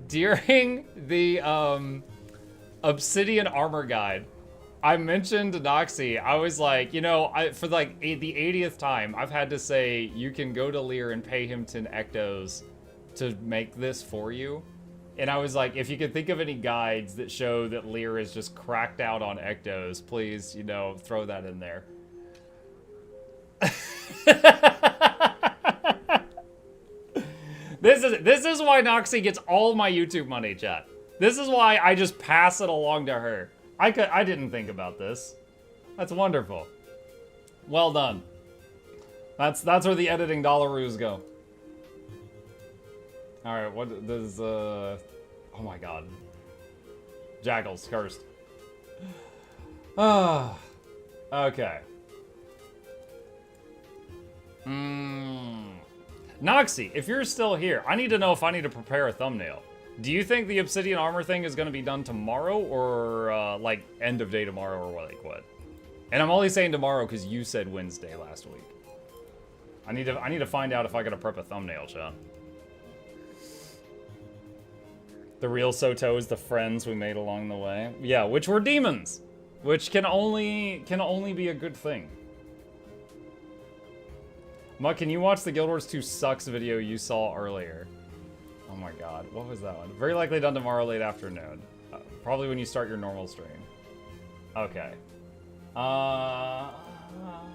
the Obsidian armor guide, I mentioned Noxxi. I was like, for like the 80th time, I've had to say you can go to Lear and pay him 10 ectos to make this for you. And I was like, if you could think of any guides that show that Lear is just cracked out on ectos, please, throw that in there. This is why Noxxi gets all my YouTube money, chat. This is why I just pass it along to her. I didn't think about this. That's wonderful. Well done. That's where the editing dollaroos go. All right, what does oh my god. Jackals cursed. Ah. Okay. Noxxi, if you're still here, I need to know if I need to prepare a thumbnail. Do you think the Obsidian armor thing is going to be done tomorrow or like end of day tomorrow or what? And I'm only saying tomorrow because you said Wednesday last week. I need to find out if I got to prep a thumbnail, chat. The real Soto is the friends we made along the way. Yeah, which were demons, which can only be a good thing. Muck, can you watch the Guild Wars 2 Sucks video you saw earlier? Oh my god, what was that one? Very likely done tomorrow late afternoon. Probably when you start your normal stream. Okay.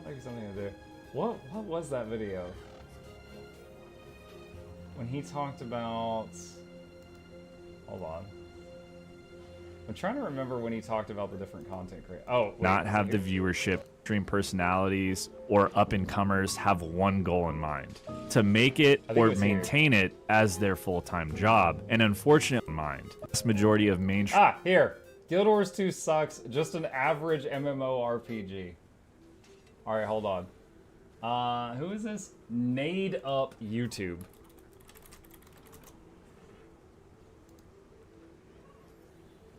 There's something to do. What was that video? When he talked about... Hold on. I'm trying to remember when he talked about the different content creators. Oh, wait, not have the viewership, stream personalities, or up-and-comers have one goal in mind. To make it or maintain it as their full-time job. And unfortunately, mind. This majority of mainstream... Ah, here. Guild Wars 2 sucks. Just an average MMORPG. Alright, hold on. Who is this? Nade Up YouTube.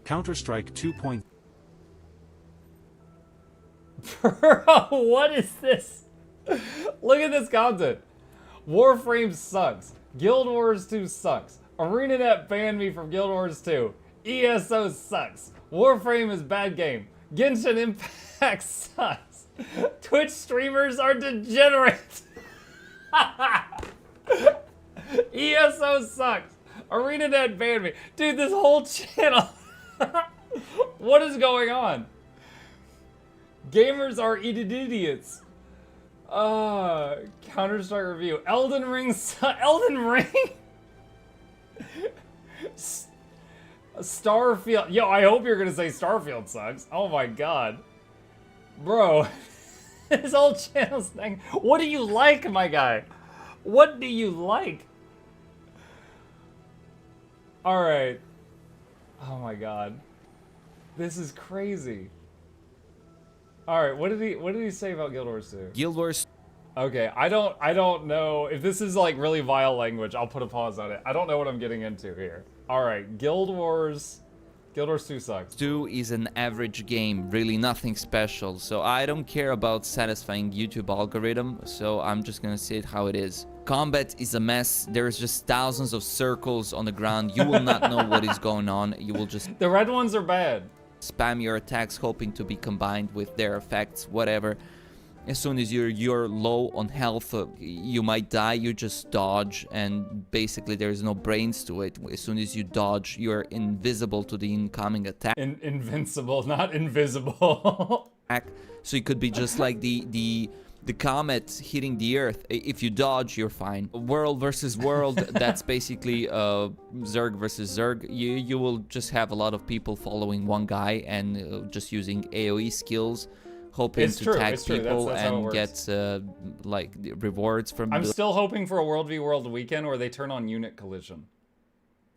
Counter-Strike 2. Bro, what is this? Look at this content. Warframe sucks. Guild Wars 2 sucks. ArenaNet banned me from Guild Wars 2. ESO sucks. Warframe is bad game. Genshin Impact sucks. Twitch streamers are degenerate. ESO sucks. ArenaNet banned me. Dude, this whole channel. What is going on? Gamers are idiots. Counter-Strike review. Elden Ring. Elden Ring? Starfield. Yo, I hope you're gonna say Starfield sucks. Oh my god. Bro. This whole channel's thing. What do you like, my guy? What do you like? Alright. Oh my god. This is crazy. Alright, what did he say about Guild Wars 2? Guild Wars. Okay, I don't know. If this is like really vile language, I'll put a pause on it. I don't know what I'm getting into here. Alright, Guild Wars 2 sucks. 2 is an average game, really nothing special. So I don't care about satisfying YouTube algorithm, so I'm just gonna say it how it is. Combat is a mess. There's just thousands of circles on the ground. You will not know what is going on. You will just... The red ones are bad. Spam your attacks hoping to be combined with their effects, whatever. As soon as you're low on health, you might die, you just dodge, and basically there's no brains to it. As soon as you dodge, you're invisible to the incoming attack. Invincible, not invisible. So it could be just like the comet hitting the earth. If you dodge, you're fine. World versus world, that's basically Zerg versus Zerg. You will just have a lot of people following one guy and just using AoE skills, hoping to tag people that's and get like rewards from. I'm still hoping for a World v World weekend where they turn on unit collision.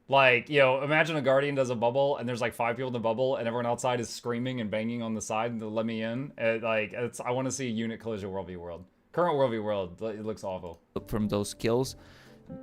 Like, you know, imagine a Guardian does a bubble and there's like 5 people in the bubble and everyone outside is screaming and banging on the side to let me in. I want to see a unit collision World v World. Current World v World, it looks awful. From those kills,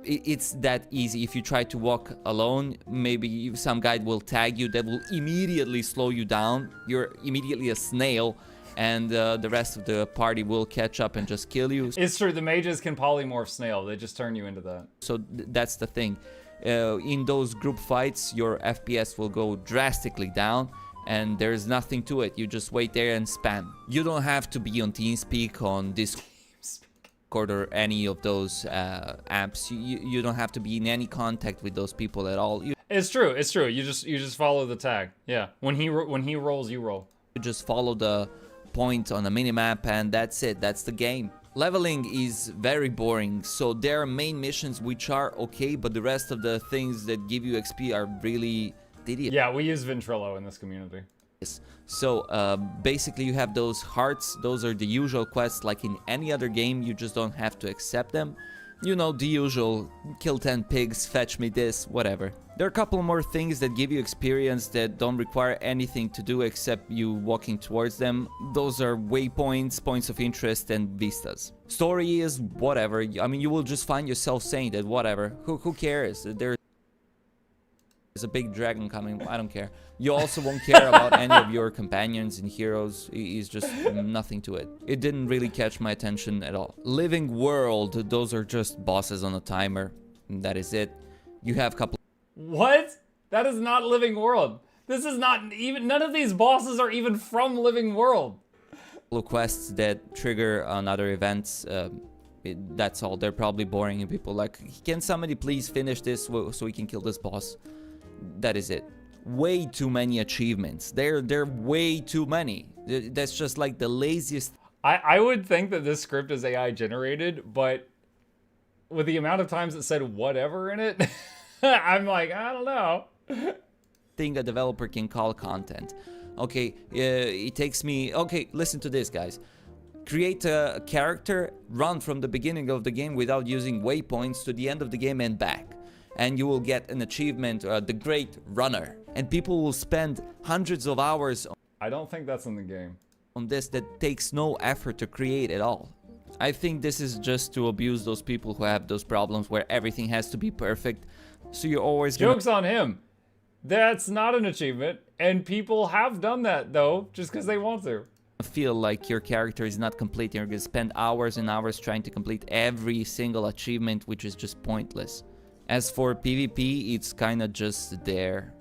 it's that easy. If you try to walk alone, maybe some guy will tag you that will immediately slow you down. You're immediately a snail. And the rest of the party will catch up and just kill you. It's true, the mages can polymorph snail. They just turn you into that. So that's the thing. In those group fights, your FPS will go drastically down, and there's nothing to it. You just wait there and spam. You don't have to be on TeamSpeak, on Discord, or any of those apps. You don't have to be in any contact with those people at all. It's true. It's true. You just follow the tag. Yeah. When he rolls, you roll. You just follow the point on the minimap and that's it. That's the game. Leveling is very boring, so there are main missions which are okay, but the rest of the things that give you XP are really tedious. Yeah, we use Ventrilo in this community. So basically you have those hearts. Those are the usual quests like in any other game. You just don't have to accept them. You know, the usual, kill 10 pigs, fetch me this, whatever. There are a couple more things that give you experience that don't require anything to do except you walking towards them. Those are waypoints, points of interest, and vistas. Story is whatever. I mean, you will just find yourself saying that whatever. Who cares? There's a big dragon coming. I don't care. You also won't care about any of your companions and heroes. It's just nothing to it. It didn't really catch my attention at all. Living World, those are just bosses on a timer. That is it. You have a couple... What? That is not Living World. This is not even... None of these bosses are even from Living World. Quests that trigger on other events. That's all. They're probably boring and people like, can somebody please finish this so we can kill this boss? That is it. Way too many achievements. They're way too many. That's just like the laziest. I would think that this script is AI generated, but with the amount of times it said whatever in it, I'm like, I don't know. Thing a developer can call content. Okay, it takes me... Okay, listen to this, guys. Create a character, run from the beginning of the game without using waypoints to the end of the game and back. And you will get an achievement, the Great Runner. And people will spend hundreds of hours I don't think that's in the game. On this that takes no effort to create at all. I think this is just to abuse those people who have those problems where everything has to be perfect. So you're always gonna... Joke's on him. That's not an achievement. And people have done that, though, just because they want to. Feel like your character is not complete. You're gonna spend hours and hours trying to complete every single achievement, which is just pointless. As for PvP, it's kind of just there.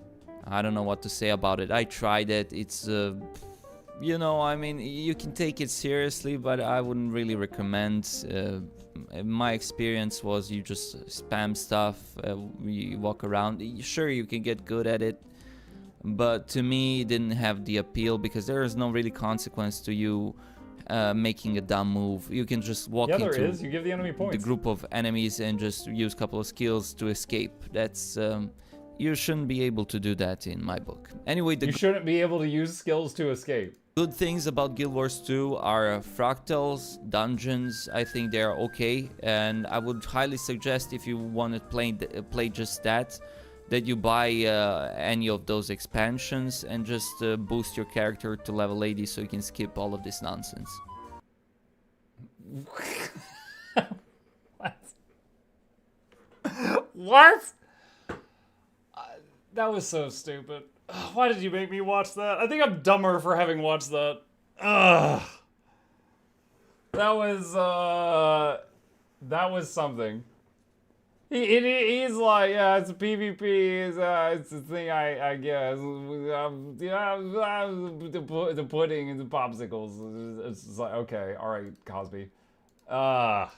I don't know what to say about it. I tried it. It's, you know, I mean, you can take it seriously, but I wouldn't really recommend. My experience was you just spam stuff, you walk around. Sure, you can get good at it, but to me it didn't have the appeal because there is no really consequence to you making a dumb move. You can just walk into there is. You give the enemy points. the group of enemies and just use a couple of skills to escape. That's you shouldn't be able to do that in my book. Anyway, you shouldn't be able to use skills to escape. Good things about Guild Wars 2 are fractals, dungeons. I think they are okay, and I would highly suggest if you want to play just that you buy any of those expansions and just boost your character to level 80 so you can skip all of this nonsense. What? What? That was so stupid. Why did you make me watch that? I think I'm dumber for having watched that. Ugh. That was something. He's like, yeah, it's a PvP. It's a thing, I guess. The pudding and the popsicles. It's just like, okay, all right, Cosby. Now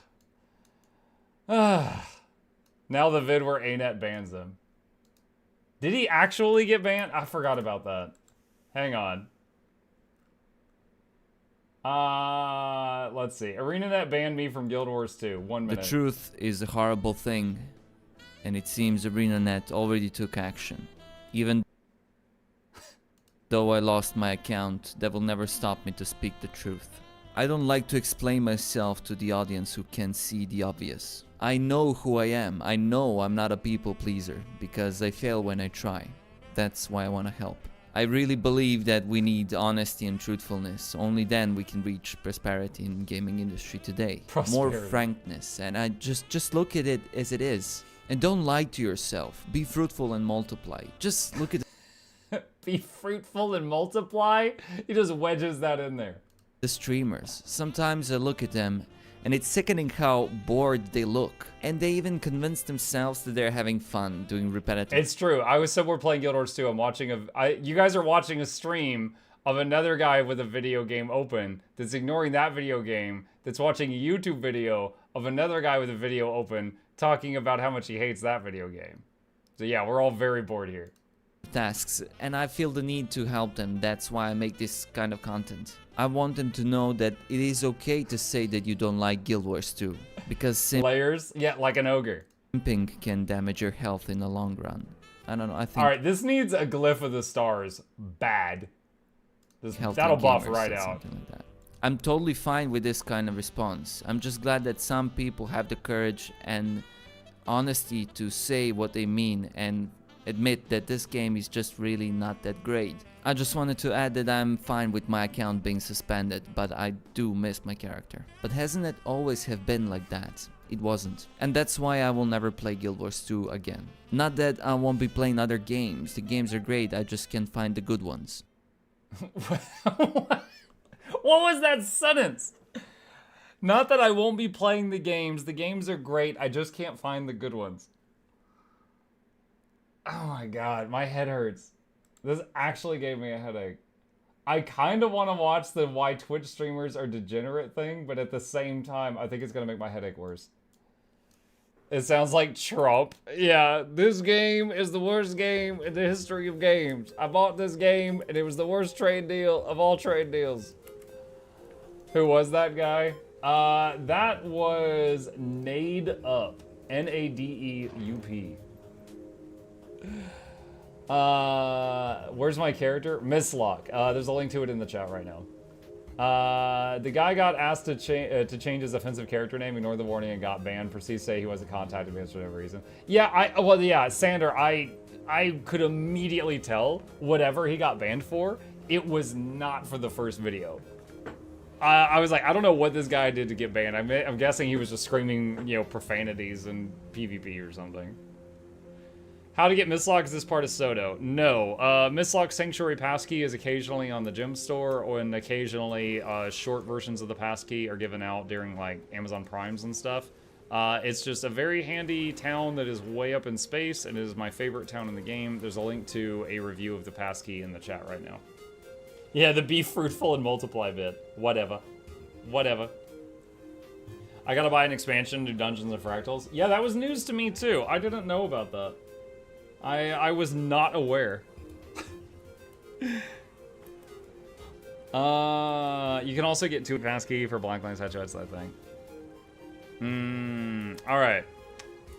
the vid where ANET bans him. Did he actually get banned? I forgot about that. Hang on. Let's see. ArenaNet banned me from Guild Wars 2. 1 minute. The truth is a horrible thing, and it seems ArenaNet already took action. Even though I lost my account, that will never stop me to speak the truth. I don't like to explain myself to the audience who can see the obvious. I know who I am. I know I'm not a people pleaser because I fail when I try. That's why I want to help. I really believe that we need honesty and truthfulness. Only then we can reach prosperity in the gaming industry today. More frankness, and I just look at it as it is. And don't lie to yourself. Be fruitful and multiply. Just look at Be fruitful and multiply? He just wedges that in there. The streamers. Sometimes I look at them and it's sickening how bored they look. And they even convince themselves that they're having fun doing repetitive. It's true. I was somewhere playing Guild Wars 2. I'm watching you guys are watching a stream of another guy with a video game open that's ignoring that video game, that's watching a YouTube video of another guy with a video open talking about how much he hates that video game. So yeah, we're all very bored here. Tasks, and I feel the need to help them. That's why I make this kind of content. I want them to know that it is okay to say that you don't like Guild Wars 2, because layers, yeah, like an ogre. Simping can damage your health in the long run. I don't know. I think. All right, this needs a glyph of the stars. Bad. That'll buff right out. Like that. I'm totally fine with this kind of response. I'm just glad that some people have the courage and honesty to say what they mean and admit that this game is just really not that great. I just wanted to add that I'm fine with my account being suspended, but I do miss my character. But hasn't it always have been like that? It wasn't. And that's why I will never play Guild Wars 2 again. Not that I won't be playing other games. The games are great, I just can't find the good ones. What was that sentence? Not that I won't be playing the games are great, I just can't find the good ones. Oh my god, my head hurts. This actually gave me a headache. I kind of want to watch the why Twitch streamers are degenerate thing, but at the same time, I think it's going to make my headache worse. It sounds like Trump. Yeah, this game is the worst game in the history of games. I bought this game, and it was the worst trade deal of all trade deals. Who was that guy? That was Nade Up. N-A-D-E-U-P. Where's my character? Misslock. There's a link to it in the chat right now. The guy got asked to change his offensive character name, ignored the warning, and got banned. Proceeds say he wasn't contacted me for whatever reason. Yeah, Sander, I could immediately tell whatever he got banned for, it was not for the first video. I was like, I don't know what this guy did to get banned. I'm guessing he was just screaming, you know, profanities in PvP or something. How to get Mistlock is this part of Soto? No. Mistlock Sanctuary passkey is occasionally on the gem store, and occasionally short versions of the passkey are given out during like Amazon Primes and stuff. It's just a very handy town that is way up in space, and it is my favorite town in the game. There's a link to a review of the passkey in the chat right now. Yeah, the be fruitful and multiply bit. Whatever. Whatever. I gotta buy an expansion to Dungeons and Fractals. Yeah, that was news to me too. I didn't know about that. I was not aware. You can also get 2 passkey for Blank Lines headshots, I think. Alright.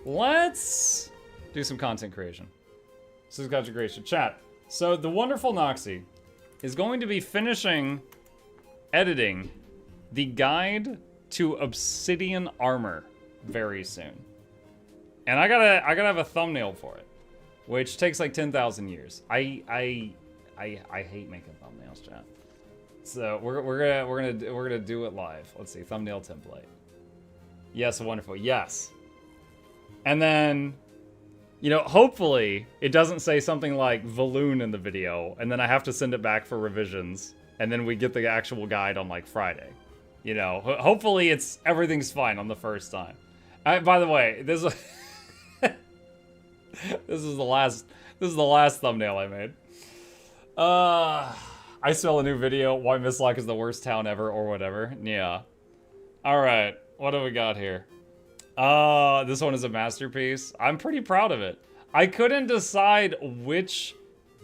Let's do some content creation. This is content creation. Chat. So the wonderful Noxxi is going to be finishing editing the guide to Obsidian armor very soon. And I gotta have a thumbnail for it, which takes like 10,000 years. I hate making thumbnails, chat. So we're gonna do it live. Let's see, thumbnail template. Yes, wonderful. Yes. And then, you know, hopefully it doesn't say something like Valoon in the video, and then I have to send it back for revisions, and then we get the actual guide on like Friday. You know, hopefully everything's fine on the first time. By the way, this is this is the last thumbnail I made. I saw a new video, why Mistlock is the worst town ever or whatever. Yeah. Alright, what do we got here? This one is a masterpiece. I'm pretty proud of it. I couldn't decide which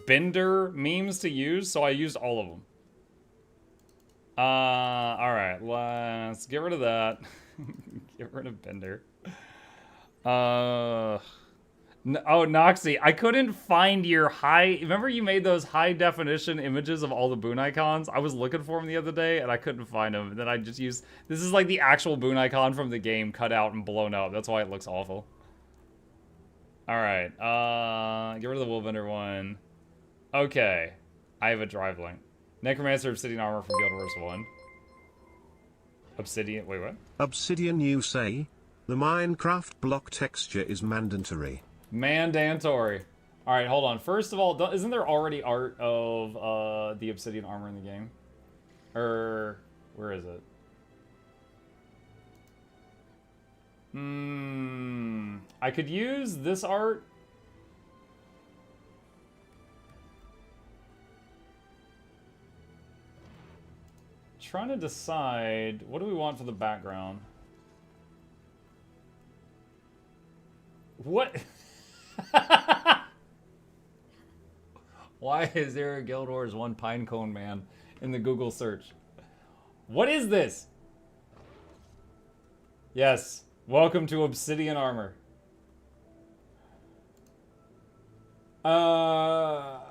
Bender memes to use, so I used all of them. Alright, let's get rid of that. Get rid of Bender. Oh, Noxxi, I couldn't find your remember you made those high definition images of all the Boon icons? I was looking for them the other day and I couldn't find them. And then I just used, this is like the actual Boon icon from the game cut out and blown up. That's why it looks awful. Alright, get rid of the Woolbender one. Okay, I have a drive link. Necromancer Obsidian armor from Guild Wars 1. Obsidian, wait, what? Obsidian, you say? The Minecraft block texture is mandatory. Mandatory. Alright, hold on. First of all, isn't there already art of the Obsidian armor in the game? Or, where is it? I could use this art. Trying to decide, what do we want for the background? What? Why is there a Guild Wars 1 Pinecone Man in the Google search? What is this? Yes, welcome to Obsidian armor. I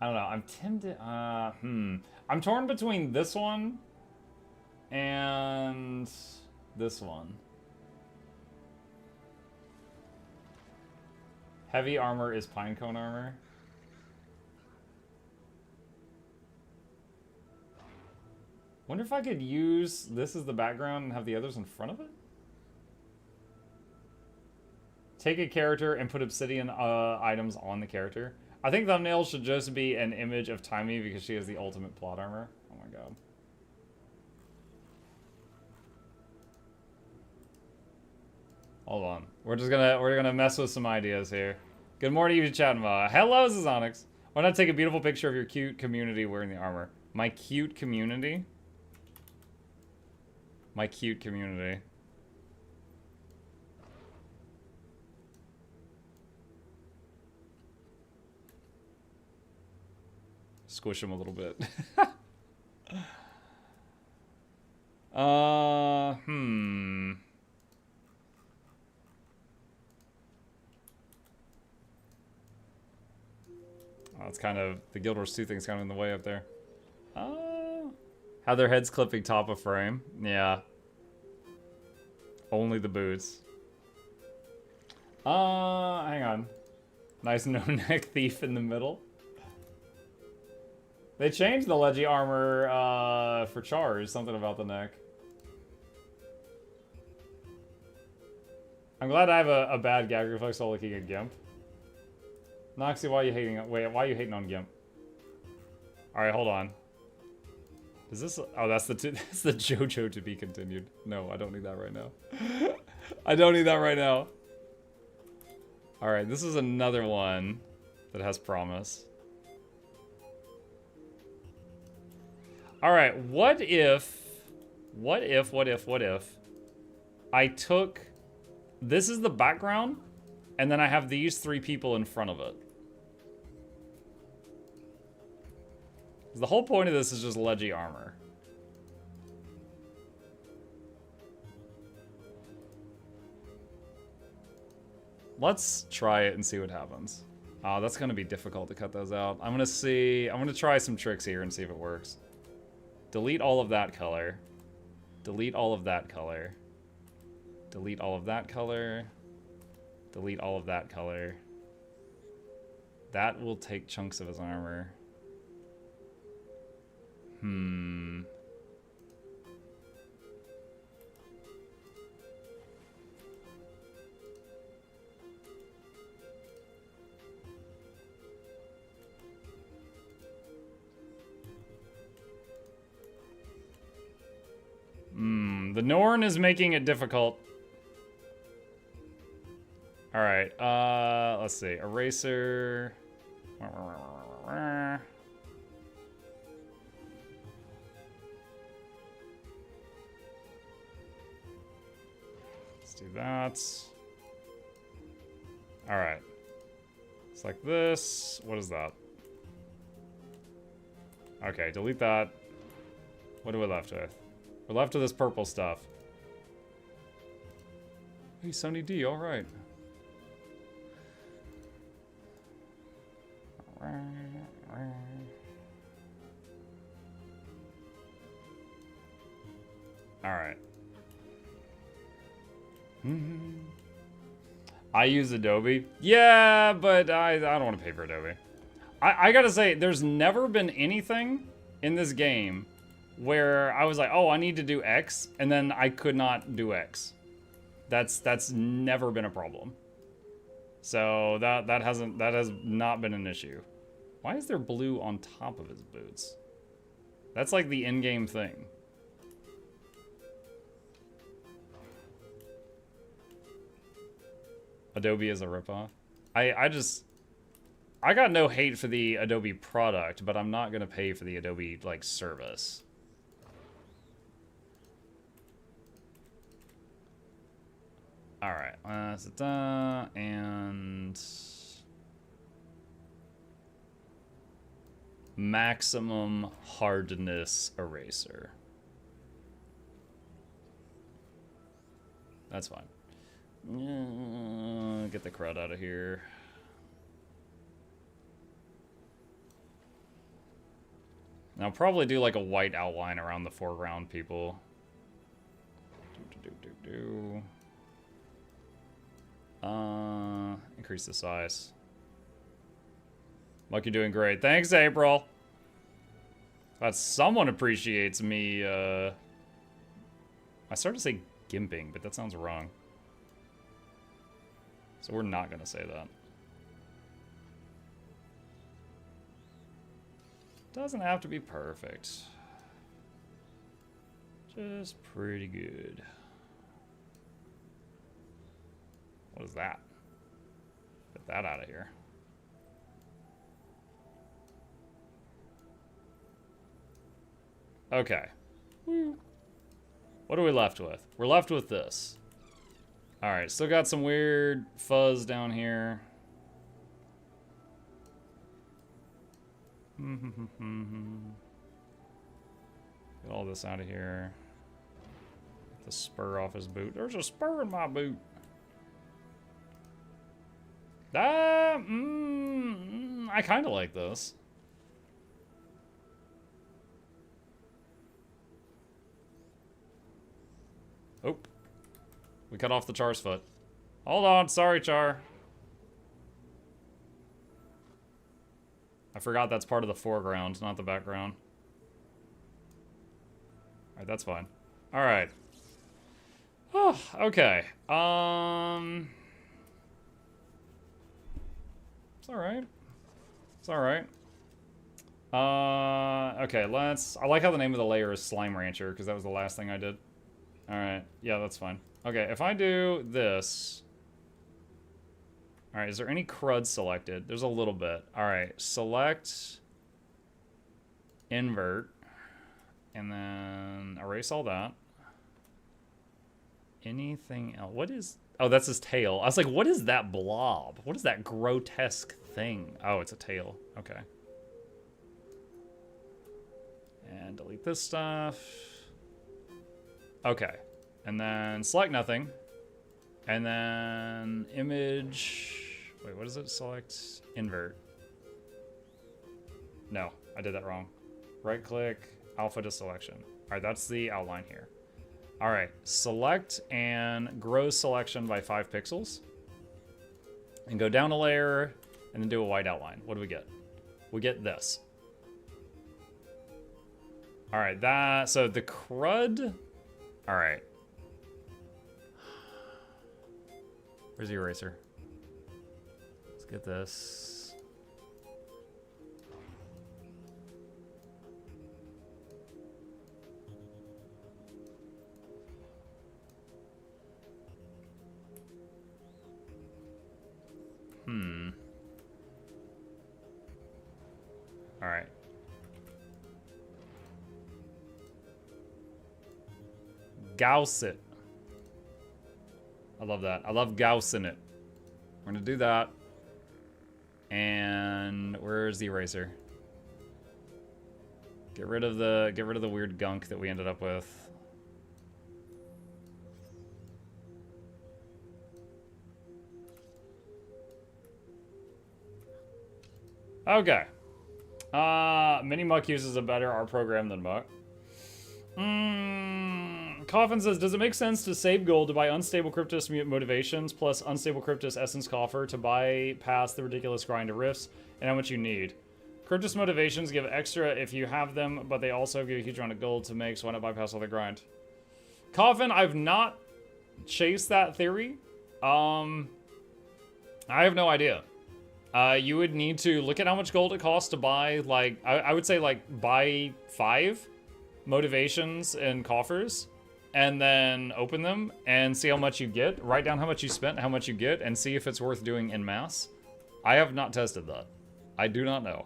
don't know, I'm tempted, I'm torn between this one and this one. Heavy armor is pinecone armor. Wonder if I could use this as the background and have the others in front of it? Take a character and put obsidian items on the character. I think thumbnail should just be an image of Timey because she has the ultimate plot armor. Oh my god. Hold on. We're gonna mess with some ideas here. Good morning, you chat. Hello, this is Onyx. Why not take a beautiful picture of your cute community wearing the armor? My cute community? My cute community. Squish him a little bit. Oh, it's kind of, the Guild Wars 2 thing's kind of in the way up there. How their heads clipping top of frame. Yeah. Only the boots. Hang on. Nice no-neck thief in the middle. They changed the Leggy armor for Chars, something about the neck. I'm glad I have a bad gag reflex while looking at GIMP. Noxxi, why are you hating? Wait, why are you hating on GIMP? All right, hold on. Is this? Oh, that's the that's the JoJo to be continued. No, I don't need that right now. I don't need that right now. All right, this is another one that has promise. All right, what if I took, this is the background, and then I have these three people in front of it. The whole point of this is just ledgy armor. Let's try it and see what happens. Oh, that's gonna be difficult to cut those out. I'm gonna try some tricks here and see if it works. Delete all of that color. Delete all of that color. Delete all of that color. Delete all of that color. That will take chunks of his armor. The Norn is making it difficult. All right, let's see. Eraser. Let's do that. All right. It's like this. What is that? Okay, delete that. What are we left with? We're left with this purple stuff. Hey, Sunny D, all right. All right. I use Adobe. Yeah, but I don't want to pay for Adobe. I gotta say, there's never been anything in this game where I was like, oh, I need to do X, and then I could not do X. That's never been a problem. So that has not been an issue. Why is there blue on top of his boots? That's like the in-game thing. Adobe is a ripoff. I got no hate for the Adobe product, but I'm not gonna pay for the Adobe like service. All right, and maximum hardness eraser. That's fine. Get the crud out of here. Now I'll probably do like a white outline around the foreground people. Increase the size. Luck, you're doing great. Thanks, April. Glad someone appreciates me. I started to say gimping, but that sounds wrong. So we're not gonna say that. Doesn't have to be perfect. Just pretty good. What is that? Get that out of here. Okay. What are we left with? We're left with this. Alright, still got some weird fuzz down here. Get all this out of here. Get the spur off his boot. There's a spur in my boot. I kind of like this. Oh. We cut off the Char's foot. Hold on, sorry, Char. I forgot that's part of the foreground, not the background. Alright, that's fine. Alright. Okay. It's alright. It's alright. Okay, I like how the name of the layer is Slime Rancher, because that was the last thing I did. Alright, yeah, that's fine. Okay, if I do this... Alright, is there any crud selected? There's a little bit. Alright, select... Invert. And then erase all that. Anything else? What is... Oh, that's his tail. I was like, what is that blob? What is that grotesque thing? Oh, it's a tail. Okay. And delete this stuff. Okay. And then select nothing. And then image... Wait, what is it? Select invert. No, I did that wrong. Right click, alpha to selection. All right, that's the outline here. All right, select and grow selection by 5 pixels. And go down a layer and then do a white outline. What do we get? We get this. All right, so the crud. All right. Where's the eraser? Let's get this. All right. Gauss it. I love that. I love gaussing it. We're gonna do that. And where's the eraser? Get rid of the weird gunk that we ended up with. Okay. Mini Muck uses a better art program than Muck. Coffin says, does it make sense to save gold to buy unstable Cryptus motivations plus unstable Cryptus essence coffer to bypass the ridiculous grind of rifts and how much you need? Cryptus motivations give extra if you have them, but they also give a huge amount of gold to make, so why not bypass all the grind? Coffin, I've not chased that theory. I have no idea. You would need to look at how much gold it costs to buy, like, I would say, like, buy 5 motivations and coffers, and then open them and see how much you get. Write down how much you spent, how much you get, and see if it's worth doing en masse. I have not tested that. I do not know.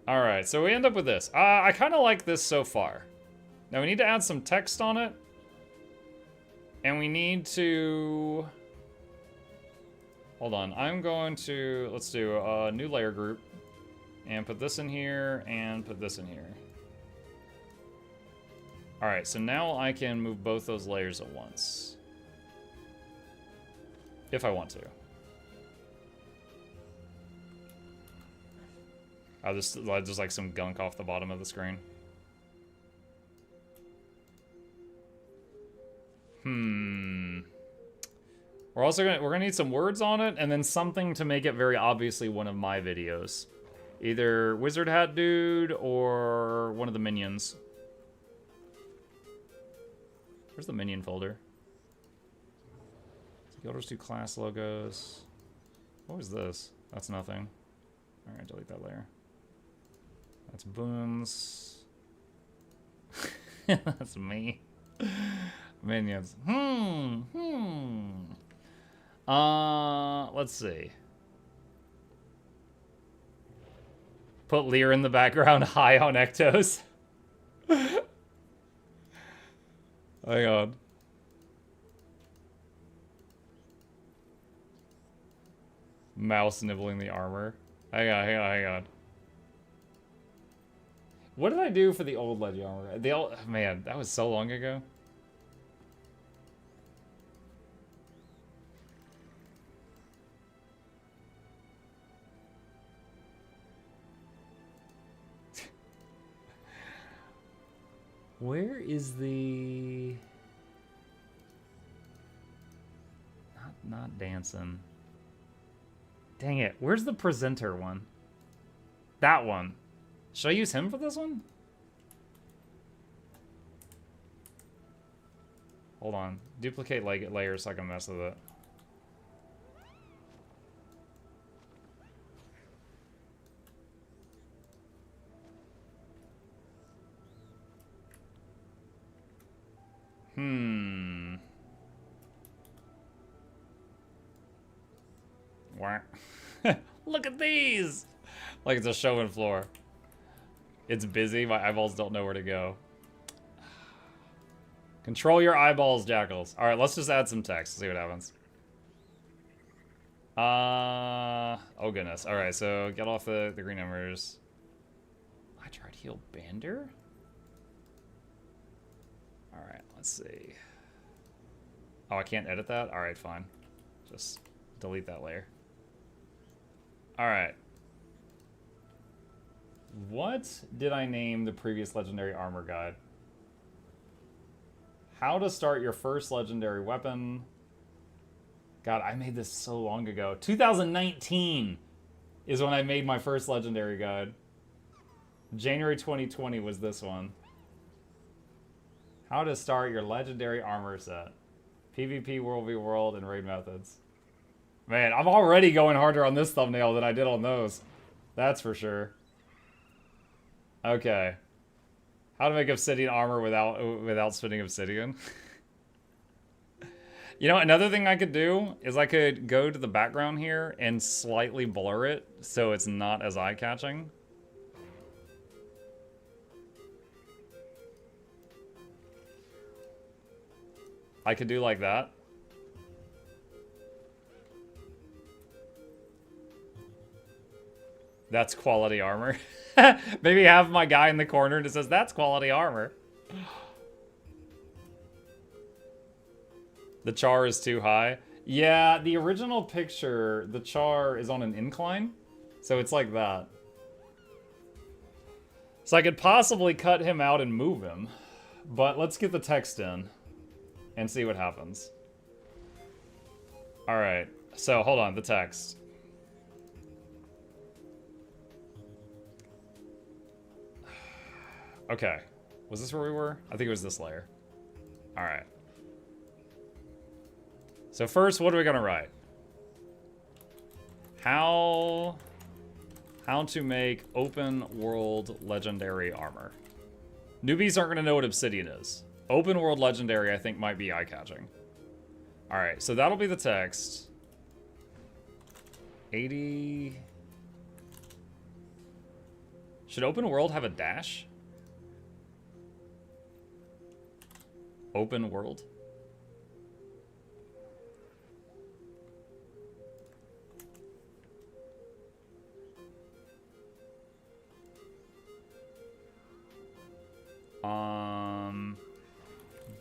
Alright, so we end up with this. I kind of like this so far. Now we need to add some text on it. And we need to... Hold on, I'm going to, let's do a new layer group and put this in here and put this in here. All right, so now I can move both those layers at once. If I want to. I'll just like some gunk off the bottom of the screen. We're gonna need some words on it, and then something to make it very obviously one of my videos. Either Wizard Hat Dude or one of the minions. Where's the minion folder? Guilders do class logos. What was this? That's nothing. Alright, delete that layer. That's Boons. That's me. Minions. Let's see. Put Lear in the background, high on Ectos. Hang on. Mouse nibbling the armor. Hang on. What did I do for the old Legend armor? Man, that was so long ago. Where is the... Not dancing. Dang it. Where's the presenter one? That one. Should I use him for this one? hold on. Duplicate layers so I can mess with it. Wow. Look at these! Like it's a showing floor. It's busy, my eyeballs don't know where to go. Control your eyeballs, Jackals. Alright, let's just add some text, see what happens. Oh goodness. Alright, so get off the green embers. I tried heal Bander? Alright, let's see. Oh, I can't edit that? Alright, fine. Just delete that layer. Alright. What did I name the previous legendary armor guide? How to start your first legendary weapon. God, I made this so long ago. 2019 is when I made my first legendary guide. January 2020 was this one. How to start your legendary armor set. PvP, World v World, and raid methods. Man, I'm already going harder on this thumbnail than I did on those. That's for sure. Okay. How to make obsidian armor without spinning obsidian. You know, another thing I could do is I could go to the background here and slightly blur it so it's not as eye-catching. I could do like that. That's quality armor. Maybe have my guy in the corner that says, that's quality armor. The char is too high. Yeah, the original picture, the char is on an incline. So it's like that. So I could possibly cut him out and move him. But let's get the text in and see what happens. Alright, so hold on, the text. Okay, was this where we were? I think it was this layer. Alright. So first, what are we gonna write? How to make open world legendary armor. Newbies aren't gonna know what Obsidian is. Open world legendary, I think, might be eye-catching. Alright, so that'll be the text. 80... Should open world have a dash? Open world?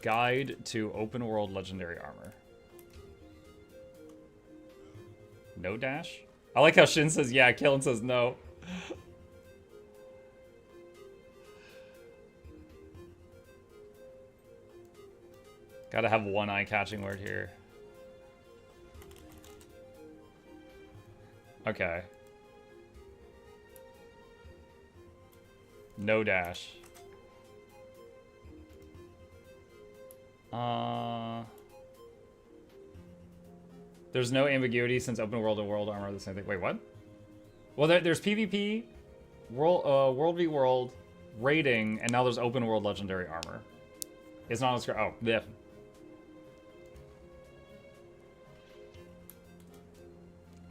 Guide to open world legendary armor. No dash? I like how Shin says yeah, Killen says no. Gotta have one eye-catching word here. Okay. No dash. There's no ambiguity since open world and world armor are the same thing. Wait, what? Well, there's PvP, world v world, raiding, and now there's open world legendary armor. It's not on screen. Oh, yeah.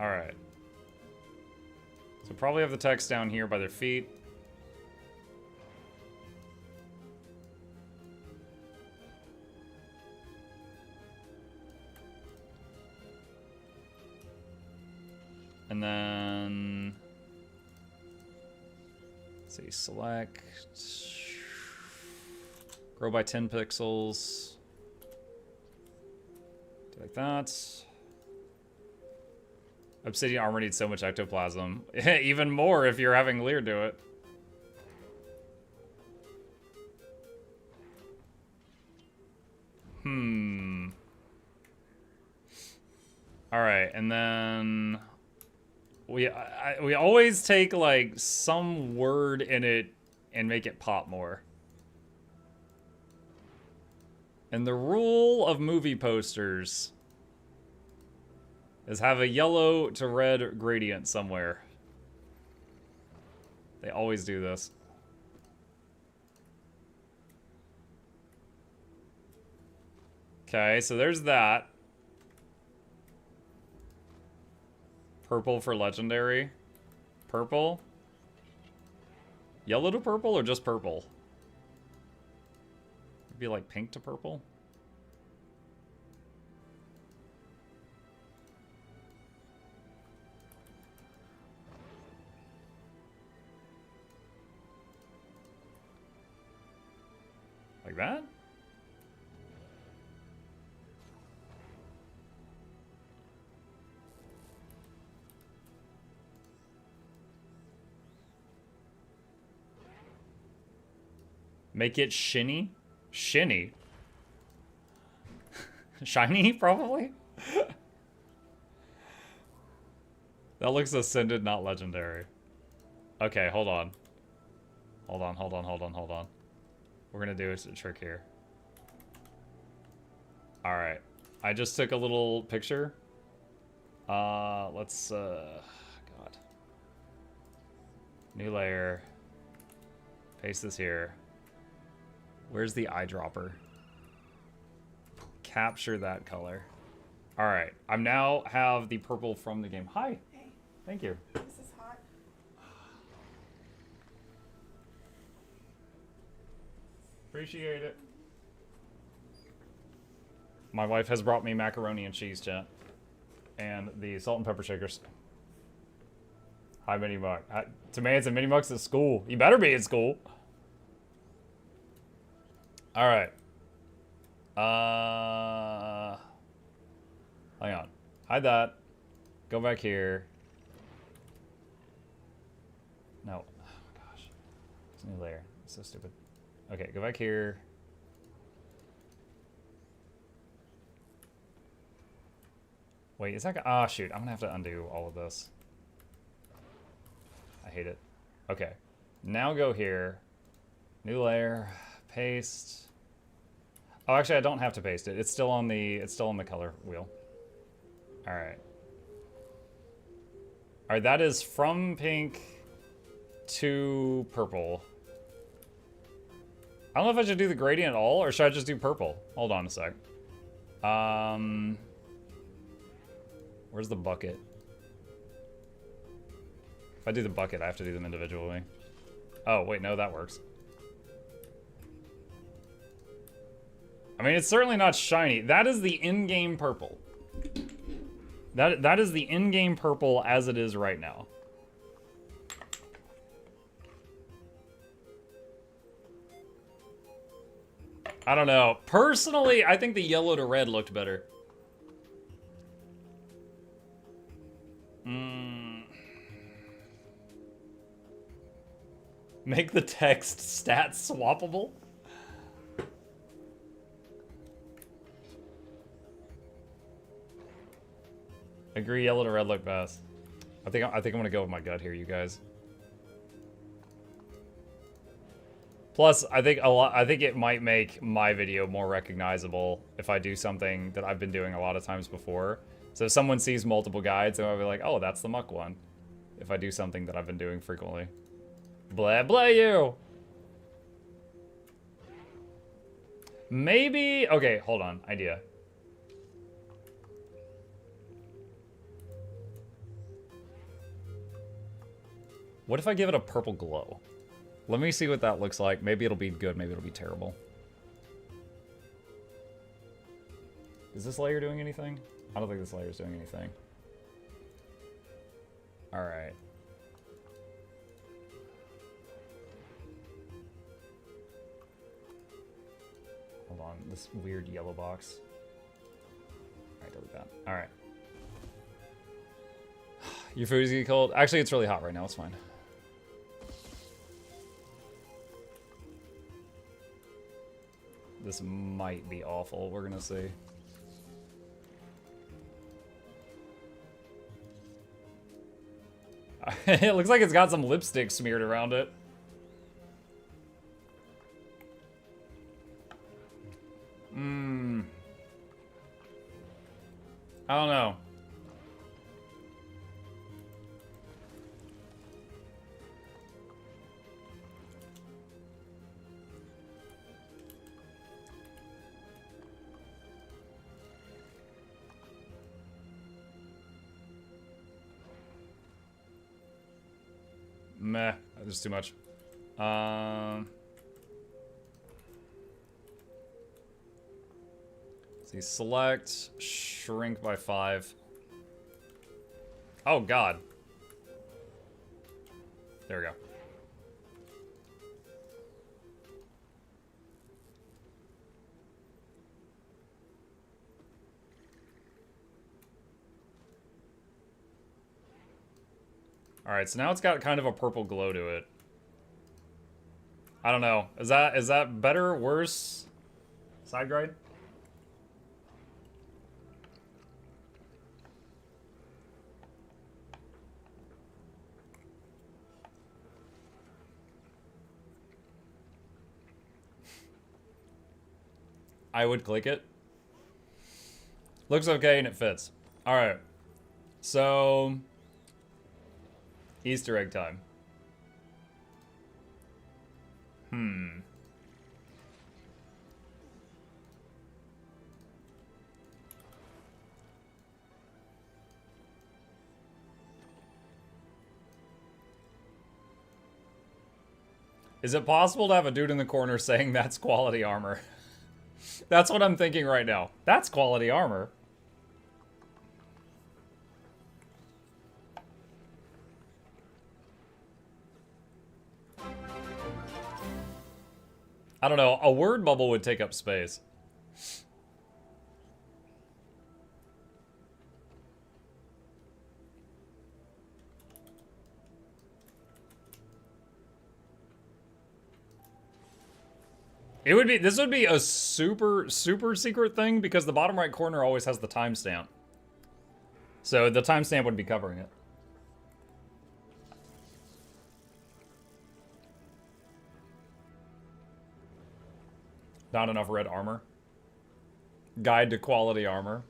All right. So probably have the text down here by their feet. And then, let's see, select, grow by 10 pixels, do like that. Obsidian armor needs so much ectoplasm. Even more if you're having Lear do it. All right, and then we always take like some word in it and make it pop more. And the rule of movie posters is have a yellow to red gradient somewhere. They always do this. Okay, so there's that. Purple for legendary. Purple. Yellow to purple or just purple? It'd be like pink to purple. Like that? Make it shinny? Shinny? Shiny, probably? That looks ascended, not legendary. Okay, hold on. Hold on. We're gonna do a trick here. Alright. I just took a little picture. Let's, God. New layer. Paste this here. Where's the eyedropper? Capture that color. Alright. I now have the purple from the game. Hi. Hey. Thank you. This is hot. Appreciate it. My wife has brought me macaroni and cheese, chat. And the salt and pepper shakers. Hi, Mini Muck. Tomatoes and Mini Muck's at school. You better be at school. Alright. Hang on. Hide that. Go back here. No. Oh, gosh. It's a new layer. It's so stupid. Okay, go back here. Wait, is that... Ah, shoot. I'm gonna have to undo all of this. I hate it. Okay. Now go here. New layer. Paste. Oh, actually, I don't have to paste it. It's still on the color wheel. All right. All right, that is from pink to purple. I don't know if I should do the gradient at all, or should I just do purple? Hold on a sec. Where's the bucket? If I do the bucket, I have to do them individually. Oh, wait, no, that works. I mean, it's certainly not shiny. That is the in-game purple. That is the in-game purple as it is right now. I don't know. Personally, I think the yellow to red looked better. Make the text stats swappable? Agree, yellow to red look best. I think I'm gonna go with my gut here, you guys. Plus, I think it might make my video more recognizable if I do something that I've been doing a lot of times before. So if someone sees multiple guides, they'll be like, "Oh, that's the Muck one." If I do something that I've been doing frequently. Blah blah you. Maybe. Okay, hold on. Idea. What if I give it a purple glow? Let me see what that looks like. Maybe it'll be good, maybe it'll be terrible. Is this layer doing anything? I don't think this layer is doing anything. Alright. Hold on, this weird yellow box. Alright, delete that. Alright. Your food is getting cold? Actually, it's really hot right now, it's fine. This might be awful. We're gonna see. It looks like it's got some lipstick smeared around it. I don't know. Meh, there's too much. See, select, shrink by 5. Oh god. There we go. Alright, so now it's got kind of a purple glow to it. I don't know. Is that better, worse? Side grade? I would click it. Looks okay and it fits. Alright. So Easter egg time. Is it possible to have a dude in the corner saying that's quality armor? That's what I'm thinking right now. That's quality armor. I don't know. A word bubble would take up space. It would be, this would be a super secret thing because the bottom right corner always has the timestamp. So the timestamp would be covering it. Not enough red armor. Guide to quality armor.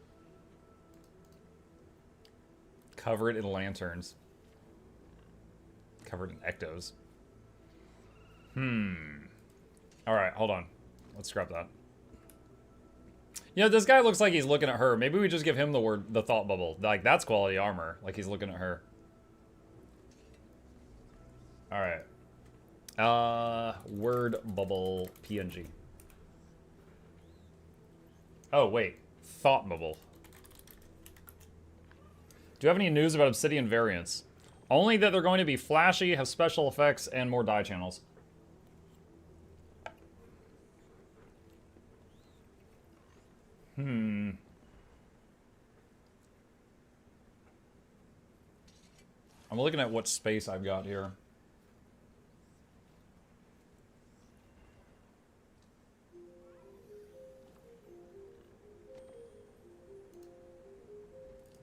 Cover it in lanterns. Covered in ectos. Alright, hold on. Let's scrap that. You know, this guy looks like he's looking at her. Maybe we just give him the thought bubble. Like, that's quality armor. Like, he's looking at her. Alright. Word bubble PNG. Oh, wait. Thought bubble. Do you have any news about Obsidian variants? Only that they're going to be flashy, have special effects, and more die channels. I'm looking at what space I've got here.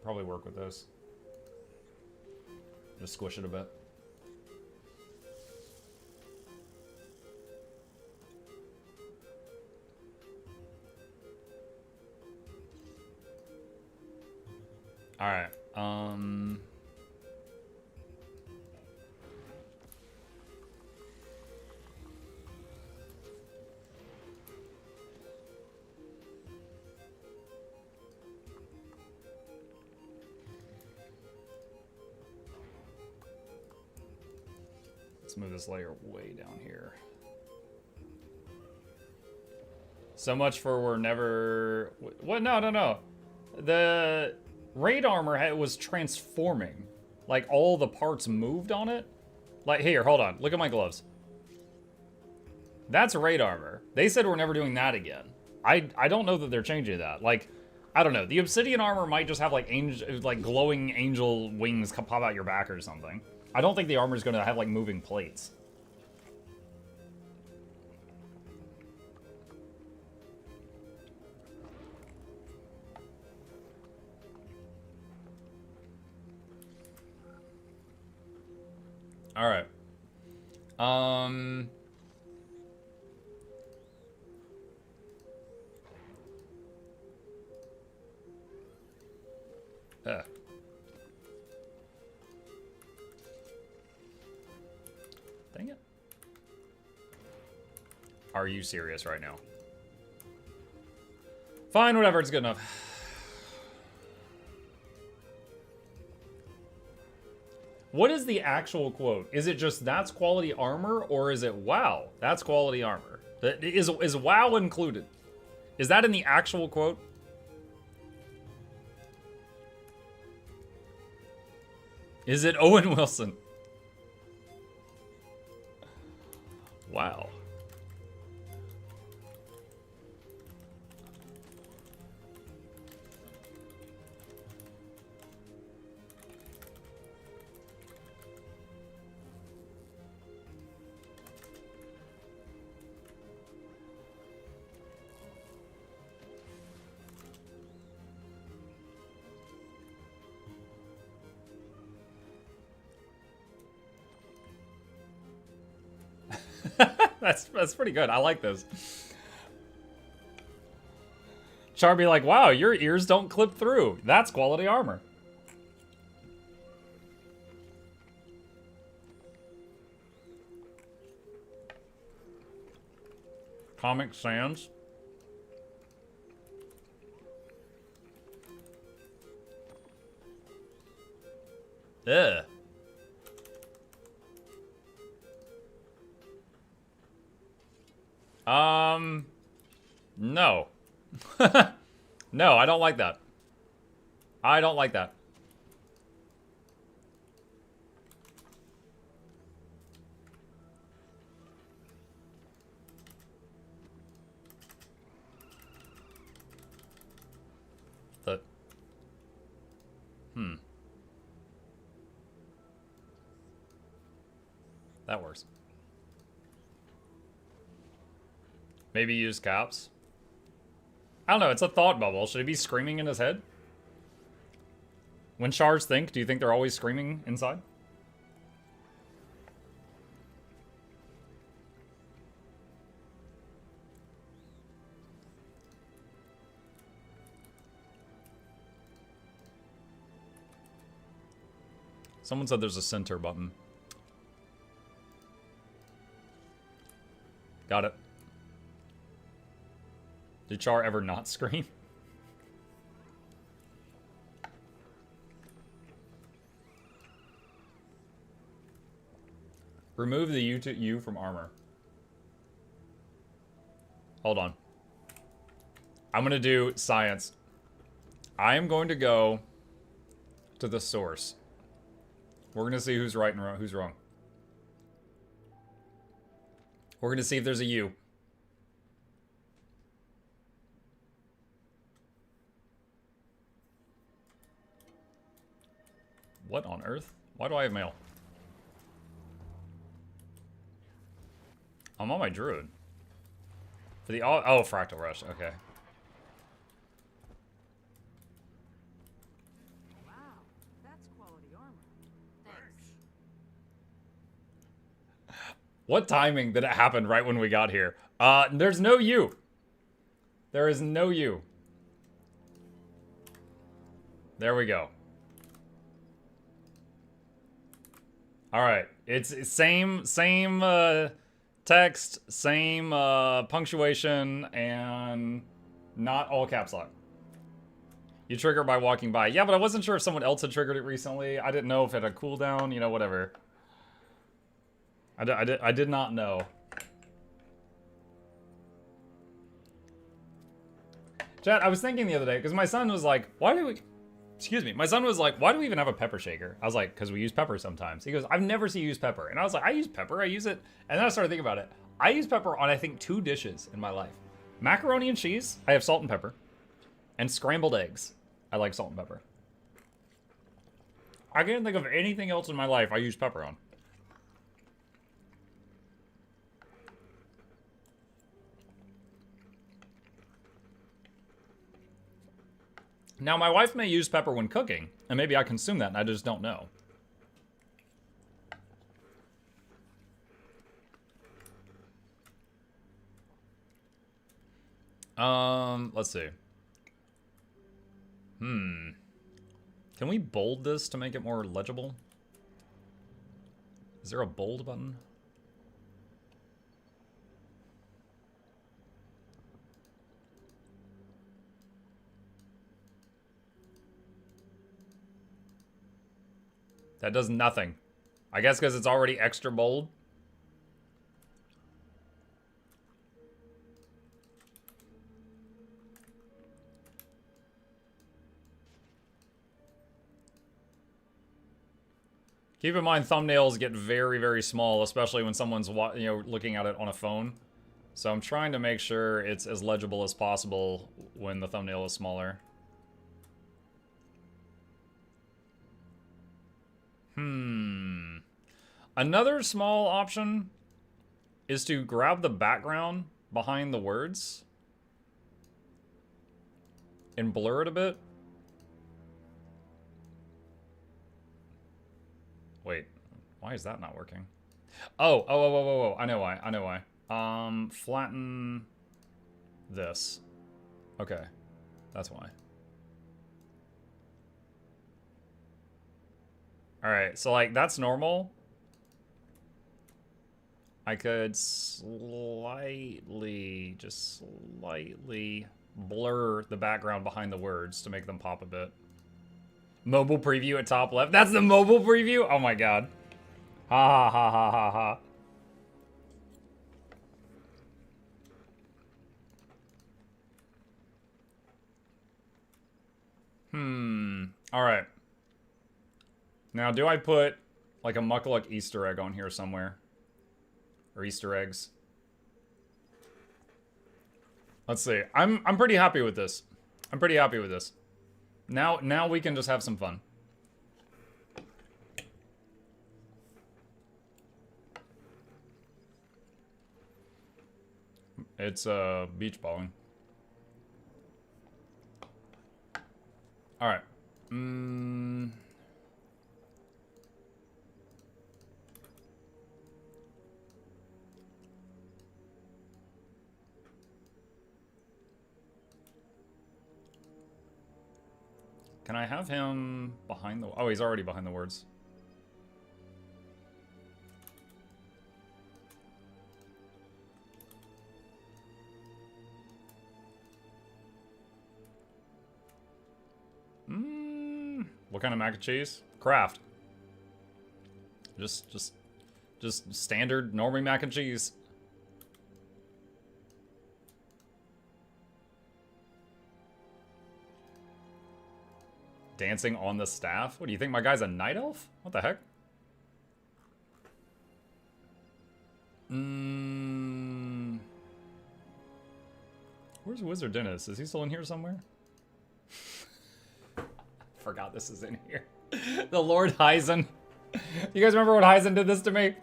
Probably work with this. Just squish it a bit. All right. Let's move this layer way down here. So much for we're never... What? No. The raid armor was transforming. Like, all the parts moved on it. Like, here, hold on. Look at my gloves. That's raid armor. They said we're never doing that again. I don't know that they're changing that. Like, I don't know. The Obsidian armor might just have, like, glowing angel wings pop out your back or something. I don't think the armor is going to have, like, moving plates. All right. Ugh. Dang it. Are you serious right now? Fine, whatever, it's good enough. What is the actual quote? Is it just that's quality armor, or is it wow, that's quality armor? Is wow included? Is that in the actual quote? Is it Owen Wilson? Wow. That's pretty good. I like this. Char be like, wow, your ears don't clip through. That's quality armor. Comic Sans. Ugh. No. No, I don't like that. I don't like that. That works. Maybe use caps. I don't know, it's a thought bubble. Should he be screaming in his head? When Chars think, do you think they're always screaming inside? Someone said there's a center button. Got it. Did Char ever not scream? Remove the U to U from armor. Hold on. I'm gonna do science. I am going to go to the source. We're gonna see who's right and who's wrong. We're gonna see if there's a U. What on earth? Why do I have mail? I'm on my druid. For the oh, fractal rush. Okay. Wow, that's quality armor. Thanks. What timing did it happen right when we got here? There's no U. There is no U. There we go. All right, it's same text, same punctuation, and not all caps lock. You trigger by walking by. Yeah, but I wasn't sure if someone else had triggered it recently. I didn't know if it had a cooldown, you know, whatever. I did not know. Chat, I was thinking the other day, because my son was like, why do we... Excuse me. My son was like, why do we even have a pepper shaker? I was like, because we use pepper sometimes. He goes, I've never seen you use pepper. And I was like, I use pepper. I use it. And then I started thinking about it. I use pepper on, I think, 2 dishes in my life. Macaroni and cheese, I have salt and pepper. And scrambled eggs, I like salt and pepper. I can't think of anything else in my life I use pepper on. Now, my wife may use pepper when cooking, and maybe I consume that and I just don't know. Let's see. Can Can we bold this to make it more legible? Is there a bold button? That does nothing. I guess because it's already extra bold. Keep in mind, thumbnails get very, very small, especially when someone's looking at it on a phone. So I'm trying to make sure it's as legible as possible when the thumbnail is smaller. Another small option is to grab the background behind the words and blur it a bit. Wait, why is that not working? Oh, I know why. Flatten this. Okay, that's why. All right, so like that's normal. I could slightly, just slightly blur the background behind the words to make them pop a bit. Mobile preview at top left. That's the mobile preview? Oh my god. Ha ha ha ha ha ha. Alright. Now, do I put like a Mukluk Easter egg on here somewhere? Or Easter eggs? Let's see. I'm pretty happy with this. I'm pretty happy with this. Now we can just have some fun. It's beach balling. All right. Can I have him behind the... Oh, he's already behind the words. What kind of mac and cheese? Kraft. Just standard normie mac and cheese. Dancing on the staff? What do you think, my guy's a night elf? What the heck? Where's Wizard Dennis? Is he still in here somewhere? Forgot this is in here. The Lord Hyzen. You guys remember when Hyzen did this to me?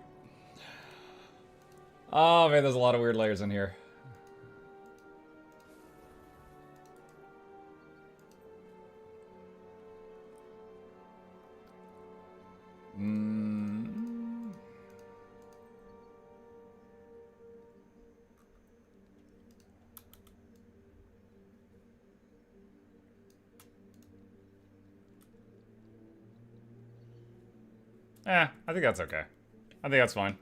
Oh man, there's a lot of weird layers in here. I think that's okay. I think that's fine.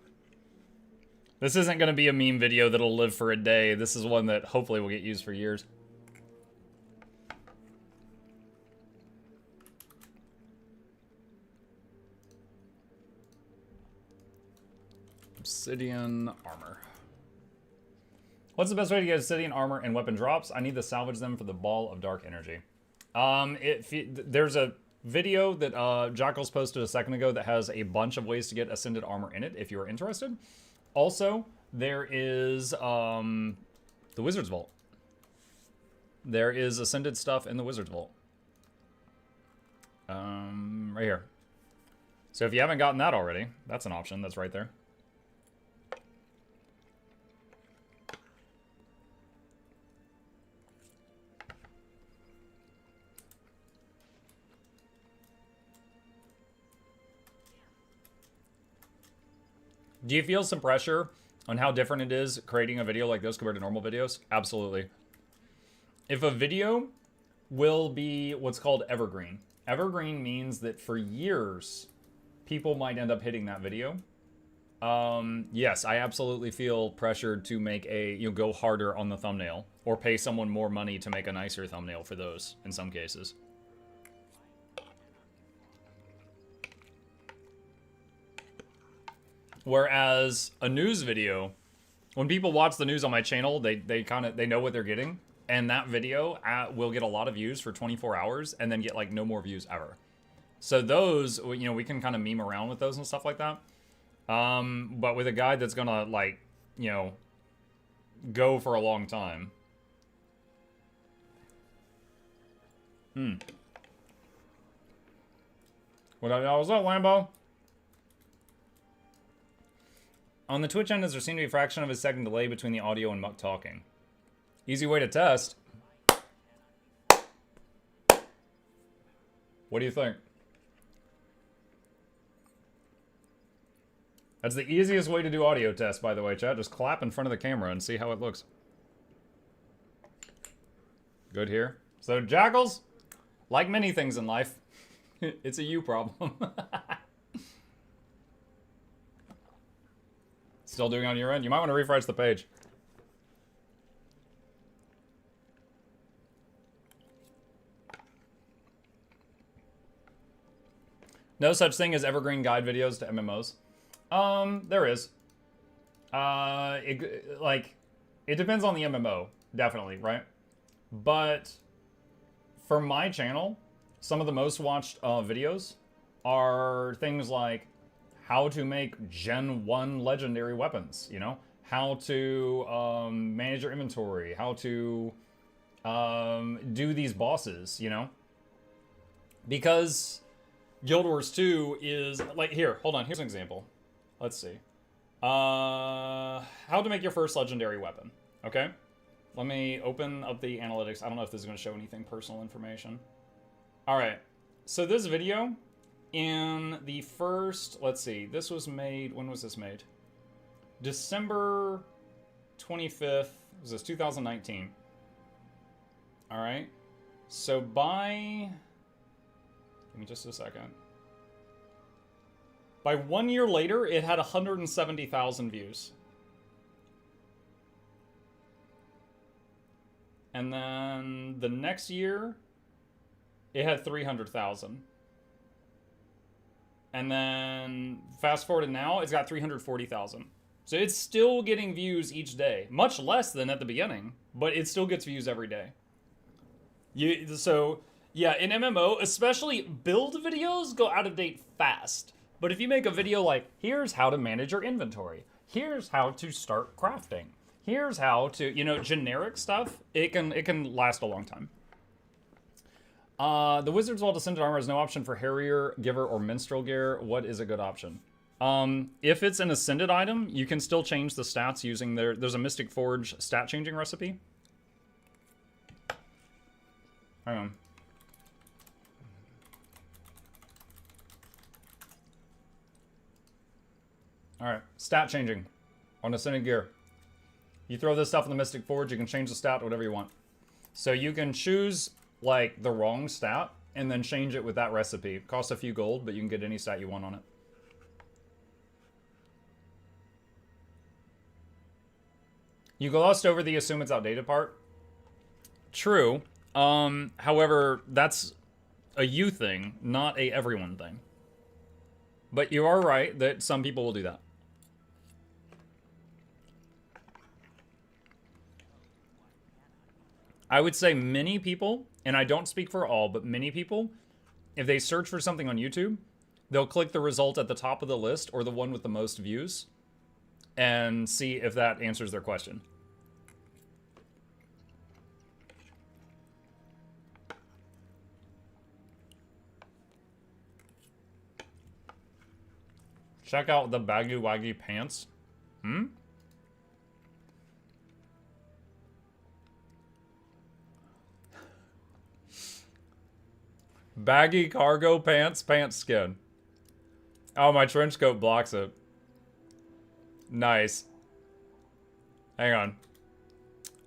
This isn't going to be a meme video that'll live for a day. This is one that hopefully will get used for years. Obsidian armor. What's the best way to get obsidian armor and weapon drops? I need to salvage them for the ball of dark energy. There's a video that Jackal's posted a second ago that has a bunch of ways to get ascended armor in it, if you're interested. Also, there is the Wizard's Vault. There is ascended stuff in the Wizard's Vault. Right here. So if you haven't gotten that already, that's an option that's right there. Do you feel some pressure on how different it is creating a video like this compared to normal videos? Absolutely. If a video will be what's called evergreen. Evergreen means that for years, people might end up hitting that video. Yes, I absolutely feel pressured to make go harder on the thumbnail or pay someone more money to make a nicer thumbnail for those in some cases. Whereas a news video, when people watch the news on my channel, they know what they're getting, and that video will get a lot of views for 24 hours and then get like no more views ever. So those, we can kind of meme around with those and stuff like that. But with a guide that's gonna like, go for a long time. What was that, Lambo? On the Twitch end, there seemed to be a fraction of a second delay between the audio and Muck talking. Easy way to test. What do you think? That's the easiest way to do audio tests, by the way, chat. Just clap in front of the camera and see how it looks. Good here. So, Jackals, like many things in life, it's a you problem. Still doing on your end? You might want to refresh the page. No such thing as evergreen guide videos to MMOs. There is. It depends on the MMO, definitely, right? But for my channel, some of the most watched videos are things like how to make Gen 1 legendary weapons, how to manage your inventory, how to do these bosses, Because Guild Wars 2 is, like, hold on, here's an example. Let's see. How to make your first legendary weapon, okay? Let me open up the analytics. I don't know if this is going to show anything personal information. All right, so this video in the first, let's see, this was made, when was this made? December 25th, was this 2019? All right, so by, give me just a second. By 1 year later, it had 170,000 views. And then the next year, it had 300,000. And then fast forward to now, it's got 340,000. So it's still getting views each day. Much less than at the beginning, but it still gets views every day. So, yeah, in MMO, especially build videos go out of date fast. But if you make a video like, here's how to manage your inventory, here's how to start crafting, here's how to, generic stuff, it can last a long time. The Wizard's Wall Descended Armor has no option for Harrier, Giver, or Minstrel gear. What is a good option? If it's an Ascended item, you can still change the stats using there's a Mystic Forge stat changing recipe. Hang on. Alright, stat changing on Ascended gear. You throw this stuff in the Mystic Forge, you can change the stat whatever you want. So you can choose, like, the wrong stat, and then change it with that recipe. It costs a few gold, but you can get any stat you want on it. You glossed over the assume it's outdated part. True. However, that's a you thing, not a everyone thing. But you are right that some people will do that. I would say many people, and I don't speak for all, but many people, if they search for something on YouTube, they'll click the result at the top of the list or the one with the most views and see if that answers their question. Check out the baggy waggy pants. Baggy cargo pants, pants skin. Oh, my trench coat blocks it. Nice. Hang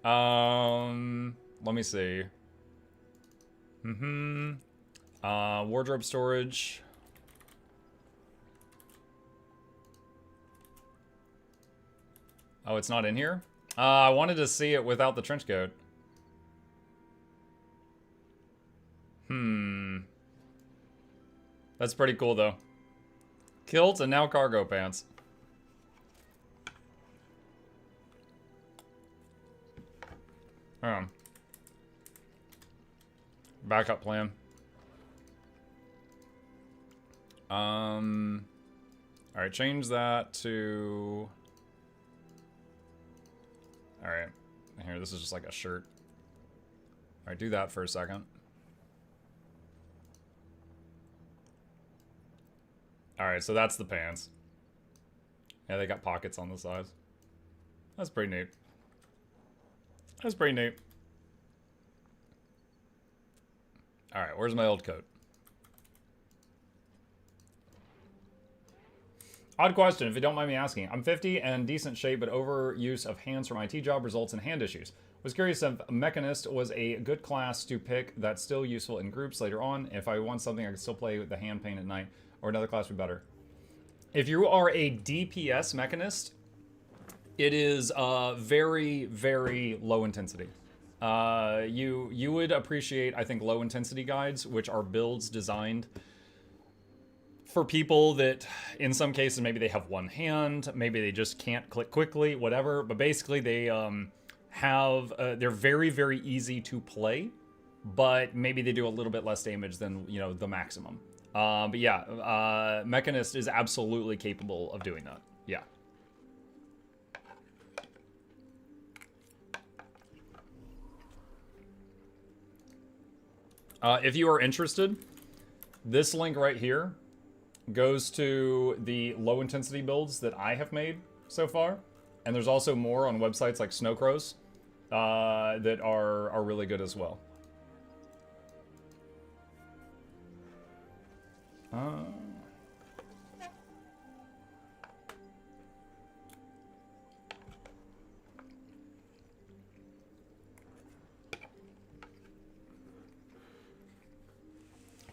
on. Let me see. Wardrobe storage. Oh, it's not in here? I wanted to see it without the trench coat. That's pretty cool, though. Kilt and now cargo pants. Backup plan. Alright, change that to... Alright. Here, this is just like a shirt. Alright, do that for a second. Alright, so that's the pants. Yeah, they got pockets on the sides. That's pretty neat. That's pretty neat. Alright, where's my old coat? Odd question, if you don't mind me asking. I'm 50 and decent shape, but overuse of hands from IT job results in hand issues. Was curious if Mechanist was a good class to pick that's still useful in groups later on. If I want something, I can still play with the hand paint at night, or another class would be better. If you are a DPS Mechanist, it is very, very low intensity. You would appreciate, I think, low intensity guides, which are builds designed for people that, in some cases, maybe they have one hand, maybe they just can't click quickly, whatever. But basically, they they're very, very easy to play, but maybe they do a little bit less damage than, you know, the maximum. But yeah, Mechanist is absolutely capable of doing that. Yeah. If you are interested, this link right here goes to the low intensity builds that I have made so far. And there's also more on websites like Snowcrow's that are really good as well.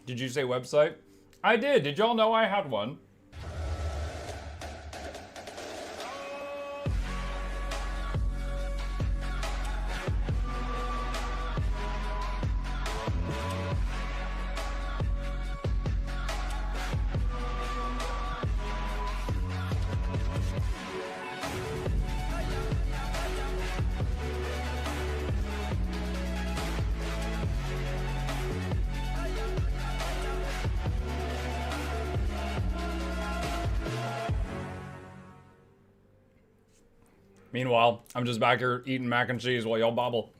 Did you say website? I did. Did y'all know I had one? Meanwhile, I'm just back here eating mac and cheese while y'all bobble.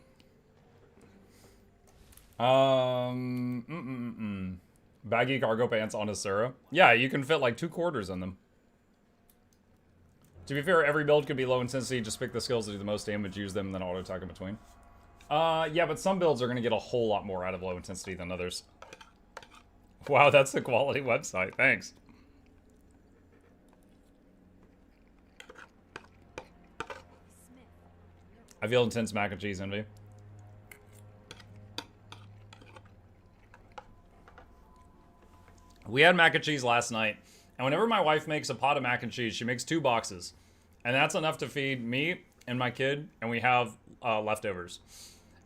Baggy cargo pants on Asura. Yeah, you can fit like 2 quarters in them. To be fair, every build could be low intensity. Just pick the skills that do the most damage, use them, then auto attack in between. Yeah, but some builds are going to get a whole lot more out of low intensity than others. Wow, that's a quality website. Thanks. I feel intense mac and cheese envy. We had mac and cheese last night, and whenever my wife makes a pot of mac and cheese, she makes 2 boxes. And that's enough to feed me and my kid, and we have leftovers.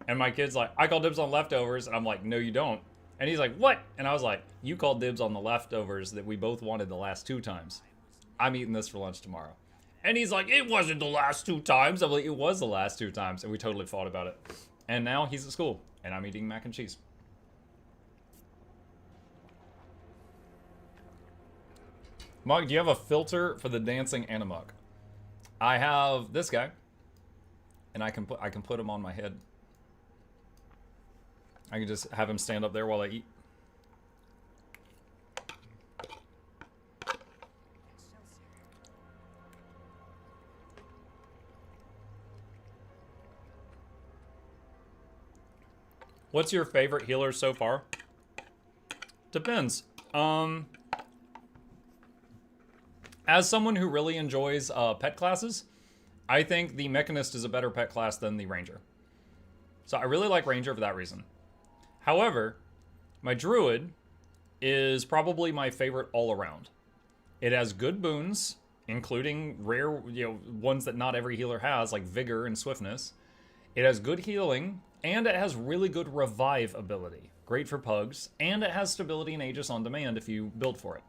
And my kid's like, I call dibs on leftovers, and I'm like, no, you don't. And he's like, what? And I was like, you called dibs on the leftovers that we both wanted the last 2 times. I'm eating this for lunch tomorrow. And he's like, it wasn't the last 2 times. I'm like, it was the last 2 times. And we totally fought about it. And now he's at school, and I'm eating mac and cheese. Mug, do you have a filter for the dancing Animug? I have this guy, and I can put him on my head. I can just have him stand up there while I eat. What's your favorite healer so far? Depends. As someone who really enjoys pet classes, I think the Mechanist is a better pet class than the Ranger. So I really like Ranger for that reason. However, my Druid is probably my favorite all around. It has good boons, including rare, ones that not every healer has, like Vigor and Swiftness. It has good healing, and it has really good revive ability. Great for pugs, and it has stability and Aegis on demand if you build for it.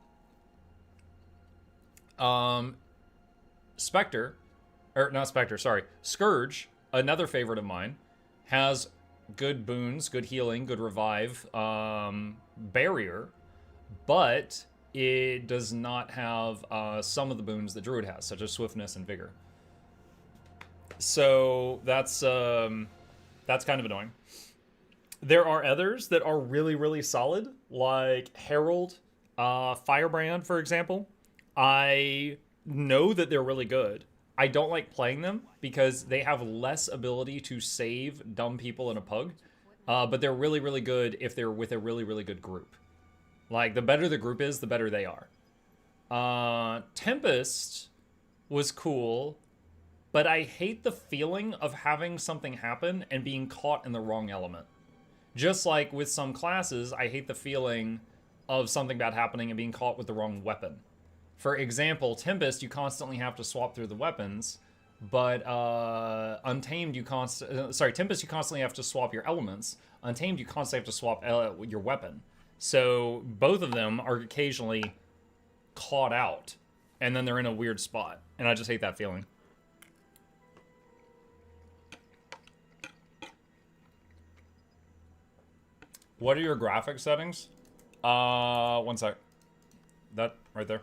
Scourge, another favorite of mine, has good boons, good healing, good revive, barrier, but it does not have some of the boons that Druid has, such as Swiftness and Vigor. So that's kind of annoying. There are others that are really, really solid, like Herald, Firebrand, for example. I know that they're really good. I don't like playing them because they have less ability to save dumb people in a pug, but they're really, really good if they're with a really, really good group. Like, the better the group is, the better they are. Tempest was cool, but I hate the feeling of having something happen and being caught in the wrong element. Just like with some classes, I hate the feeling of something bad happening and being caught with the wrong weapon. For example, Tempest, you constantly have to swap through the weapons, but Untamed, Tempest, you constantly have to swap your elements. Untamed, you constantly have to swap your weapon. So both of them are occasionally caught out, and then they're in a weird spot, and I just hate that feeling. What are your graphic settings? One sec. That right there.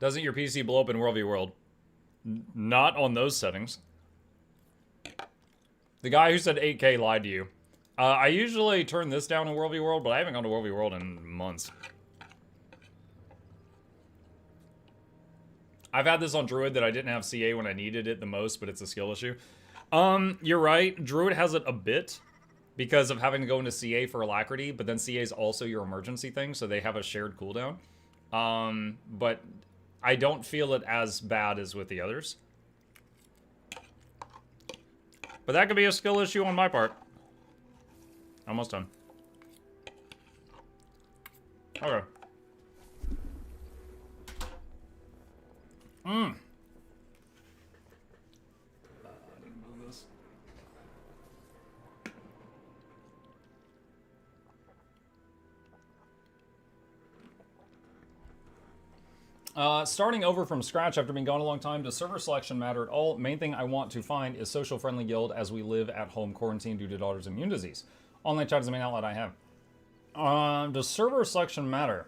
Doesn't your PC blow up in World v World? Not on those settings. The guy who said 8K lied to you. I usually turn this down in World v World, but I haven't gone to World v World in months. I've had this on Druid that I didn't have CA when I needed it the most, but it's a skill issue. You're right. Druid has it a bit because of having to go into CA for Alacrity, but then CA is also your emergency thing, so they have a shared cooldown. But I don't feel it as bad as with the others. But that could be a skill issue on my part. Almost done. Okay. Starting over from scratch after being gone a long time, does server selection matter at all? Main thing I want to find is social-friendly guild as we live at home quarantine due to daughter's immune disease. Online chat is the main outlet I have. Does server selection matter?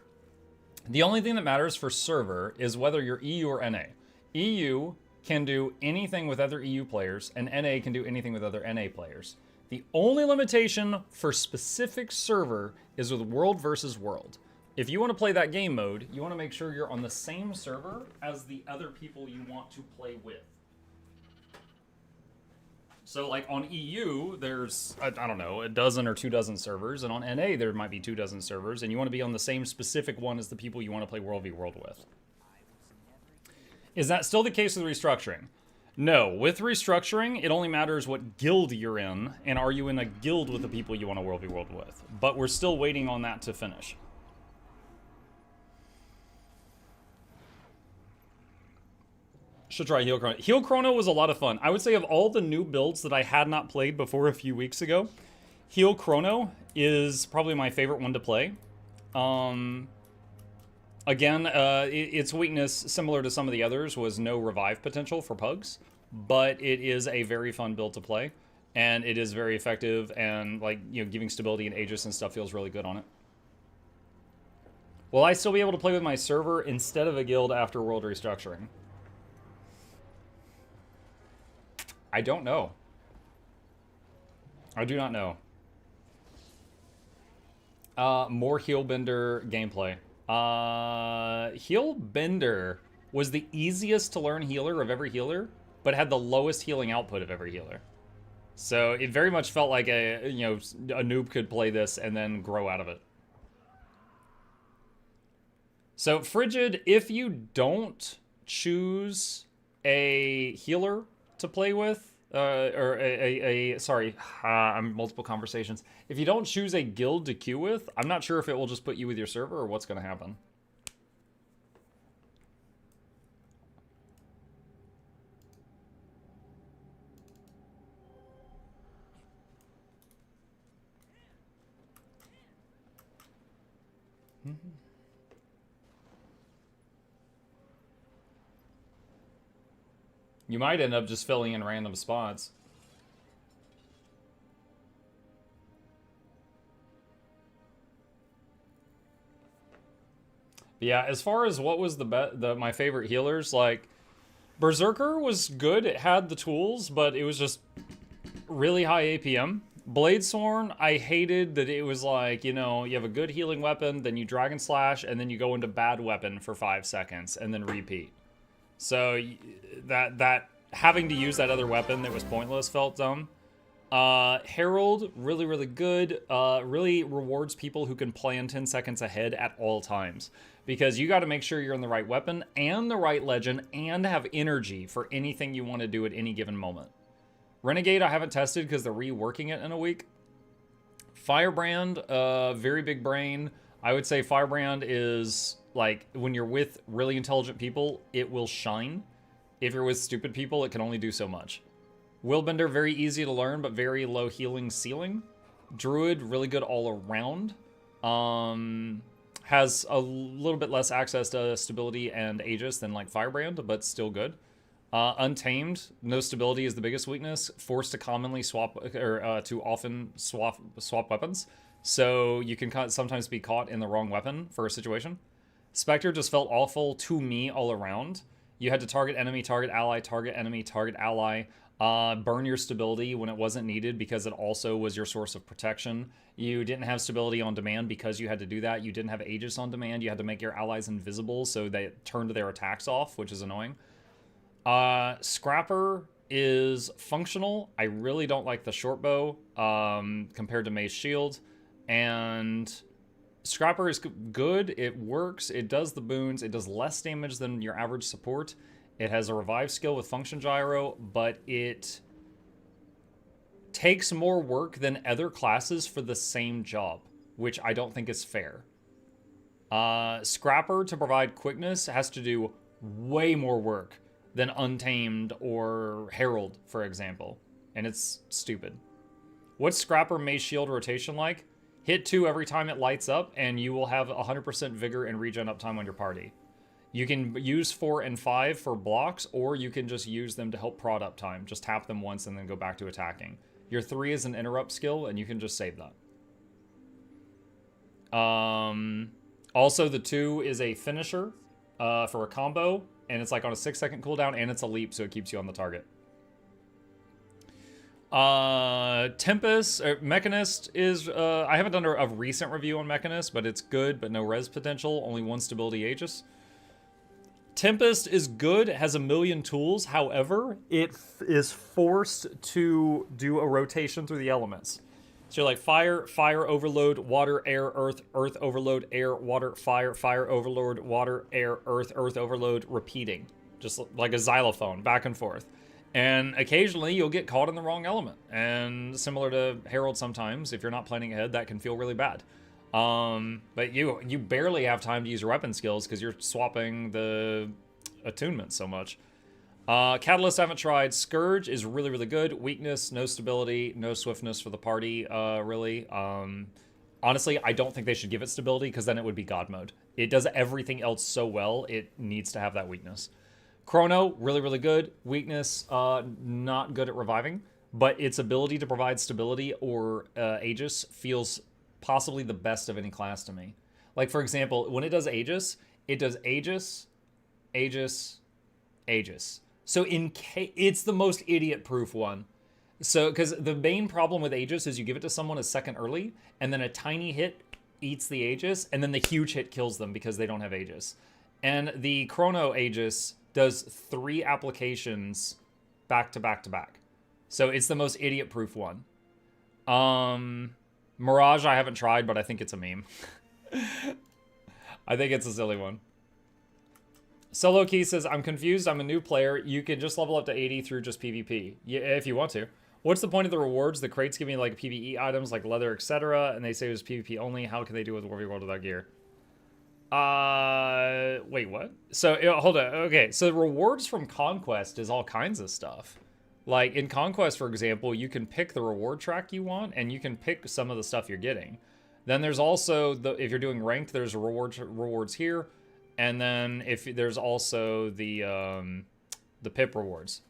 The only thing that matters for server is whether you're EU or NA. EU can do anything with other EU players, and NA can do anything with other NA players. The only limitation for specific server is with world versus world. If you want to play that game mode, you want to make sure you're on the same server as the other people you want to play with. So like on EU, there's, I don't know, a dozen or 2 dozen servers, and on NA there might be 2 dozen servers, and you want to be on the same specific one as the people you want to play World v World with. Is that still the case with restructuring? No, with restructuring, it only matters what guild you're in, and are you in a guild with the people you want to World v World with. But we're still waiting on that to finish. Should try Heal Chrono. Heal Chrono was a lot of fun. I would say of all the new builds that I had not played before a few weeks ago, Heal Chrono is probably my favorite one to play. Again, its weakness, similar to some of the others, was no revive potential for pugs, but it is a very fun build to play, and it is very effective, and like, you know, giving stability and Aegis and stuff feels really good on it. Will I still be able to play with my server instead of a guild after world restructuring? I don't know. I do not know. More Healbender gameplay. Healbender was the easiest to learn healer of every healer, but had the lowest healing output of every healer. So it very much felt like a noob could play this and then grow out of it. So Frigid, if you don't choose a healer to play with, sorry, I'm multiple conversations. If you don't choose a guild to queue with, I'm not sure if it will just put you with your server or what's going to happen. You might end up just filling in random spots. But yeah, as far as what was my favorite healers, like Berserker was good. It had the tools, but it was just really high APM. Bladesworn, I hated that it was like, you know, you have a good healing weapon, then you Dragon Slash, and then you go into bad weapon for 5 seconds, and then repeat. So that having to use that other weapon that was pointless felt dumb. Herald, really, really good. Really rewards people who can plan 10 seconds ahead at all times. Because you got to make sure you're in the right weapon and the right legend and have energy for anything you want to do at any given moment. Renegade, I haven't tested because they're reworking it in a week. Firebrand, very big brain. I would say Firebrand is, like, when you're with really intelligent people, it will shine. If you're with stupid people, it can only do so much. Willbender, very easy to learn, but very low healing ceiling. Druid, really good all around. Has a little bit less access to stability and Aegis than, like, Firebrand, but still good. Untamed, no stability is the biggest weakness. Forced to commonly swap, or to often swap weapons. So you can sometimes be caught in the wrong weapon for a situation. Spectre just felt awful to me all around. You had to target enemy, target ally, target enemy, target ally. Burn your stability when it wasn't needed because it also was your source of protection. You didn't have stability on demand because you had to do that. You didn't have Aegis on demand. You had to make your allies invisible so they turned their attacks off, which is annoying. Scrapper is functional. I really don't like the short bow compared to Mace Shield. And Scrapper is good. It works. It does the boons. It does less damage than your average support. It has a revive skill with function gyro, but it takes more work than other classes for the same job, which I don't think is fair. Scrapper, to provide quickness, has to do way more work than Untamed or Herald, for example. And it's stupid. What's Scrapper Mace Shield rotation like? Hit 2 every time it lights up, and you will have 100% vigor and regen uptime on your party. You can use 4 and 5 for blocks, or you can just use them to help prod uptime. Just tap them once and then go back to attacking. Your 3 is an interrupt skill, and you can just save that. Also, the 2 is a finisher for a combo, and it's like on a 6-second cooldown, and it's a leap, so it keeps you on the target. Tempest, Mechanist is, I haven't done a recent review on Mechanist, but it's good, but no res potential, only 1 stability Aegis. Tempest is good, it has a million tools, however, it is forced to do a rotation through the elements. So you're like fire, fire overload, water, air, earth, earth overload, air, water, fire, fire overload, water, air, earth, earth overload, repeating. Just like a xylophone, back and forth. And occasionally you'll get caught in the wrong element. And similar to Herald sometimes, if you're not planning ahead, that can feel really bad. But you barely have time to use your weapon skills because you're swapping the attunement so much. Catalyst I haven't tried. Scourge is really, really good. Weakness, no stability, no swiftness for the party, really. Honestly, I don't think they should give it stability because then it would be God mode. It does everything else so well, it needs to have that weakness. Chrono, really, really good. Weakness, not good at reviving, but its ability to provide stability or Aegis feels possibly the best of any class to me. Like, for example, when it does Aegis, Aegis, Aegis, Aegis. So it's the most idiot-proof one. So, because the main problem with Aegis is you give it to someone a second early, and then a tiny hit eats the Aegis, and then the huge hit kills them because they don't have Aegis. And the Chrono Aegis does 3 applications back to back to back. So it's the most idiot-proof one. Mirage I haven't tried, but I think it's a meme. I think it's a silly one. Solo Key says, I'm confused. I'm a new player. You can just level up to 80 through just PvP. Yeah, if you want to. What's the point of the rewards? The crates give me like PvE items like leather, etc. And they say it was PvP only. How can they do it with Warcraft World without gear? Wait, what? So, hold on. Okay, so rewards from Conquest is all kinds of stuff. Like, in Conquest, for example, you can pick the reward track you want, and you can pick some of the stuff you're getting. Then there's also, if you're doing ranked, there's rewards here. And then if there's also the pip rewards.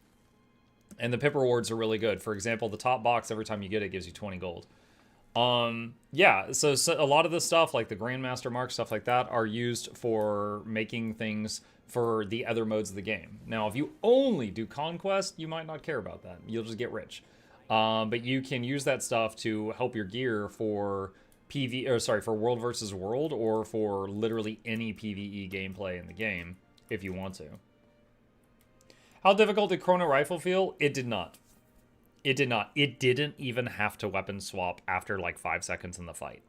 And the pip rewards are really good. For example, the top box, every time you get it, gives you 20 gold. Yeah, so a lot of the stuff, like the Grandmaster Mark, stuff like that, are used for making things for the other modes of the game. Now, if you only do Conquest, you might not care about that. You'll just get rich. But you can use that stuff to help your gear for for World versus World, or for literally any PvE gameplay in the game, if you want to. How difficult did Chrono Rifle feel? It did not. It did not. It didn't even have to weapon swap after like 5 seconds in the fight.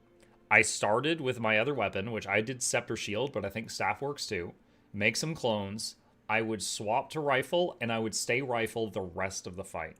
I started with my other weapon, which I did Scepter Shield, but I think Staff works too. Make some clones. I would swap to Rifle, and I would stay Rifle the rest of the fight.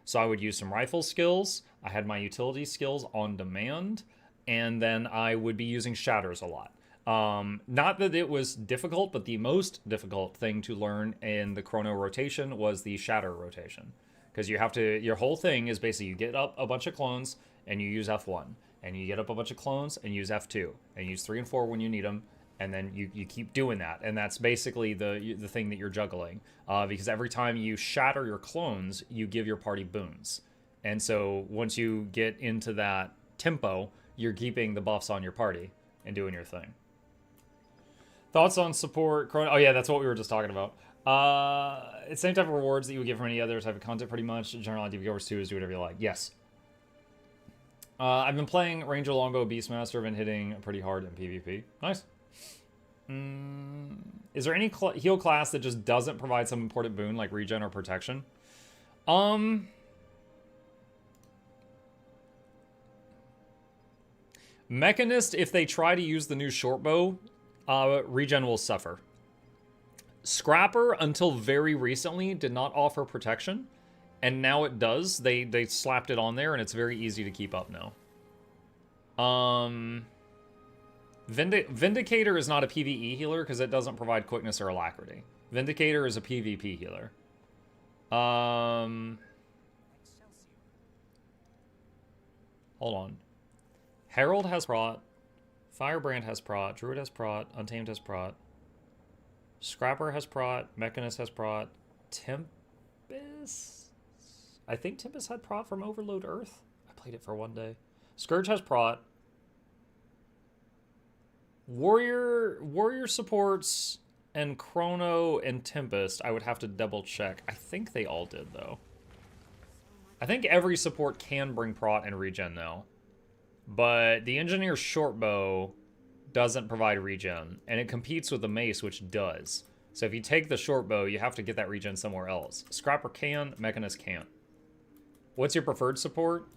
So I would use some Rifle skills. I had my utility skills on demand. And then I would be using Shatters a lot. Not that it was difficult, but the most difficult thing to learn in the Chrono rotation was the Shatter rotation. Because you have to, your whole thing is basically you get up a bunch of clones and you use F1. And you get up a bunch of clones and use F2. And use 3 and 4 when you need them. And then you keep doing that. And that's basically the thing that you're juggling. Because every time you shatter your clones, you give your party boons. And so once you get into that tempo, you're keeping the buffs on your party and doing your thing. Thoughts on support Chrono? Oh yeah, that's what we were just talking about. It's the same type of rewards that you would get from any other type of content pretty much. General idea of Wars 2 is do whatever you like. Yes. I've been playing Ranger Longbow Beastmaster. I've been hitting pretty hard in PvP. Nice. Is there any heal class that just doesn't provide some important boon like regen or protection? Mechanist, if they try to use the new shortbow, regen will suffer. Scrapper, until very recently, did not offer protection, and now it does. They slapped it on there, and it's very easy to keep up now. Vindicator is not a PvE healer because it doesn't provide quickness or alacrity. Vindicator is a PvP healer. Hold on. Herald has prot, Firebrand has prot, Druid has prot, Untamed has prot, Scrapper has prot, Mechanist has prot, Tempest? I think Tempest had prot from Overload Earth. I played it for one day. Scourge has prot. Warrior supports and Chrono and Tempest, I would have to double check. I think they all did though. I think every support can bring prot and regen though. But the Engineer's Shortbow doesn't provide regen, and it competes with the Mace, which does. So if you take the Shortbow, you have to get that regen somewhere else. Scrapper can, Mechanist can't. What's your preferred support?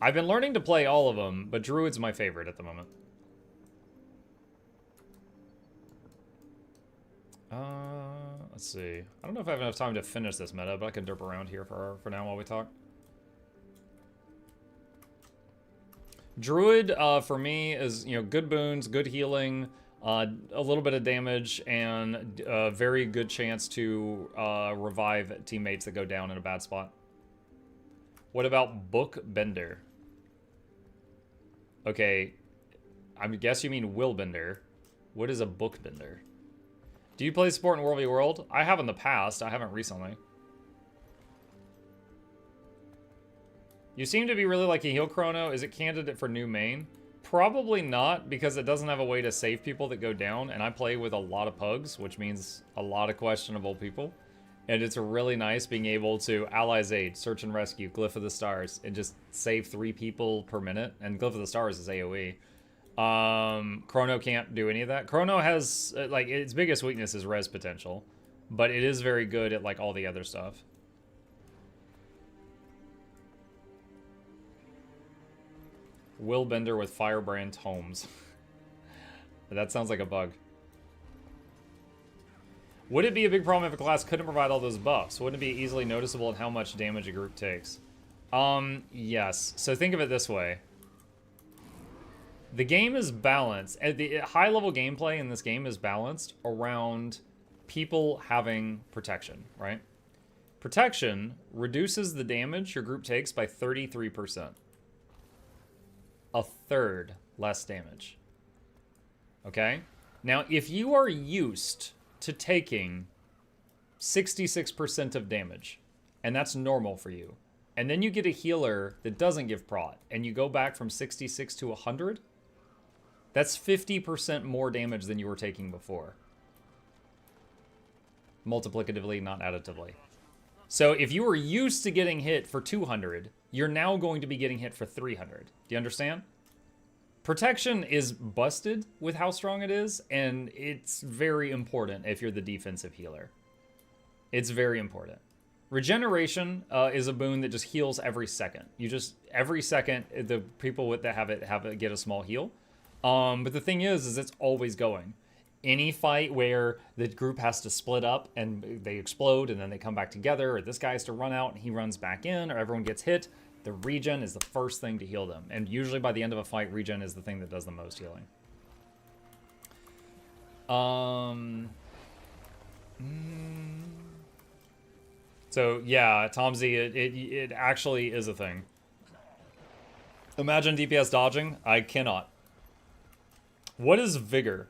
I've been learning to play all of them, but Druid's my favorite at the moment. Let's see. I don't know if I have enough time to finish this meta, but I can derp around here for now while we talk. Druid, for me, is, good boons, good healing, a little bit of damage, and a very good chance to revive teammates that go down in a bad spot. What about Book Bender? Okay, I guess you mean Will Bender. What is a Book Bender? Do you play support in World v World? I have in the past, I haven't recently. You seem to be really liking Heal Chrono. Is it candidate for new main? Probably not, because it doesn't have a way to save people that go down, and I play with a lot of pugs, which means a lot of questionable people. And it's really nice being able to Allies Aid, Search and Rescue, Glyph of the Stars, and just save 3 people per minute. And Glyph of the Stars is AoE. Chrono can't do any of that. Chrono has, its biggest weakness is res potential, but it is very good at, all the other stuff. Will Bender with Firebrand Homes. That sounds like a bug. Would it be a big problem if a class couldn't provide all those buffs? Wouldn't it be easily noticeable in how much damage a group takes? Yes. So think of it this way. The game is balanced. The high-level gameplay in this game is balanced around people having protection, right? Protection reduces the damage your group takes by 33%. A third less damage. Okay? Now, if you are used to taking 66% of damage, and that's normal for you, and then you get a healer that doesn't give prot, and you go back from 66 to 100, that's 50% more damage than you were taking before. Multiplicatively, not additively. So if you were used to getting hit for 200, you're now going to be getting hit for 300. Do you understand? Protection is busted with how strong it is, and it's very important if you're the defensive healer. It's very important. Regeneration is a boon that just heals every second. Every second, the people that have it get a small heal. But the thing is it's always going. Any fight where the group has to split up and they explode and then they come back together, or this guy has to run out and he runs back in, or everyone gets hit, the regen is the first thing to heal them. And usually by the end of a fight, regen is the thing that does the most healing. So yeah, Tomzy, it actually is a thing. Imagine DPS dodging. I cannot. What is Vigor?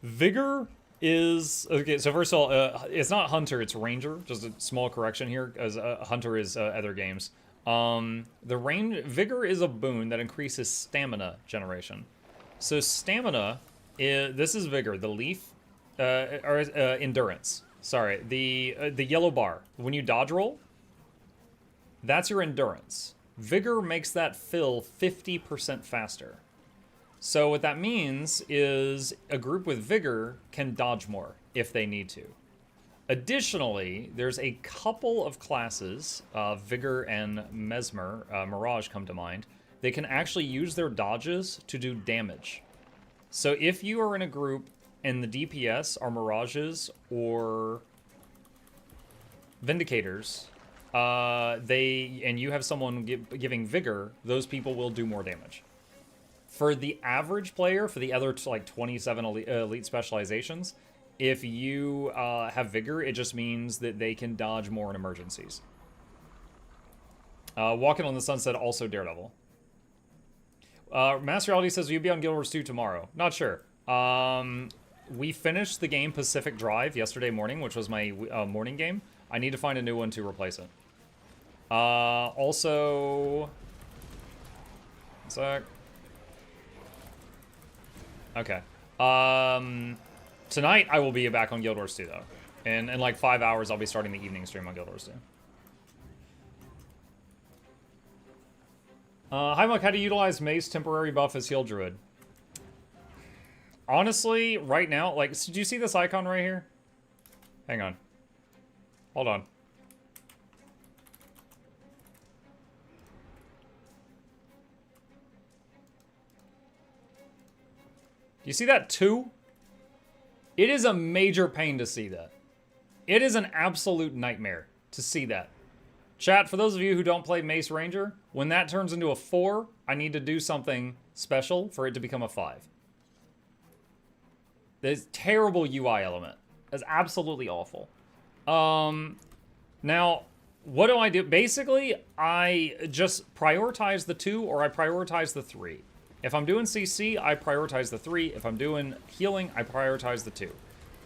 Vigor is... Okay, so first of all, it's not Hunter, it's Ranger. Just a small correction here, as Hunter is other games. Vigor is a boon that increases stamina generation. So stamina, this is Vigor, the leaf, or endurance. Sorry, the yellow bar. When you dodge roll, that's your endurance. Vigor makes that fill 50% faster. So what that means is a group with Vigor can dodge more if they need to. Additionally, there's a couple of classes, Vigor and Mesmer, Mirage come to mind. They can actually use their dodges to do damage. So if you are in a group and the DPS are Mirages or Vindicators, and you have someone giving Vigor, those people will do more damage. For the average player, for the other like 27 elite specializations, if you have Vigor, it just means that they can dodge more in emergencies. Walking on the Sunset, also Daredevil. Master Reality says, will you be on Guild Wars 2 tomorrow? Not sure. We finished the game Pacific Drive yesterday morning, which was my morning game. I need to find a new one to replace it. Also... One sec. Okay. Tonight, I will be back on Guild Wars 2, though. In like 5 hours, I'll be starting the evening stream on Guild Wars 2. Hi, Muck. How do you utilize Mace temporary buff as Heal Druid? Honestly, right now, like, do you see this icon right here? Hang on. Hold on. You see that 2? It is a major pain to see that. It is an absolute nightmare to see that. Chat, for those of you who don't play Mace Ranger, when that turns into a 4, I need to do something special for it to become a 5. There's terrible UI element. That's absolutely awful. Now, what do I do? Basically, I just prioritize the 2 or I prioritize the 3. If I'm doing CC, I prioritize the 3. If I'm doing healing, I prioritize the 2.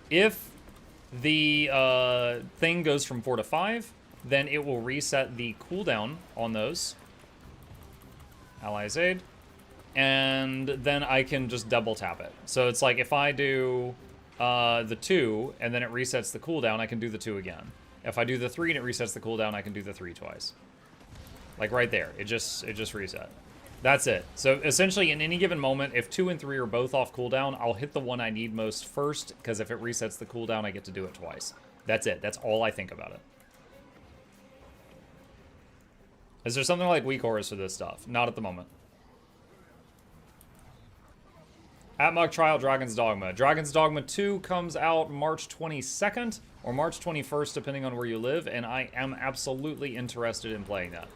If the thing goes from 4 to 5, then it will reset the cooldown on those. Allies aid. And then I can just double tap it. So it's like if I do the 2 and then it resets the cooldown, I can do the 2 again. If I do the 3 and it resets the cooldown, I can do the 3 twice. Like right there, it just reset. That's it. So essentially, in any given moment, if 2 and 3 are both off cooldown, I'll hit the one I need most first, because if it resets the cooldown, I get to do it twice. That's it. That's all I think about it. Is there something like weak auras for this stuff? Not at the moment. At Muck Trial, Dragon's Dogma. Dragon's Dogma 2 comes out March 22nd or March 21st, depending on where you live, and I am absolutely interested in playing that.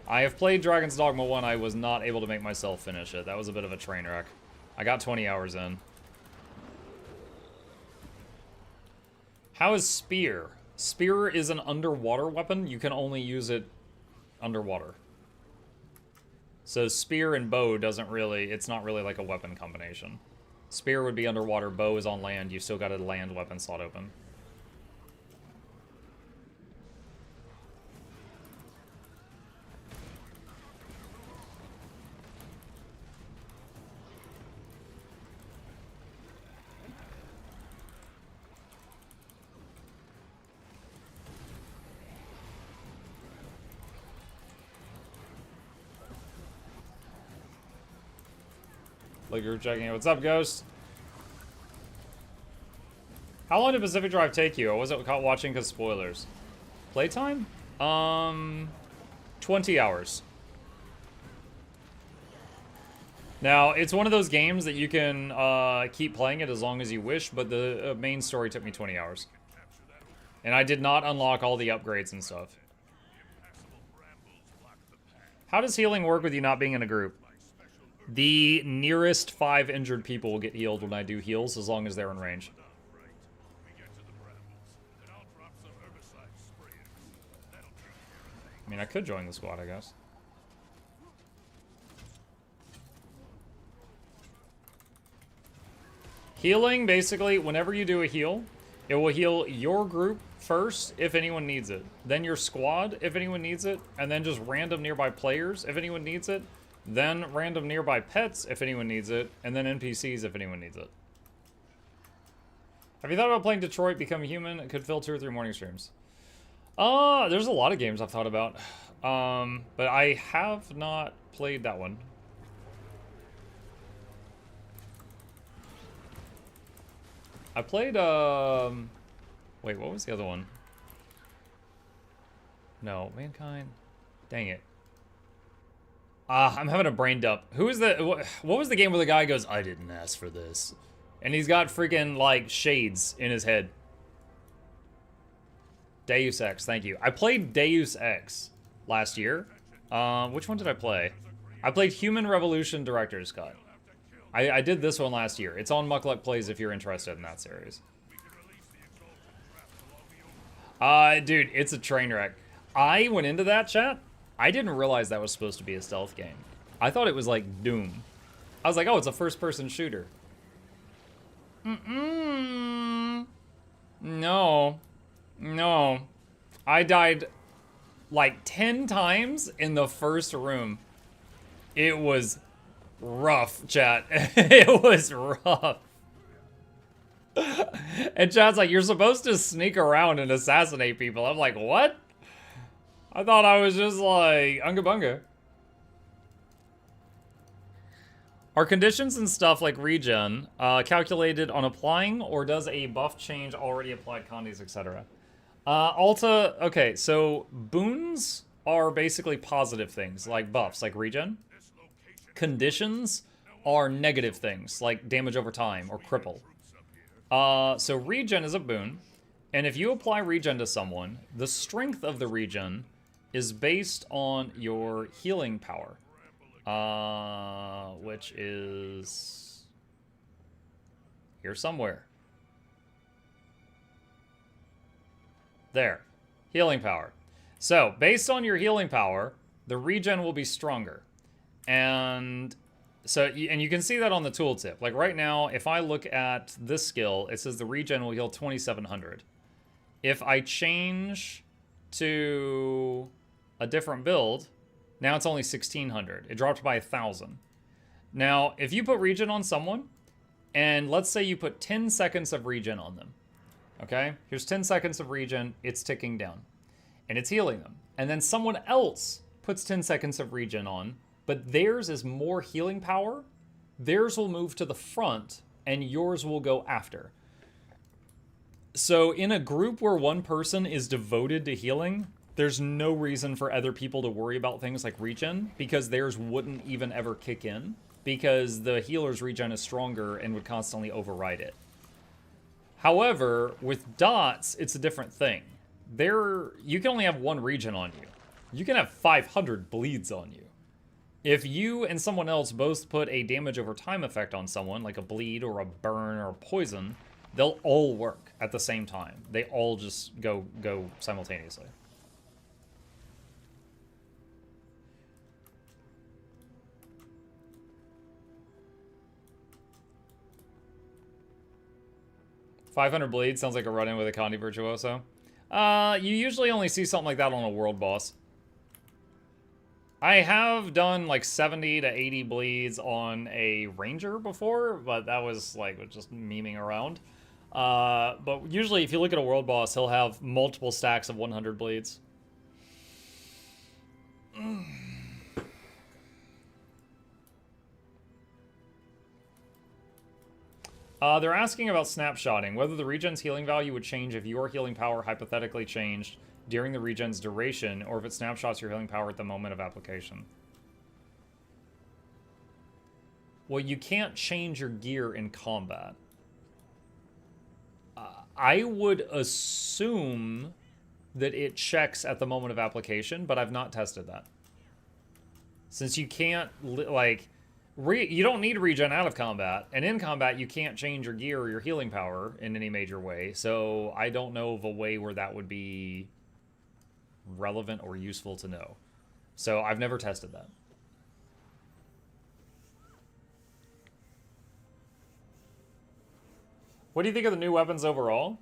I have played Dragon's Dogma 1. I was not able to make myself finish it. That was a bit of a train wreck. I got 20 hours in. How is Spear? Spear is an underwater weapon. You can only use it underwater. So Spear and Bow doesn't really, it's not really like a weapon combination. Spear would be underwater, Bow is on land. You've still got a land weapon slot open. Like you're checking it. What's up, Ghost? How long did Pacific Drive take you? I wasn't caught watching because spoilers. Playtime? 20 hours. Now, it's one of those games that you can keep playing it as long as you wish, but the main story took me 20 hours. And I did not unlock all the upgrades and stuff. How does healing work with you not being in a group? The nearest 5 injured people will get healed when I do heals, as long as they're in range. I mean, I could join the squad, I guess. Healing, basically, whenever you do a heal, it will heal your group first, if anyone needs it. Then your squad, if anyone needs it. And then just random nearby players, if anyone needs it. Then random nearby pets, if anyone needs it. And then NPCs, if anyone needs it. Have you thought about playing Detroit Become Human? It could fill 2 or 3 morning streams. There's a lot of games I've thought about. But I have not played that one. I played, wait, what was the other one? No, Mankind. Dang it. I'm having a brain dump. Who is the, what was the game where the guy goes, I didn't ask for this. And he's got freaking, like, shades in his head. Deus Ex, thank you. I played Deus Ex last year. Which one did I play? I played Human Revolution Director's Cut. I did this one last year. It's on Mukluk Plays if you're interested in that series. Dude, it's a train wreck. I went into that, chat. I didn't realize that was supposed to be a stealth game. I thought it was like Doom. I was like, oh, it's a first-person shooter. No. No. I died like 10 times in the first room. It was rough, chat. It was rough. And chat's like, you're supposed to sneak around and assassinate people. I'm like, what? I thought I was just like, unga bunga. Are conditions and stuff like regen calculated on applying, or does a buff change already applied condies, etc.? Alta, okay, so boons are basically positive things, like buffs, like regen. Conditions are negative things, like damage over time or cripple. So regen is a boon, and if you apply regen to someone, the strength of the regen is based on your healing power, which is here somewhere. There, healing power. So based on your healing power, the regen will be stronger. And so, and you can see that on the tooltip. Like right now, if I look at this skill, it says the regen will heal 2,700. If I change to a different build, now it's only 1,600. It dropped by 1,000. Now, if you put regen on someone, and let's say you put 10 seconds of regen on them, okay? Here's 10 seconds of regen, it's ticking down, and it's healing them. And then someone else puts 10 seconds of regen on, but theirs is more healing power, theirs will move to the front, and yours will go after. So in a group where one person is devoted to healing, there's no reason for other people to worry about things like regen, because theirs wouldn't even ever kick in. because the healer's regen is stronger and would constantly override it. However, with dots, it's a different thing. You can only have one regen on you. You can have 500 bleeds on you. If you and someone else both put a damage over time effect on someone, like a bleed or a burn or a poison, they'll all work at the same time. They all just go simultaneously. $500 bleed sounds like a run-in with a Conde Virtuoso. You usually only see something like that on a world boss. I have done like 70 to 80 bleeds on a ranger before, but that was like just memeing around. But usually if you look at a world boss, he'll have multiple stacks of 100 bleeds. They're asking about snapshotting, whether the regen's healing value would change if your healing power hypothetically changed during the regen's duration, or if it snapshots your healing power at the moment of application. Well, you can't change your gear in combat. I would assume that it checks at the moment of application, but I've not tested that. Since you can't, like... you don't need regen out of combat, and in combat you can't change your gear or your healing power in any major way, so I don't know of a way where that would be relevant or useful to know. So I've never tested that. What do you think of the new weapons overall?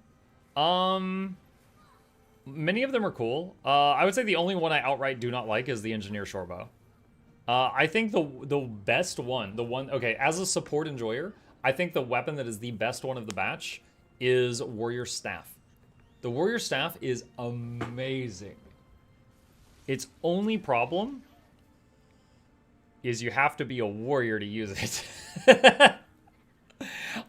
Many of them are cool. I would say the only one I outright do not like is the Engineer Shortbow. I think the best one, okay, as a support enjoyer, I think the weapon that is the best one of the batch is Warrior Staff. The Warrior Staff is amazing. Its only problem is you have to be a warrior to use it.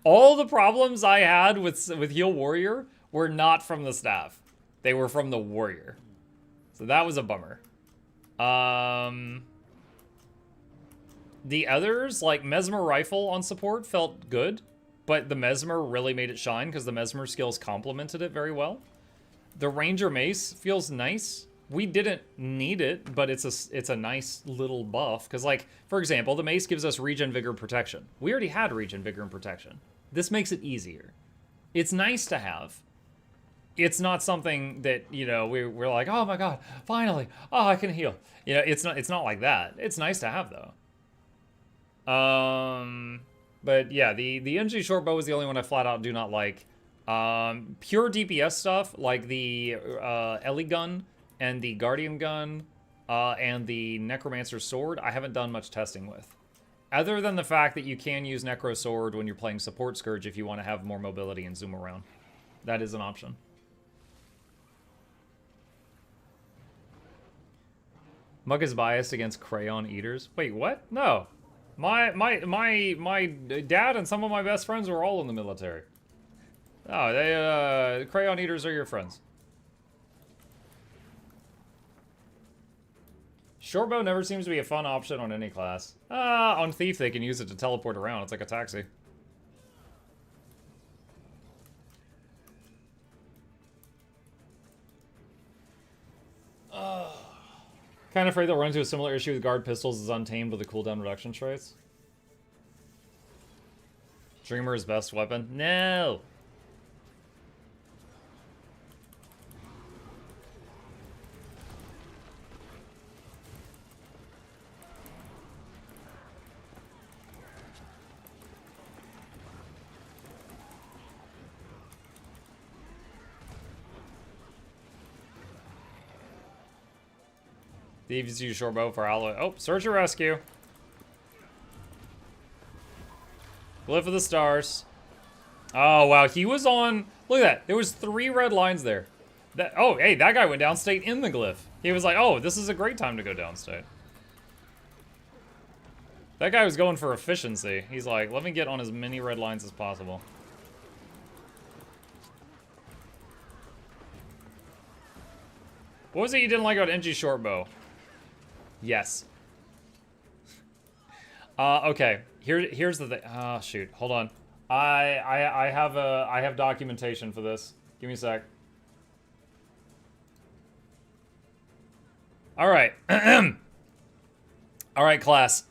All the problems I had with Heal Warrior were not from the staff. They were from the warrior. So that was a bummer. The others, like Mesmer Rifle on support, felt good, but the Mesmer really made it shine because the Mesmer skills complemented it very well. The Ranger Mace feels nice. We didn't need it, but it's a nice little buff. Because, like, for example, the Mace gives us Regen, Vigor, and Protection. We already had Regen, Vigor, and Protection. This makes it easier. It's nice to have. It's not something that, you know, we're like, oh my god, finally, oh, I can heal. You know, it's not like that. It's nice to have, though. But yeah, the NG Shortbow is the only one I flat out do not like. Pure DPS stuff, like the Ellie gun and the Guardian gun and the Necromancer's Sword, I haven't done much testing with. Other than the fact that you can use Necro Sword when you're playing Support Scourge if you want to have more mobility and zoom around. That is an option. Mug is biased against crayon eaters. Wait, what? No. My dad and some of my best friends were all in the military. Oh, they, crayon eaters are your friends. Shortbow never seems to be a fun option on any class. On Thief they can use it to teleport around. It's like a taxi. Kind of afraid they'll run into a similar issue with guard pistols as Untamed with the cooldown reduction traits. Dreamer's best weapon? No! Thieves use Shortbow for alloy. Oh, search and rescue. Glyph of the Stars. Oh, wow. He was on... Look at that. There was 3 red lines there. Oh, hey, that guy went downstate in the glyph. He was like, oh, this is a great time to go downstate. That guy was going for efficiency. He's like, let me get on as many red lines as possible. What was it you didn't like about NG Shortbow? Yes. Okay. Here's the thing. Oh, shoot. Hold on. I have documentation for this. Give me a sec. All right. All right, class.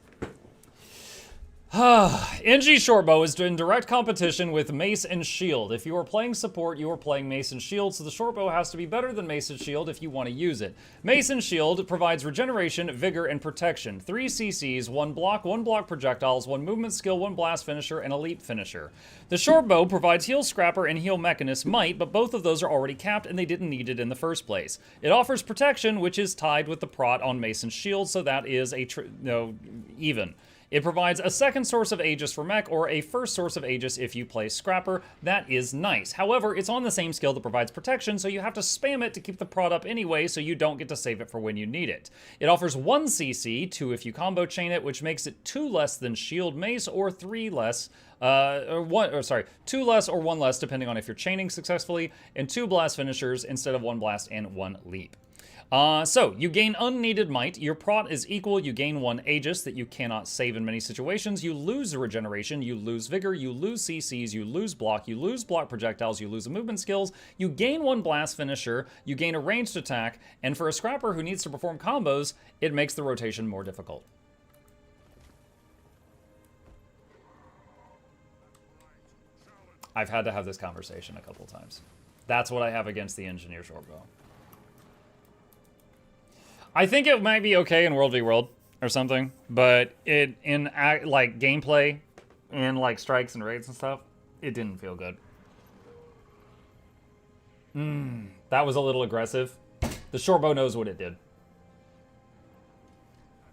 NG Shortbow is in direct competition with Mace and Shield. If you are playing support, you are playing Mace and Shield, so the Shortbow has to be better than Mace and Shield if you want to use it. Mace and Shield provides regeneration, vigor, and protection. 3 CCs, 1 block projectiles, 1 movement skill, 1 blast finisher, and a leap finisher. The Shortbow provides heal Scrapper and heal Mechanist might, but both of those are already capped and they didn't need it in the first place. It offers protection, which is tied with the prot on Mace and Shield, so that is even. It provides a second source of Aegis for mech, or a first source of Aegis if you play Scrapper. That is nice. However, it's on the same skill that provides protection, so you have to spam it to keep the prot up anyway, so you don't get to save it for when you need it. It offers 1 CC, 2 if you combo chain it, which makes it 2 less than Shield Mace, or 3 less, 2 less or 1 less, depending on if you're chaining successfully, and 2 blast finishers instead of 1 blast and 1 leap. So, you gain unneeded might, your prot is equal, you gain 1 Aegis that you cannot save in many situations, you lose the regeneration, you lose vigor, you lose CCs, you lose block projectiles, you lose the movement skills, you gain 1 blast finisher, you gain a ranged attack, and for a Scrapper who needs to perform combos, it makes the rotation more difficult. I've had to have this conversation a couple times. That's what I have against the Engineer Shortbow. I think it might be okay in World v World or something, but in like gameplay and like strikes and raids and stuff, it didn't feel good. That was a little aggressive. The Shortbow knows what it did.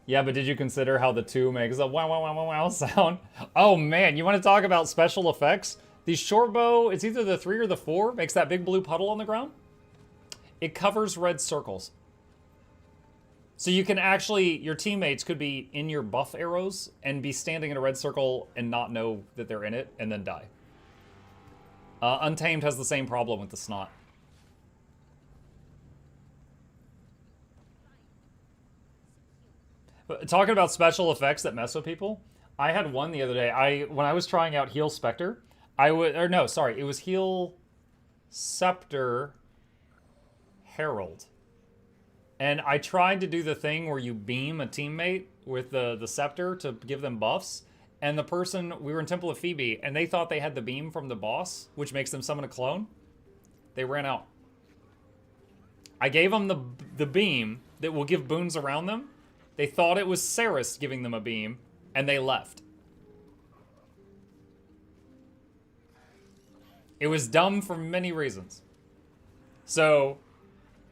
Yeah, but did you consider how the 2 makes a wow wow wow wow wow sound? Oh man, you want to talk about special effects? The Shortbow, it's either the 3 or the 4, makes that big blue puddle on the ground. It covers red circles. So you can actually, your teammates could be in your buff arrows and be standing in a red circle and not know that they're in it and then die. Untamed has the same problem with the snot. But talking about special effects that mess with people, I had one the other day. When I was trying out Heal Spectre, it was Heal Scepter Herald. And I tried to do the thing where you beam a teammate with the scepter to give them buffs. And the person, we were in Temple of Phoebe, and they thought they had the beam from the boss, which makes them summon a clone. They ran out. I gave them the beam that will give boons around them. They thought it was Saris giving them a beam, and they left. It was dumb for many reasons. So...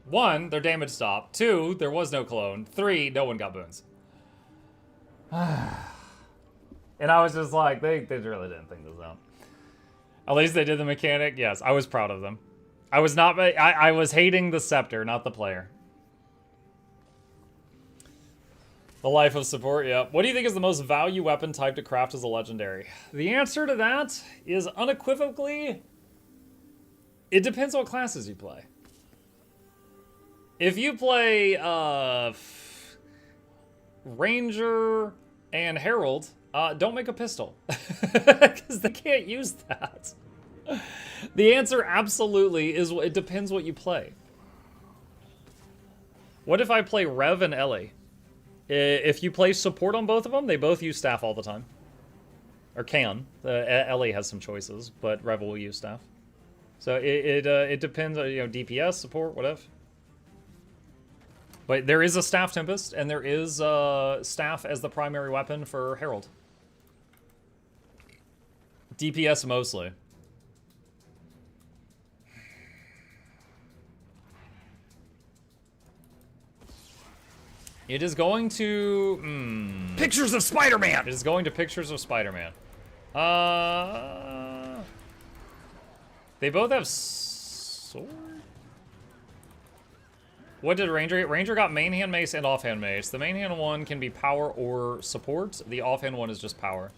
1, their damage stopped. 2, there was no clone. 3, no one got boons. And I was just like, they really didn't think this out. At least they did the mechanic. Yes, I was proud of them. I was hating the scepter, not the player. The life of support, yeah. What do you think is the most value weapon type to craft as a legendary? The answer to that is unequivocally, it depends what classes you play. If you play Ranger and Herald, don't make a pistol. Because they can't use that. The answer absolutely is, it depends what you play. What if I play Rev and Ellie? If you play support on both of them, they both use staff all the time. Or can. Ellie has some choices, but Rev will use staff. So it depends on, DPS, support, whatever. But there is a Staff Tempest, and there is Staff as the primary weapon for Herald. DPS mostly. It is going to... Pictures of Spider-Man! It is going to Pictures of Spider-Man. They both have sword? What did Ranger get? Ranger got main hand mace and offhand mace. The main hand one can be power or support. The offhand one is just power.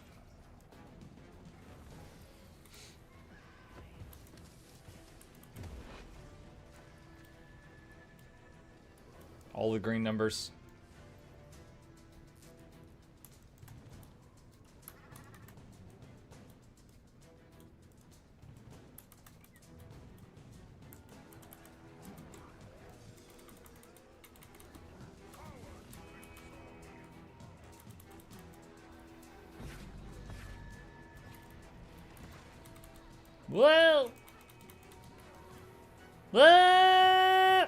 All the green numbers. Whoa! Whoa!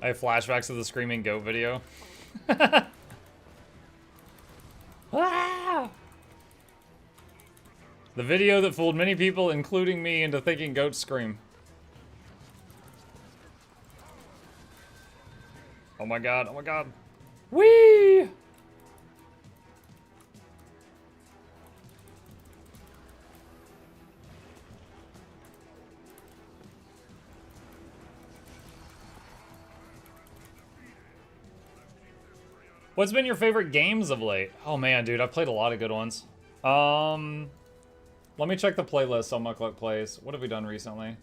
I have flashbacks of the screaming goat video. Ah! The video that fooled many people, including me, into thinking goats scream. Oh my god, oh my god. Whee! What's been your favorite games of late? Oh man, dude, I've played a lot of good ones. Let me check the playlist on Mukluk Plays. What have we done recently?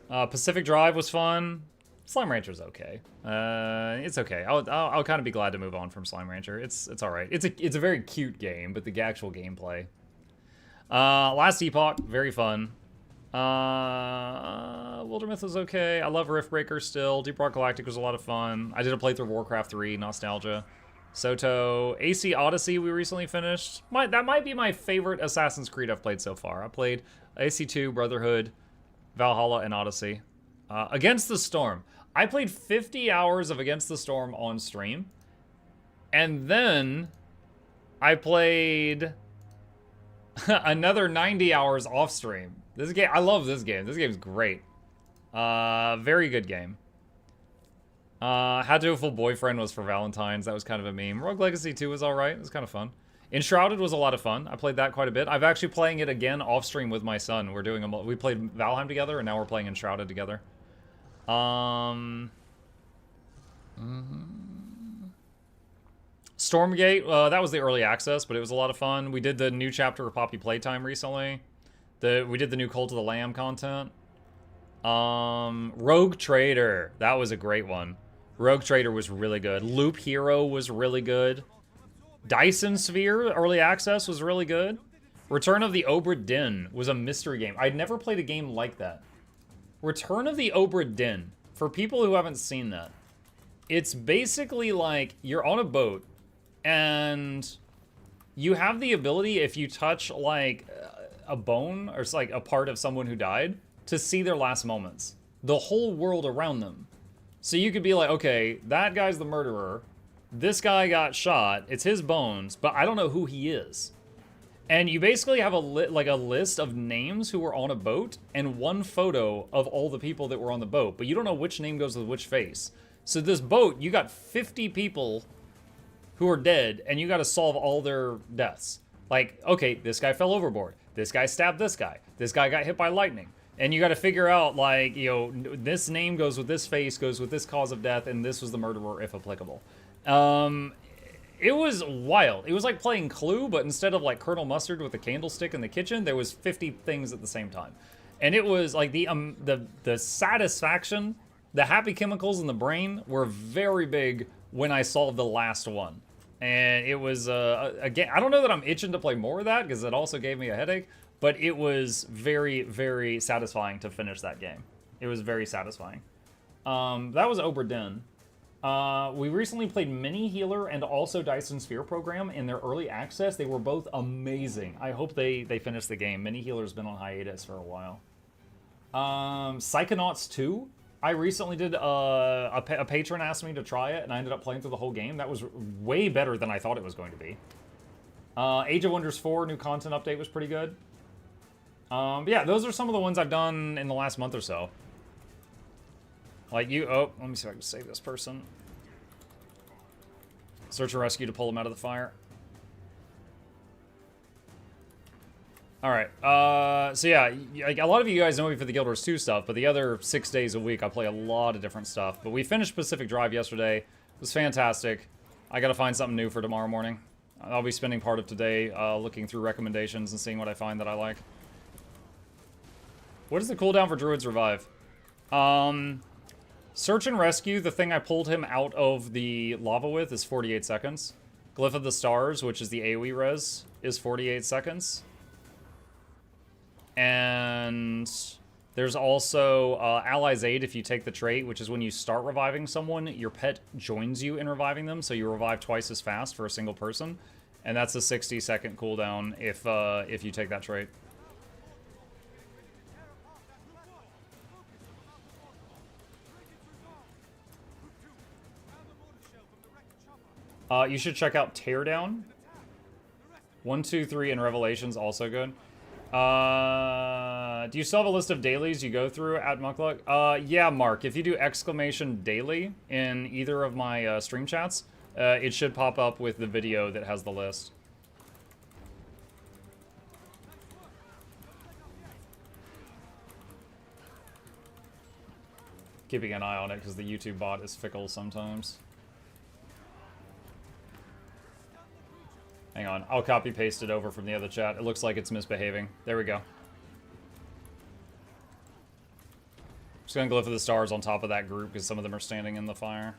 Pacific Drive was fun. Slime Rancher's okay. It's okay. I'll kind of be glad to move on from Slime Rancher. It's all right. It's a very cute game, but the actual gameplay. Last Epoch, very fun. Wildermyth was okay. I love Riftbreaker still. Deep Rock Galactic was a lot of fun. I did a playthrough of Warcraft 3, nostalgia. Soto. AC Odyssey we recently finished. That might be my favorite Assassin's Creed I've played so far. I played AC2, Brotherhood, Valhalla, and Odyssey. Against the Storm. I played 50 hours of Against the Storm on stream. And then I played another 90 hours off stream. This game, I love this game. This game's great. Very good game. Had to do a full boyfriend was for Valentine's. That was kind of a meme. Rogue Legacy 2 was alright. It was kind of fun. Enshrouded was a lot of fun. I played that quite a bit. I've actually playing it again off stream with my son. We're doing we played Valheim together, and now we're playing Enshrouded together. Stormgate, that was the early access, but it was a lot of fun. We did the new chapter of Poppy Playtime recently. We did the new Cult of the Lamb content. Rogue Trader, that was a great one. Rogue Trader was really good. Loop Hero was really good. Dyson Sphere, early access, was really good. Return of the Obra Dinn was a mystery game. I'd never played a game like that. Return of the Obra Dinn, for people who haven't seen that, it's basically like you're on a boat and you have the ability, if you touch like a bone or it's like a part of someone who died, to see their last moments, the whole world around them. So you could be like, okay, that guy's the murderer, this guy got shot, it's his bones, but I don't know who he is. And you basically have a list of names who were on a boat and one photo of all the people that were on the boat, but you don't know which name goes with which face. So this boat, you got 50 people who are dead, and you got to solve all their deaths. Like, okay, this guy fell overboard, this guy stabbed this guy got hit by lightning. And you got to figure out, like, you know, this name goes with this face, goes with this cause of death, and this was the murderer if applicable. It was wild. It was like playing Clue, but instead of like Colonel Mustard with a candlestick in the kitchen, there was 50 things at the same time. And it was like the satisfaction, the happy chemicals in the brain were very big when I solved the last one. And it was, again, I don't know that I'm itching to play more of that because it also gave me a headache, but it was very, very satisfying to finish that game. It was very satisfying. That was Obra Dinn. We recently played Mini Healer and also Dyson Sphere Program in their early access. They were both amazing. I hope they finish the game. Mini Healer's been on hiatus for a while. Psychonauts 2. I recently did, a patron asked me to try it, and I ended up playing through the whole game. That was way better than I thought it was going to be. Age of Wonders 4, new content update was pretty good. But yeah, those are some of the ones I've done in the last month or so. Like oh, let me see if I can save this person. Search and rescue to pull him out of the fire. Alright, so yeah, like a lot of you guys know me for the Guild Wars 2 stuff, but the other 6 days a week I play a lot of different stuff. But we finished Pacific Drive yesterday. It was fantastic. I gotta find something new for tomorrow morning. I'll be spending part of today looking through recommendations and seeing what I find that I like. What is the cooldown for Druid's Revive? Search and Rescue, the thing I pulled him out of the lava with, is 48 seconds. Glyph of the Stars, which is the AoE res, is 48 seconds. And there's also Ally's Aid if you take the trait, which is when you start reviving someone, your pet joins you in reviving them, so you revive twice as fast for a single person. And that's a 60-second cooldown if you take that trait. You should check out Teardown. 1, 2, 3, and Revelations, also good. Do you still have a list of dailies you go through at Mukluk? Yeah, Mark. If you do exclamation daily in either of my stream chats, it should pop up with the video that has the list. Keeping an eye on it because the YouTube bot is fickle sometimes. Hang on, I'll copy paste it over from the other chat. It looks like it's misbehaving. There we go. Just gonna Glyph of the Stars on top of that group because some of them are standing in the fire.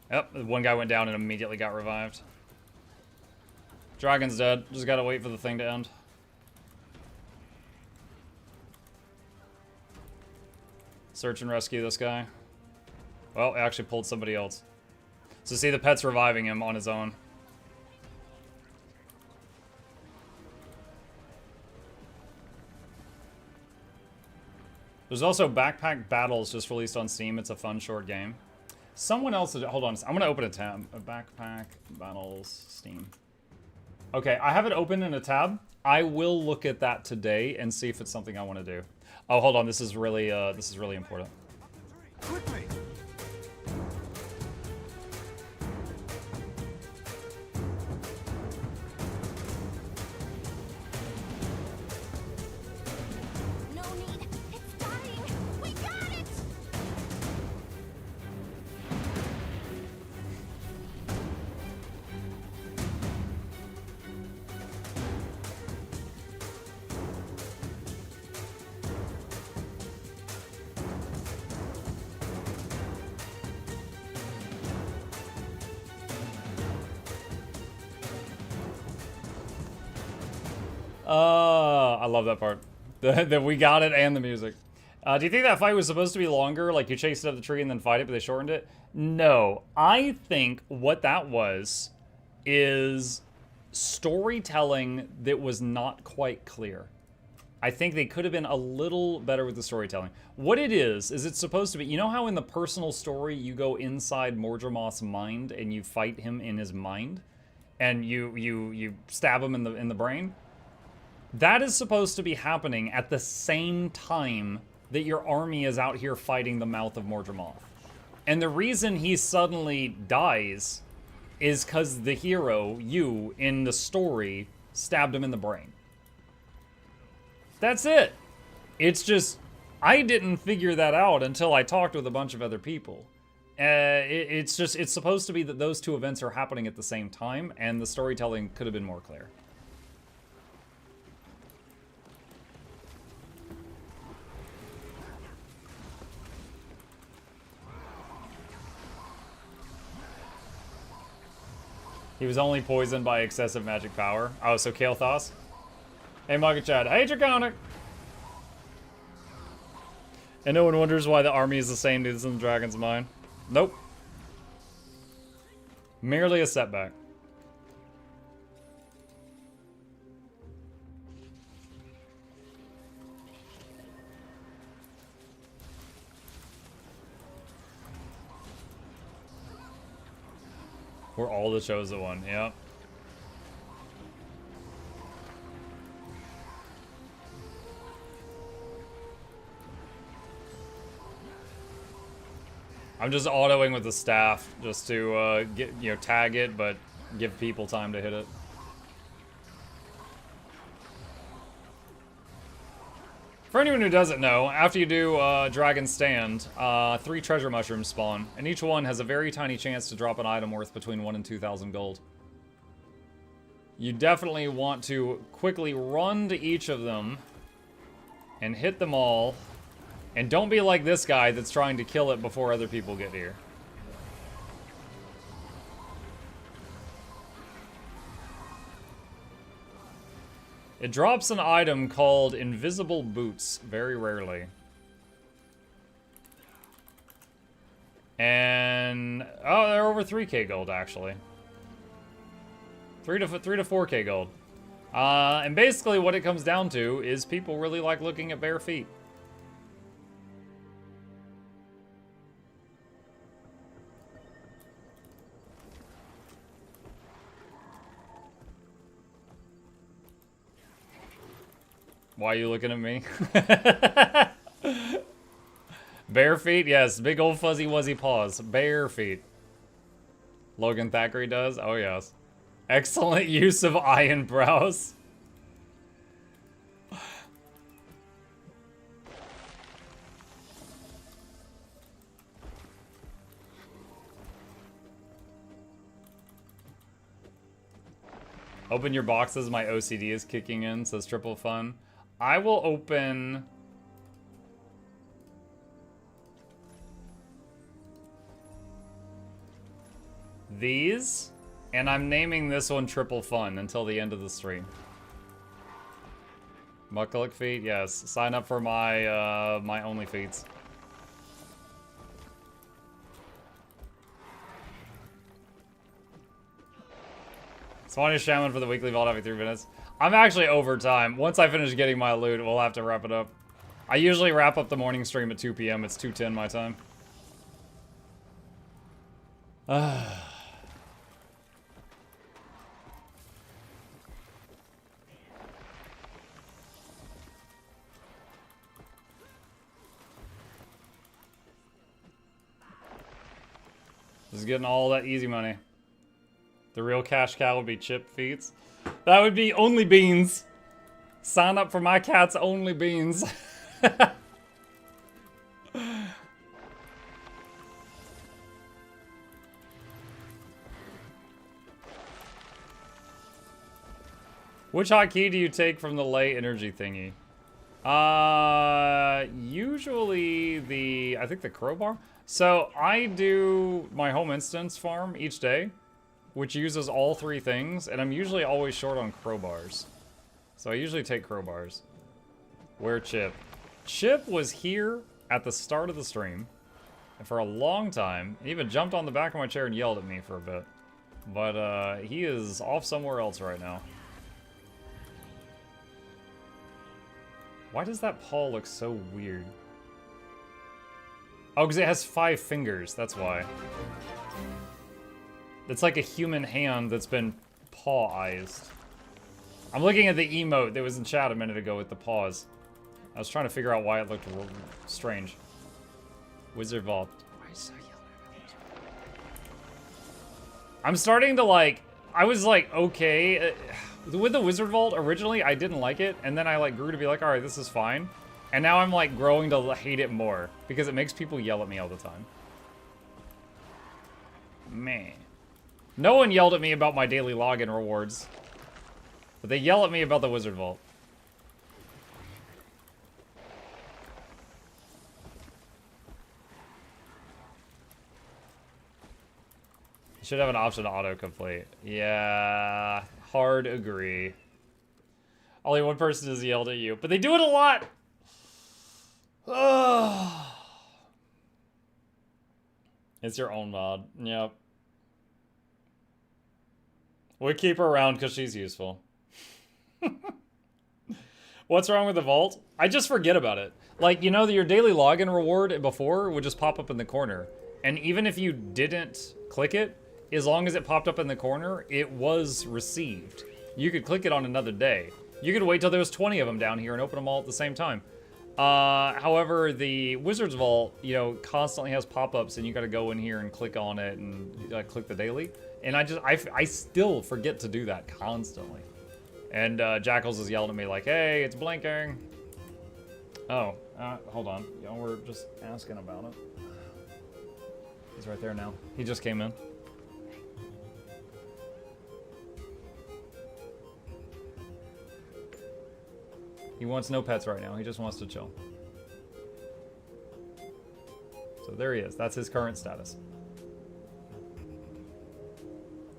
Yep, one guy went down and immediately got revived. Dragon's dead. Just gotta wait for the thing to end. Search and rescue this guy. Well, it actually pulled somebody else. So see, the pet's reviving him on his own. There's also Backpack Battles just released on Steam. It's a fun short game. Someone else, hold on, I'm gonna open a tab. Backpack Battles, Steam. Okay, I have it open in a tab. I will look at that today and see if it's something I want to do. Oh, hold on, this is really important. Quickly! I love that part. That we got it and the music. Do you think that fight was supposed to be longer? Like you chased it up the tree and then fight it, but they shortened it? No. I think what that was is storytelling that was not quite clear. I think they could have been a little better with the storytelling. What it is it's supposed to be, you know how in the personal story you go inside Mordremoth's mind and you fight him in his mind? And you stab him in the brain? That is supposed to be happening at the same time that your army is out here fighting the mouth of Mordremoth. And the reason he suddenly dies is because the hero, you, in the story, stabbed him in the brain. That's it. It's just, I didn't figure that out until I talked with a bunch of other people. It's supposed to be that those two events are happening at the same time, and the storytelling could have been more clear. He was only poisoned by excessive magic power. Oh, so Kael'thas? Hey, Chad. Hey, Draconic! And no one wonders why the army is the same as in the Dragon's Mind. Nope. Merely a setback. We're all the chosen one, yep. I'm just autoing with the staff just to get tag it, but give people time to hit it. For anyone who doesn't know, after you do Dragon Stand, 3 treasure mushrooms spawn, and each one has a very tiny chance to drop an item worth between 1 and 2,000 gold. You definitely want to quickly run to each of them and hit them all. And don't be like this guy that's trying to kill it before other people get here. It drops an item called Invisible Boots, very rarely. And, oh, they're over 3k gold, actually. 3 to 4k gold. And basically what it comes down to is people really like looking at bare feet. Why are you looking at me? Bare feet? Yes, big old fuzzy wuzzy paws. Bare feet. Logan Thackeray does? Oh yes. Excellent use of iron brows. Open your boxes, my OCD is kicking in, says Triple Fun. I will open... these, and I'm naming this one Triple Fun until the end of the stream. Mukluk feet, yes. Sign up for my my only feeds. Spanish Shaman for the weekly vault every 3 minutes. I'm actually over time. Once I finish getting my loot, we'll have to wrap it up. I usually wrap up the morning stream at 2 p.m. It's 2:10 my time. Just getting all that easy money. The real cash cow would be chip feats. That would be only beans. Sign up for my cat's only beans. Which hotkey do you take from the lay energy thingy? Usually I think the crowbar. So I do my home instance farm each day, which uses all 3 things, and I'm usually always short on crowbars. So I usually take crowbars. Where Chip? Chip was here at the start of the stream, and for a long time, he even jumped on the back of my chair and yelled at me for a bit. But he is off somewhere else right now. Why does that paw look so weird? Oh, because it has 5 fingers, that's why. It's like a human hand that's been paw-ized. I'm looking at the emote that was in chat a minute ago with the paws. I was trying to figure out why it looked strange. Wizard Vault. Why is so yellow? I'm starting to like... I was like, okay. With the Wizard Vault, originally, I didn't like it. And then I like grew to be like, alright, this is fine. And now I'm like growing to hate it more. Because it makes people yell at me all the time. Man. No one yelled at me about my daily login rewards. But they yell at me about the Wizard Vault. You should have an option to autocomplete. Yeah, hard agree. Only one person has yelled at you, but they do it a lot! It's your own mod. Yep. We keep her around because she's useful. What's wrong with the vault? I just forget about it. Like, you know, your daily login reward before would just pop up in the corner. And even if you didn't click it, as long as it popped up in the corner, it was received. You could click it on another day. You could wait till there was 20 of them down here and open them all at the same time. However, the Wizard's Vault, you know, constantly has pop-ups and you gotta go in here and click on it and click the daily. And I still forget to do that constantly. And Jackals is yelling at me like, hey, it's blinking. Oh, hold on. You know, we're just asking about it. He's right there now. He just came in. He wants no pets right now. He just wants to chill. So there he is. That's his current status.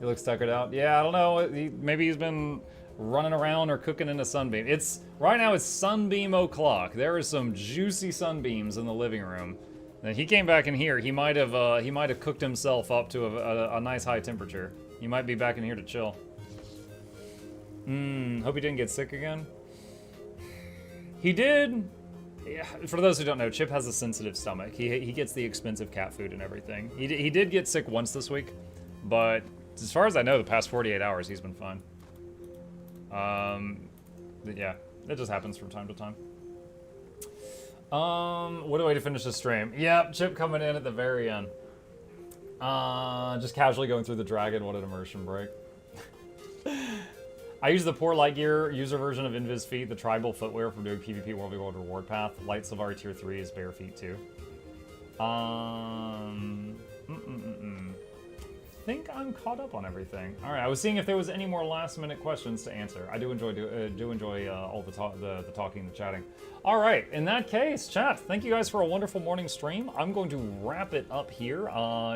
He looks tuckered out. Yeah, I don't know. Maybe he's been running around or cooking in a sunbeam. Right now it's sunbeam o'clock. There are some juicy sunbeams in the living room. And he came back in here. He might have cooked himself up to a nice high temperature. He might be back in here to chill. Hope he didn't get sick again. He did. Yeah, for those who don't know, Chip has a sensitive stomach. He gets the expensive cat food and everything. He did get sick once this week, but as far as I know, the past 48 hours he's been fine. Yeah, it just happens from time to time. What a way to finish the stream. Yep, Chip coming in at the very end. Just casually going through the dragon. What an immersion break. I use the poor Lightgear user version of Invis Feet, the tribal footwear for doing PvP World of World reward path. Light Sylvari tier 3 is bare feet too. I think I'm caught up on everything. All right, I was seeing if there was any more last-minute questions to answer. I do enjoy all the talking, the chatting. All right, in that case, chat, thank you guys for a wonderful morning stream. I'm going to wrap it up here.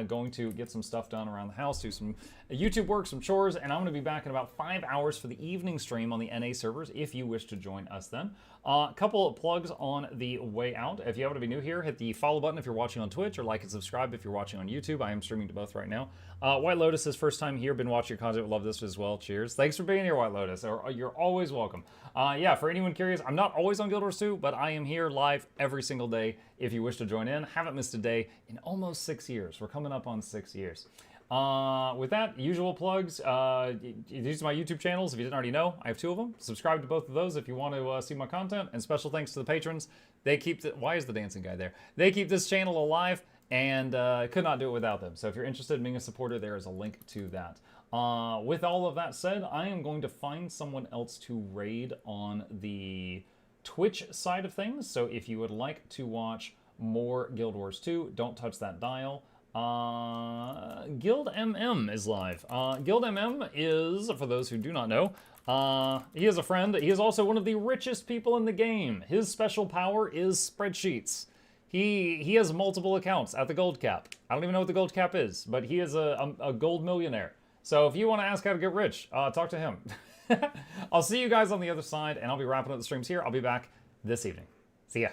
Going to get some stuff done around the house, do some YouTube work, some chores, and I'm going to be back in about 5 hours for the evening stream on the NA servers if you wish to join us then. A couple of plugs on the way out. If you happen to be new here, hit the follow button if you're watching on Twitch, or like and subscribe if you're watching on YouTube. I am streaming to both right now. White Lotus is first time here, been watching your content, would love this as well. Cheers. Thanks for being here, White Lotus. You're always welcome. Yeah, for anyone curious, I'm not always on Guild Wars 2, but I am here live every single day if you wish to join in. Haven't missed a day in almost 6 years. We're coming up on 6 years. With that, usual plugs. These are my YouTube channels. If you didn't already know, I have 2 of them. Subscribe to both of those if you want to see my content. And special thanks to the patrons. They keep why is the dancing guy there? They keep this channel alive, and could not do it without them. So if you're interested in being a supporter, there is a link to that. With all of that said, I am going to find someone else to raid on the Twitch side of things. So if you would like to watch more Guild Wars 2, don't touch that dial. Guild MM is live. Guild MM is, for those who do not know, he is a friend. He is also one of the richest people in the game. His special power is spreadsheets. He has multiple accounts at the gold cap. I don't even know what the gold cap is, but he is a gold millionaire. So if you want to ask how to get rich, talk to him. I'll see you guys on the other side, and I'll be wrapping up the streams here. I'll be back this evening. See ya.